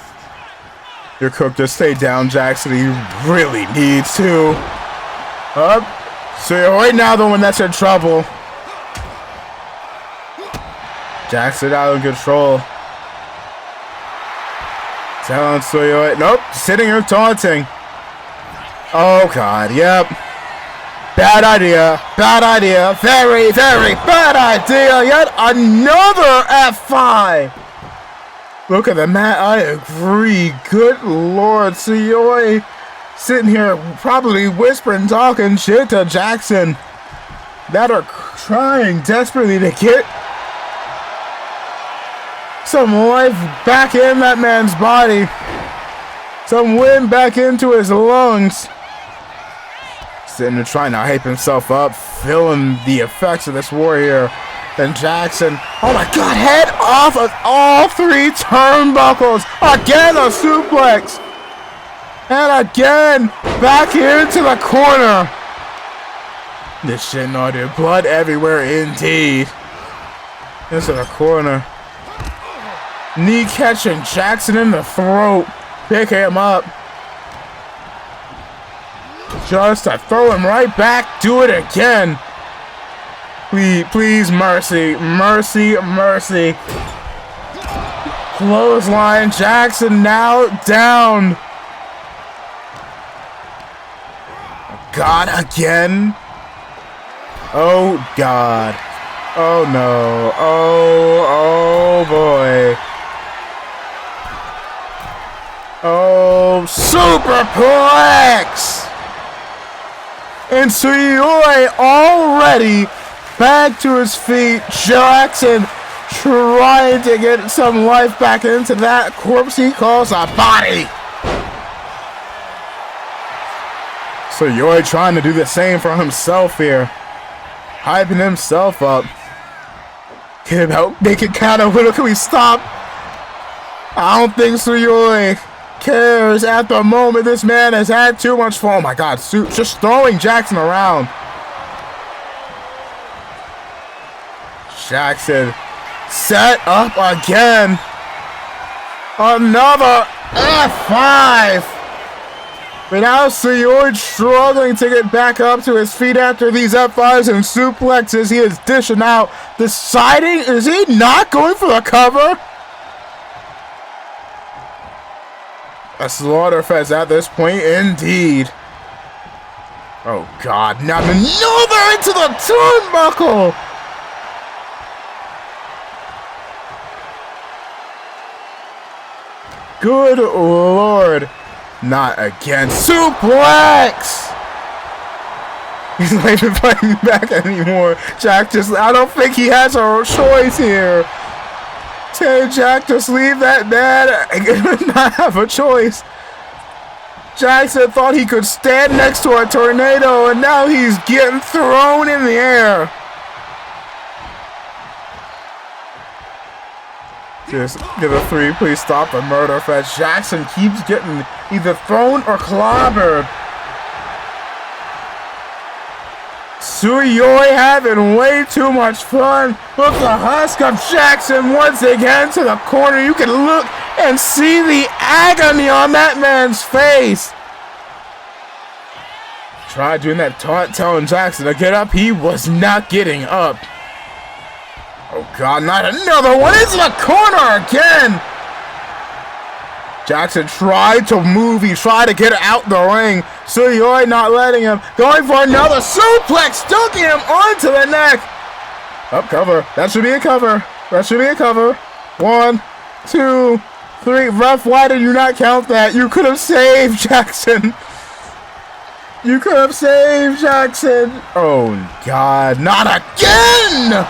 Your cook just stay down, Jackson. He really needs to. Up. Suyoi now the one that's in trouble. Jackson out of control. Telling Suyoi. Nope. Sitting here taunting. Oh God. Yep. Bad idea. Bad idea. Very, very bad idea. Yet another F5. Look at the mat. I agree. Good Lord. Suyoi sitting here probably whispering, talking shit to Jackson that are trying desperately to get some life back in that man's body. Some wind back into his lungs. Sitting there trying to hype himself up, feeling the effects of this warrior. Then Jackson, oh my god, head off of all 3 turnbuckles. Again, a suplex. And again, back into the corner. This shit not do. Blood everywhere indeed. Into the corner. Knee catching Jackson in the throat. Pick him up. Just to throw him right back. Do it again. Please, mercy. Mercy, mercy. Clothesline. Jackson now down. God, again. Oh, God. Oh, no. Oh, boy. Oh, superplex! And Suyoi already back to his feet. Jackson trying to get some life back into that corpse he calls a body. Suyoi trying to do the same for himself here. Hyping himself up. Get him out. Make it count. When can we stop? I don't think Suyoi cares at the moment. This man has had too much fun. Oh my god, just throwing Jackson around. Jackson set up again. Another F5. But now Suyoi struggling to get back up to his feet after these F5s and suplexes. He is dishing out. Deciding, is he not going for the cover? A slaughterfest at this point, indeed. Oh god, now maneuver into the turnbuckle! Good Lord. Not again. Suplex! He's not even fighting back anymore. Jack just, I don't think he has a choice here. Tell Jack just leave that man and not have a choice. Jackson thought he could stand next to a tornado and now he's getting thrown in the air. Just get a 3, please stop the murder fest. Jackson keeps getting either thrown or clobbered. Suyoi having way too much fun. Look, the husk of Jackson once again to the corner. You can look and see the agony on that man's face. Tried doing that taunt, telling Jackson to get up. He was not getting up. Oh god, not another one. Into the corner again. Jackson tried to move. He tried to get out the ring. Suyoi not letting him. Going for another suplex. Dunking him onto the neck. Up cover. That should be a cover. That should be a cover. 1, 2, 3. Ref, why did you not count that? You could have saved Jackson. You could have saved Jackson. Oh god, not again.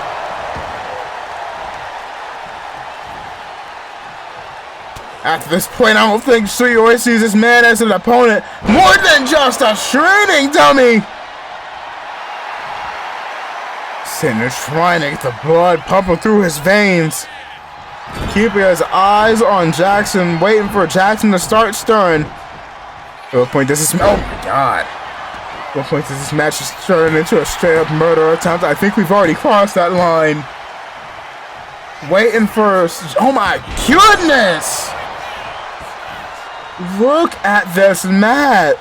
After this point, I don't think Suyoi sees this man as an opponent more than just a training dummy. Sitting there trying to get the blood pumping through his veins. Keeping his eyes on Jackson, waiting for Jackson to start stirring. At what point does this... Oh my god. At what point does this match just turn into a straight up murder attempt? I think we've already crossed that line. Waiting for... Oh my goodness! Look at this mat.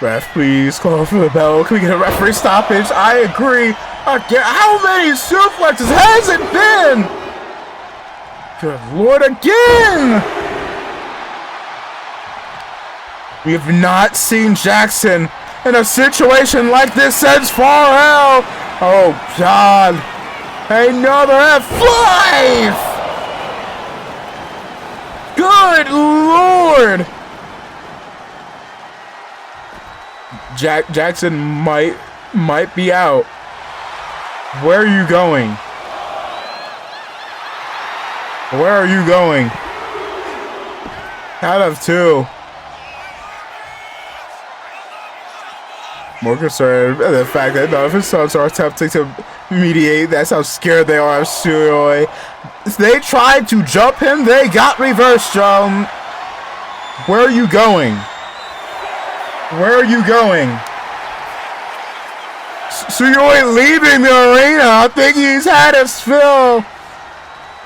Ref, please call for the bell. Can we get a referee stoppage? I agree. Again, how many suplexes has it been? Good Lord, again! We have not seen Jackson in a situation like this sends far out. Oh God. Another F5. Good Lord. Jackson might be out. Where are you going? Where are you going? Out of 2. More concerned with the fact that none of his sons are attempting to mediate. That's how scared they are of Suroi. They tried to jump him. They got reversed jump. Where are you going? Where are you going? Suroi leaving the arena. I think he's had his fill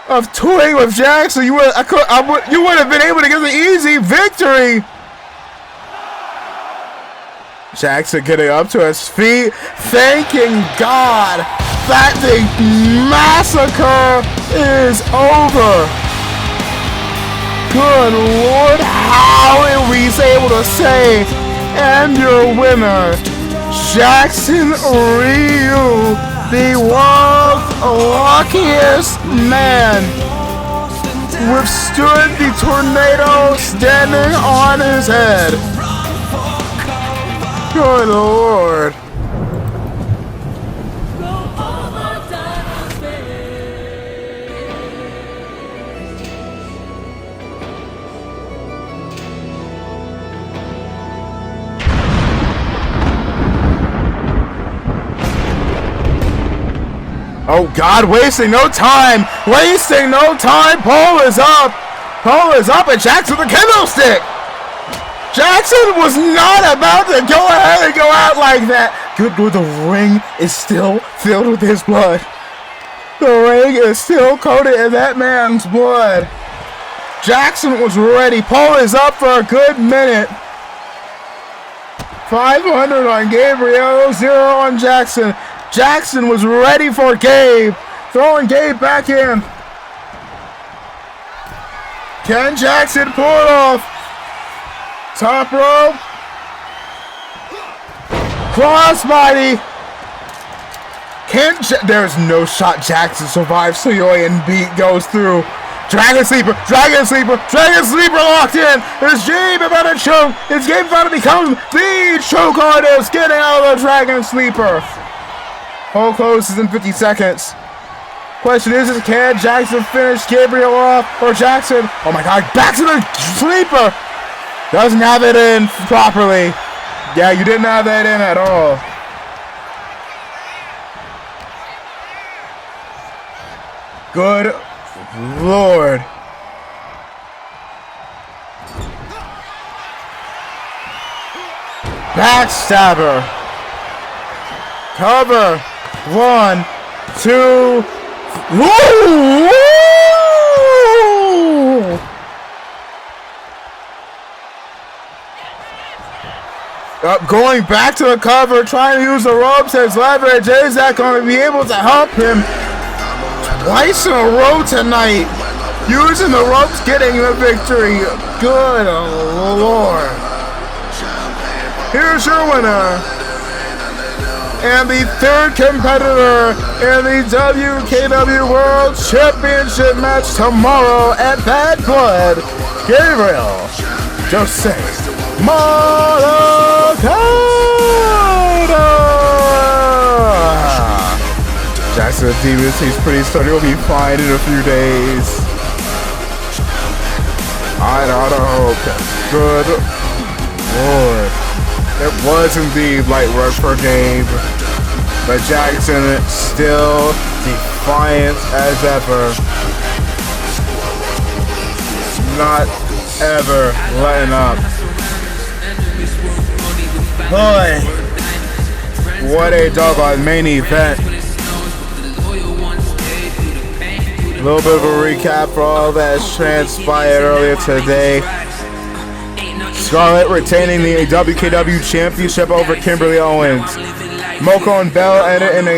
of toying with Jackson. You would have been able to get the easy victory. Jackson getting up to his feet, thanking God that the massacre is over. Good Lord, how are we able to say, and your winner, Jackson Ryu, the world's luckiest man, withstood the tornado standing on his head. Good Lord. Oh God, wasting no time. Wasting no time. Pole is up. Pole is up and Jackson with the candlestick. Jackson was not about to go ahead and go out like that. Good Lord, the ring is still filled with his blood. The ring is still coated in that man's blood. Jackson was ready. Pole is up for a good minute. 500 on Gabriel, 0 on Jackson. Jackson was ready for Gabe. Throwing Gabe back in. Can Jackson pull it off? Top rope. Crossbody. There's no shot Jackson survives. Suroi and beat goes through. Dragon Sleeper. Dragon Sleeper. Dragon Sleeper locked in. Is Gabe about to choke? Is Gabe about to become the choke artist? Getting out of the Dragon Sleeper. Hole closes in 50 seconds. Question is can Jackson finish Gabriel off? Or Jackson? Oh my God. Back to the Sleeper. Doesn't have it in properly. Yeah, you didn't have that in at all. Good Lord. Backstabber. Cover. 1, 2. Woo! Going back to the cover, trying to use the ropes as leverage. Is that going to be able to help him twice in a row tonight? Using the ropes, getting the victory. Good Lord. Here's your winner. And the third competitor in the WKW World Championship match tomorrow at Bad Blood, Gabriel Jose Maracana. Jackson Davis, he's pretty starting to be fine in a few days. I don't hope. Good Lord. It was indeed light work for Gabe, but Jackson still defiant as ever. Not ever letting up. Boy, what a doggone main event. A little bit of a recap for all that transpired earlier today. Scarlett retaining the WKW Championship over Kimberly Owens. Moko and Bell ended in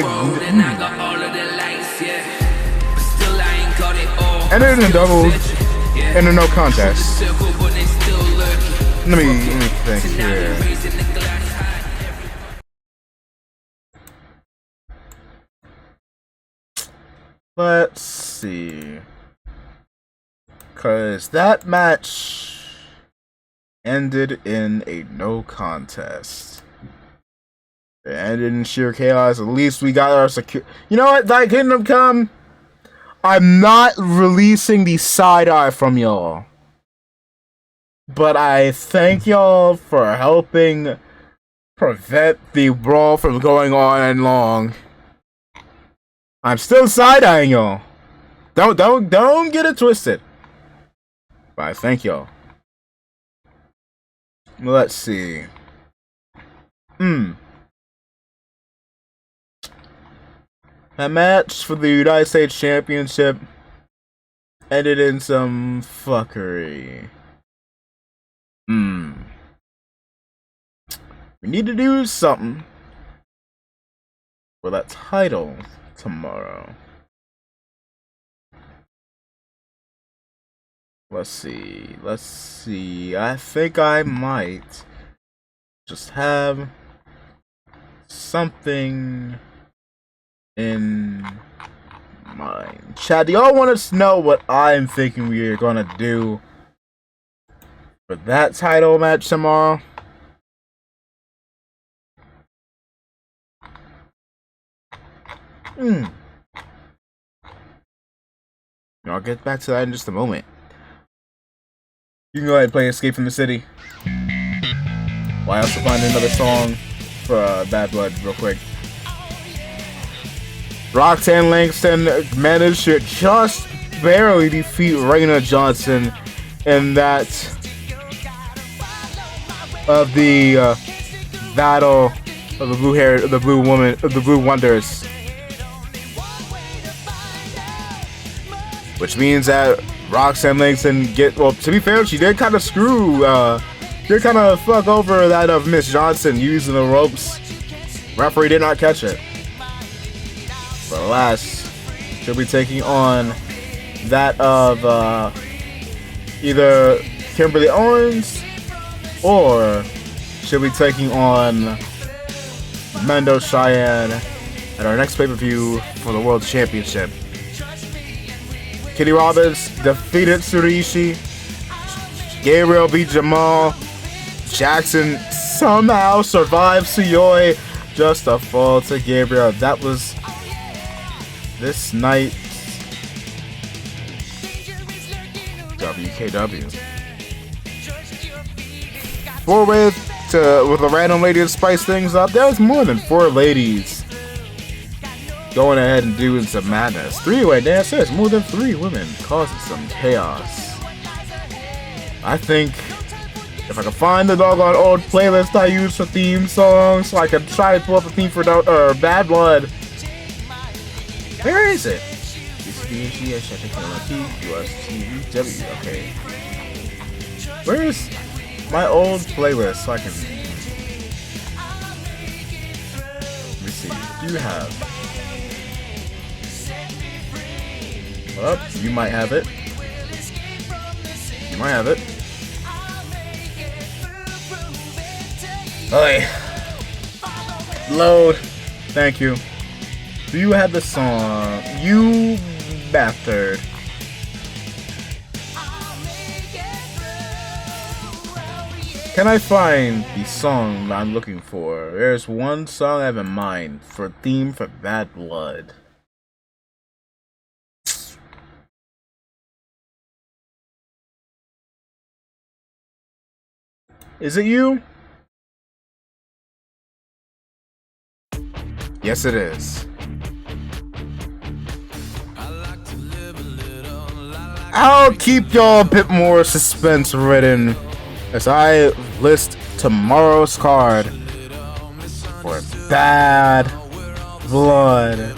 a no contest. Let me think here. Let's see. Because that match ended in a no contest. It ended in sheer chaos. At least we got our secure. You know what, Thy Kingdom Come? I'm not releasing the side eye from y'all. But I thank y'all for helping prevent the brawl from going on and long. I'm still side-eyeing y'all. Don't get it twisted. But I thank y'all. Let's see. A match for the United States Championship ended in some fuckery. We need to do something for that title tomorrow. Let's see. I think I might just have something in mind. Chad, do y'all want us to know what I'm thinking we're gonna do for that title match tomorrow? I'll get back to that in just a moment. You can go ahead and play Escape from the City. Well, I also find another song for Bad Blood real quick. Roxanne Langston managed to just barely defeat Raina Johnson in that of the battle of the Blue Wonders. Which means that Roxanne Langston to be fair, she did kind of fuck over that of Miss Johnson using the ropes. Referee did not catch it. But alas, she'll be taking on that of either Kimberly Owens or she'll be taking on Mendo Cheyenne at our next pay-per-view for the World Championship. Kitty Roberts defeated Tsurishi. Gabriel beat Jamal. Jackson somehow survived Tsuyoi. Just a fall to Gabriel. That was this night's WKW. With a random lady to spice things up. There's more than 4 ladies going ahead and doing some madness. 3-way dance, there's more than 3 women causing some chaos. I think if I can find the doggone old playlist I use for theme songs, so I can try to pull up a theme for Bad Blood. Where is it? Okay. Where is my old playlist so I can... Let me see. What do you have? Well, you might have it. You might have it. Okay. Load. Thank you. Do you have the song? You bastard. Can I find the song I'm looking for? There's one song I have in mind for theme for Bad Blood. Is it you? Yes, it is. I'll keep y'all a bit more suspense ridden as I list tomorrow's card for Bad Blood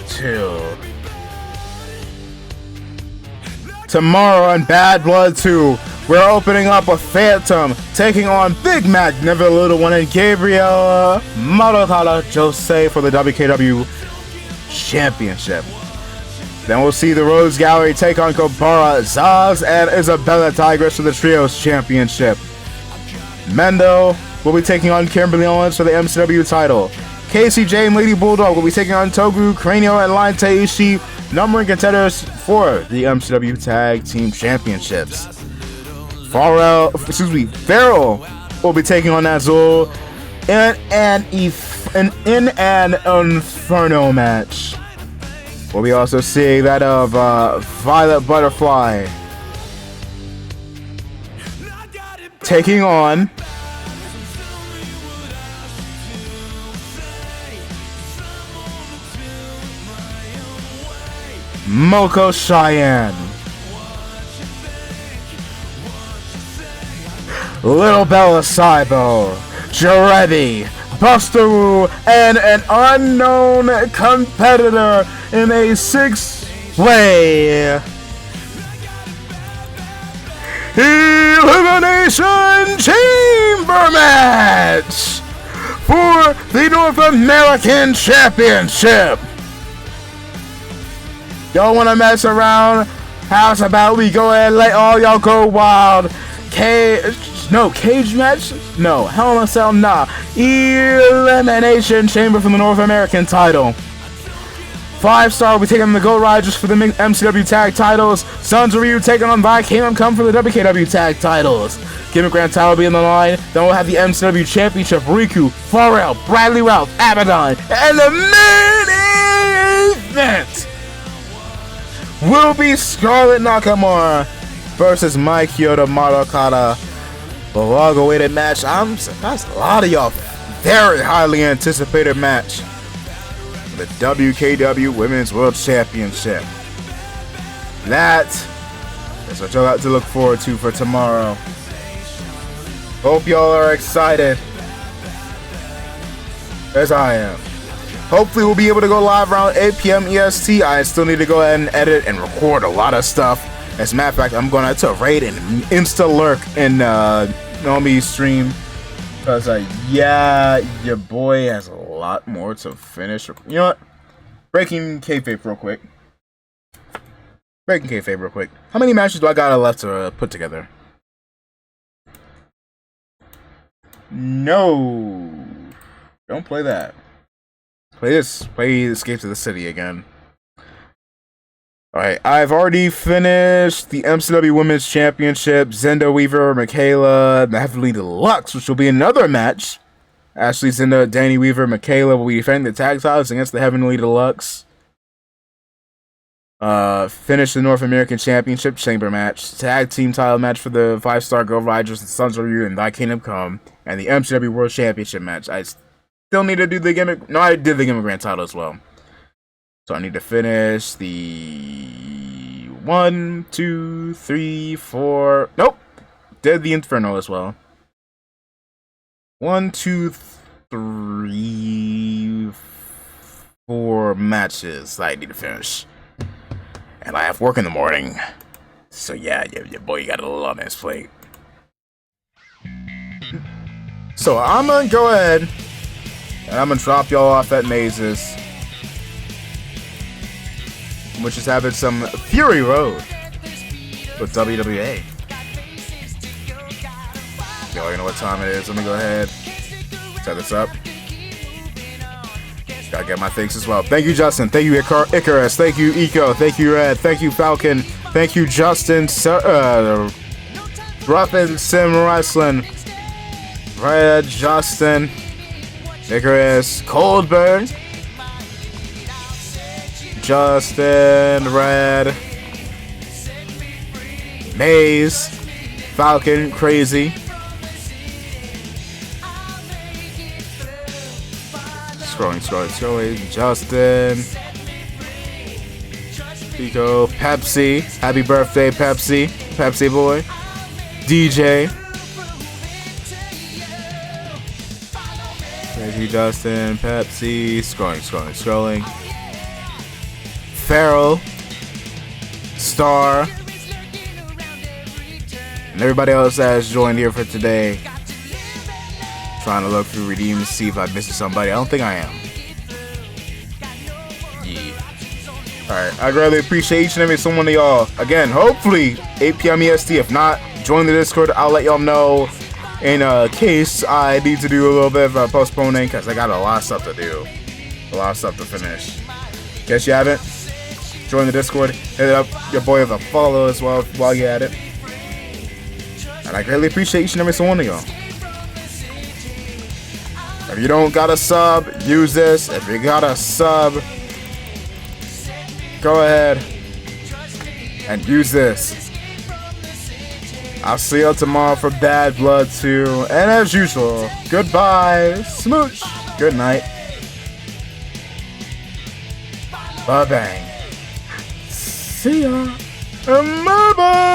2. Tomorrow on Bad Blood 2, we're opening up with Phantom taking on Big Mac, Never a Little One, and Gabriel Marotala Jose for the WKW Championship. Then we'll see the Rose Gallery take on Kobara, Zaz, and Isabella Tigress for the Trios Championship. Mendo will be taking on Kimberly Owens for the MCW title. KCJ and Lady Bulldog will be taking on Togu, Cranio, and Lion Taishi numbering contenders for the MCW Tag Team Championships. Farrell will be taking on Azul in an Inferno match. We'll be also seeing that of Violet Butterfly taking on Moko Cheyenne, Little Bella Cybo, Jarebi, Buster Wu, and an unknown competitor in a 6-way Elimination Chamber match for the North American Championship. Y'all wanna mess around? How's about we go ahead and let all y'all go wild? Cage match? No, Hell in a Cell, nah. Elimination Chamber for the North American title. 5-star will be taking on the Gold Riders for the MCW Tag titles. Sons of Ryu taking on Thy Kingdom Come for the WKW Tag titles. Gimmick Grand title will be in the line. Then we'll have the MCW Championship. Riku, Farrell, Bradley Ralph, Abaddon, and the main event will be Scarlett Nakamura versus Mike Kyoto Marokata. The long-awaited match. I'm surprised a lot of y'all very highly anticipated match. The WKW Women's World Championship. That is what y'all got to look forward to for tomorrow. Hope y'all are excited, as I am. Hopefully we'll be able to go live around 8 p.m. EST. I still need to go ahead and edit and record a lot of stuff. As a matter of fact, I'm going to raid and insta-lurk in Nomi's stream. Because, yeah, your boy has a lot more to finish. You know what? Breaking kayfabe real quick. How many matches do I got left to put together? No. Don't play that. Play this. Play Escape to the City again. Alright, I've already finished the MCW Women's Championship. Zenda, Weaver, Michaela, the Heavenly Deluxe, which will be another match. Ashley, Zenda, Danny Weaver, Michaela will be defending the tag titles against the Heavenly Deluxe. Finish the North American Championship Chamber match. Tag team title match for the 5-star Gold Riders and Sons of Ryu and Thy Kingdom Come. And the MCW World Championship match. I still need to do the gimmick. No, I did the Gimmick Grand title as well. So I need to finish the 1, 2, 3, 4. Nope. Did the Inferno as well. 1, 2, 3, 4 matches I need to finish. And I have work in the morning. So yeah, your boy got a little on his plate. So I'm gonna go ahead and I'm gonna drop y'all off at Mazes, which is having some Fury Road with WWA. Y'all already know what time it is. Let me go ahead, set this up. Gotta get my thanks as well. Thank you, Justin. Thank you, Icarus. Thank you, Eco. Thank you, Red. Thank you, Falcon. Thank you, Justin. Ruffin Sim Wrestling. Red, Justin. Icarus. Coldburn. Justin, Red, Maze, Falcon, Crazy, scrolling, Justin, Pico, Pepsi, happy birthday, Pepsi boy, DJ, thank you, Justin, Pepsi, scrolling. Farrell, Star, and everybody else that has joined here for today. Trying to look through Redeem to see if I missed somebody. I don't think I am. Yeah. Alright, I greatly appreciate each and every single one of y'all. Again, hopefully 8 p.m. EST. If not, join the Discord. I'll let y'all know in case I need to do a little bit of postponing because I got a lot of stuff to do. A lot of stuff to finish. Guess you haven't? join the Discord. Hit up your boy with a follow as well while you're at it. And I greatly appreciate each and every single one of y'all. If you don't got a sub, use this. If you got a sub, go ahead and use this. I'll see you tomorrow for Bad Blood 2. And as usual, goodbye, smooch, good night, bye bang, see ya, bye bye.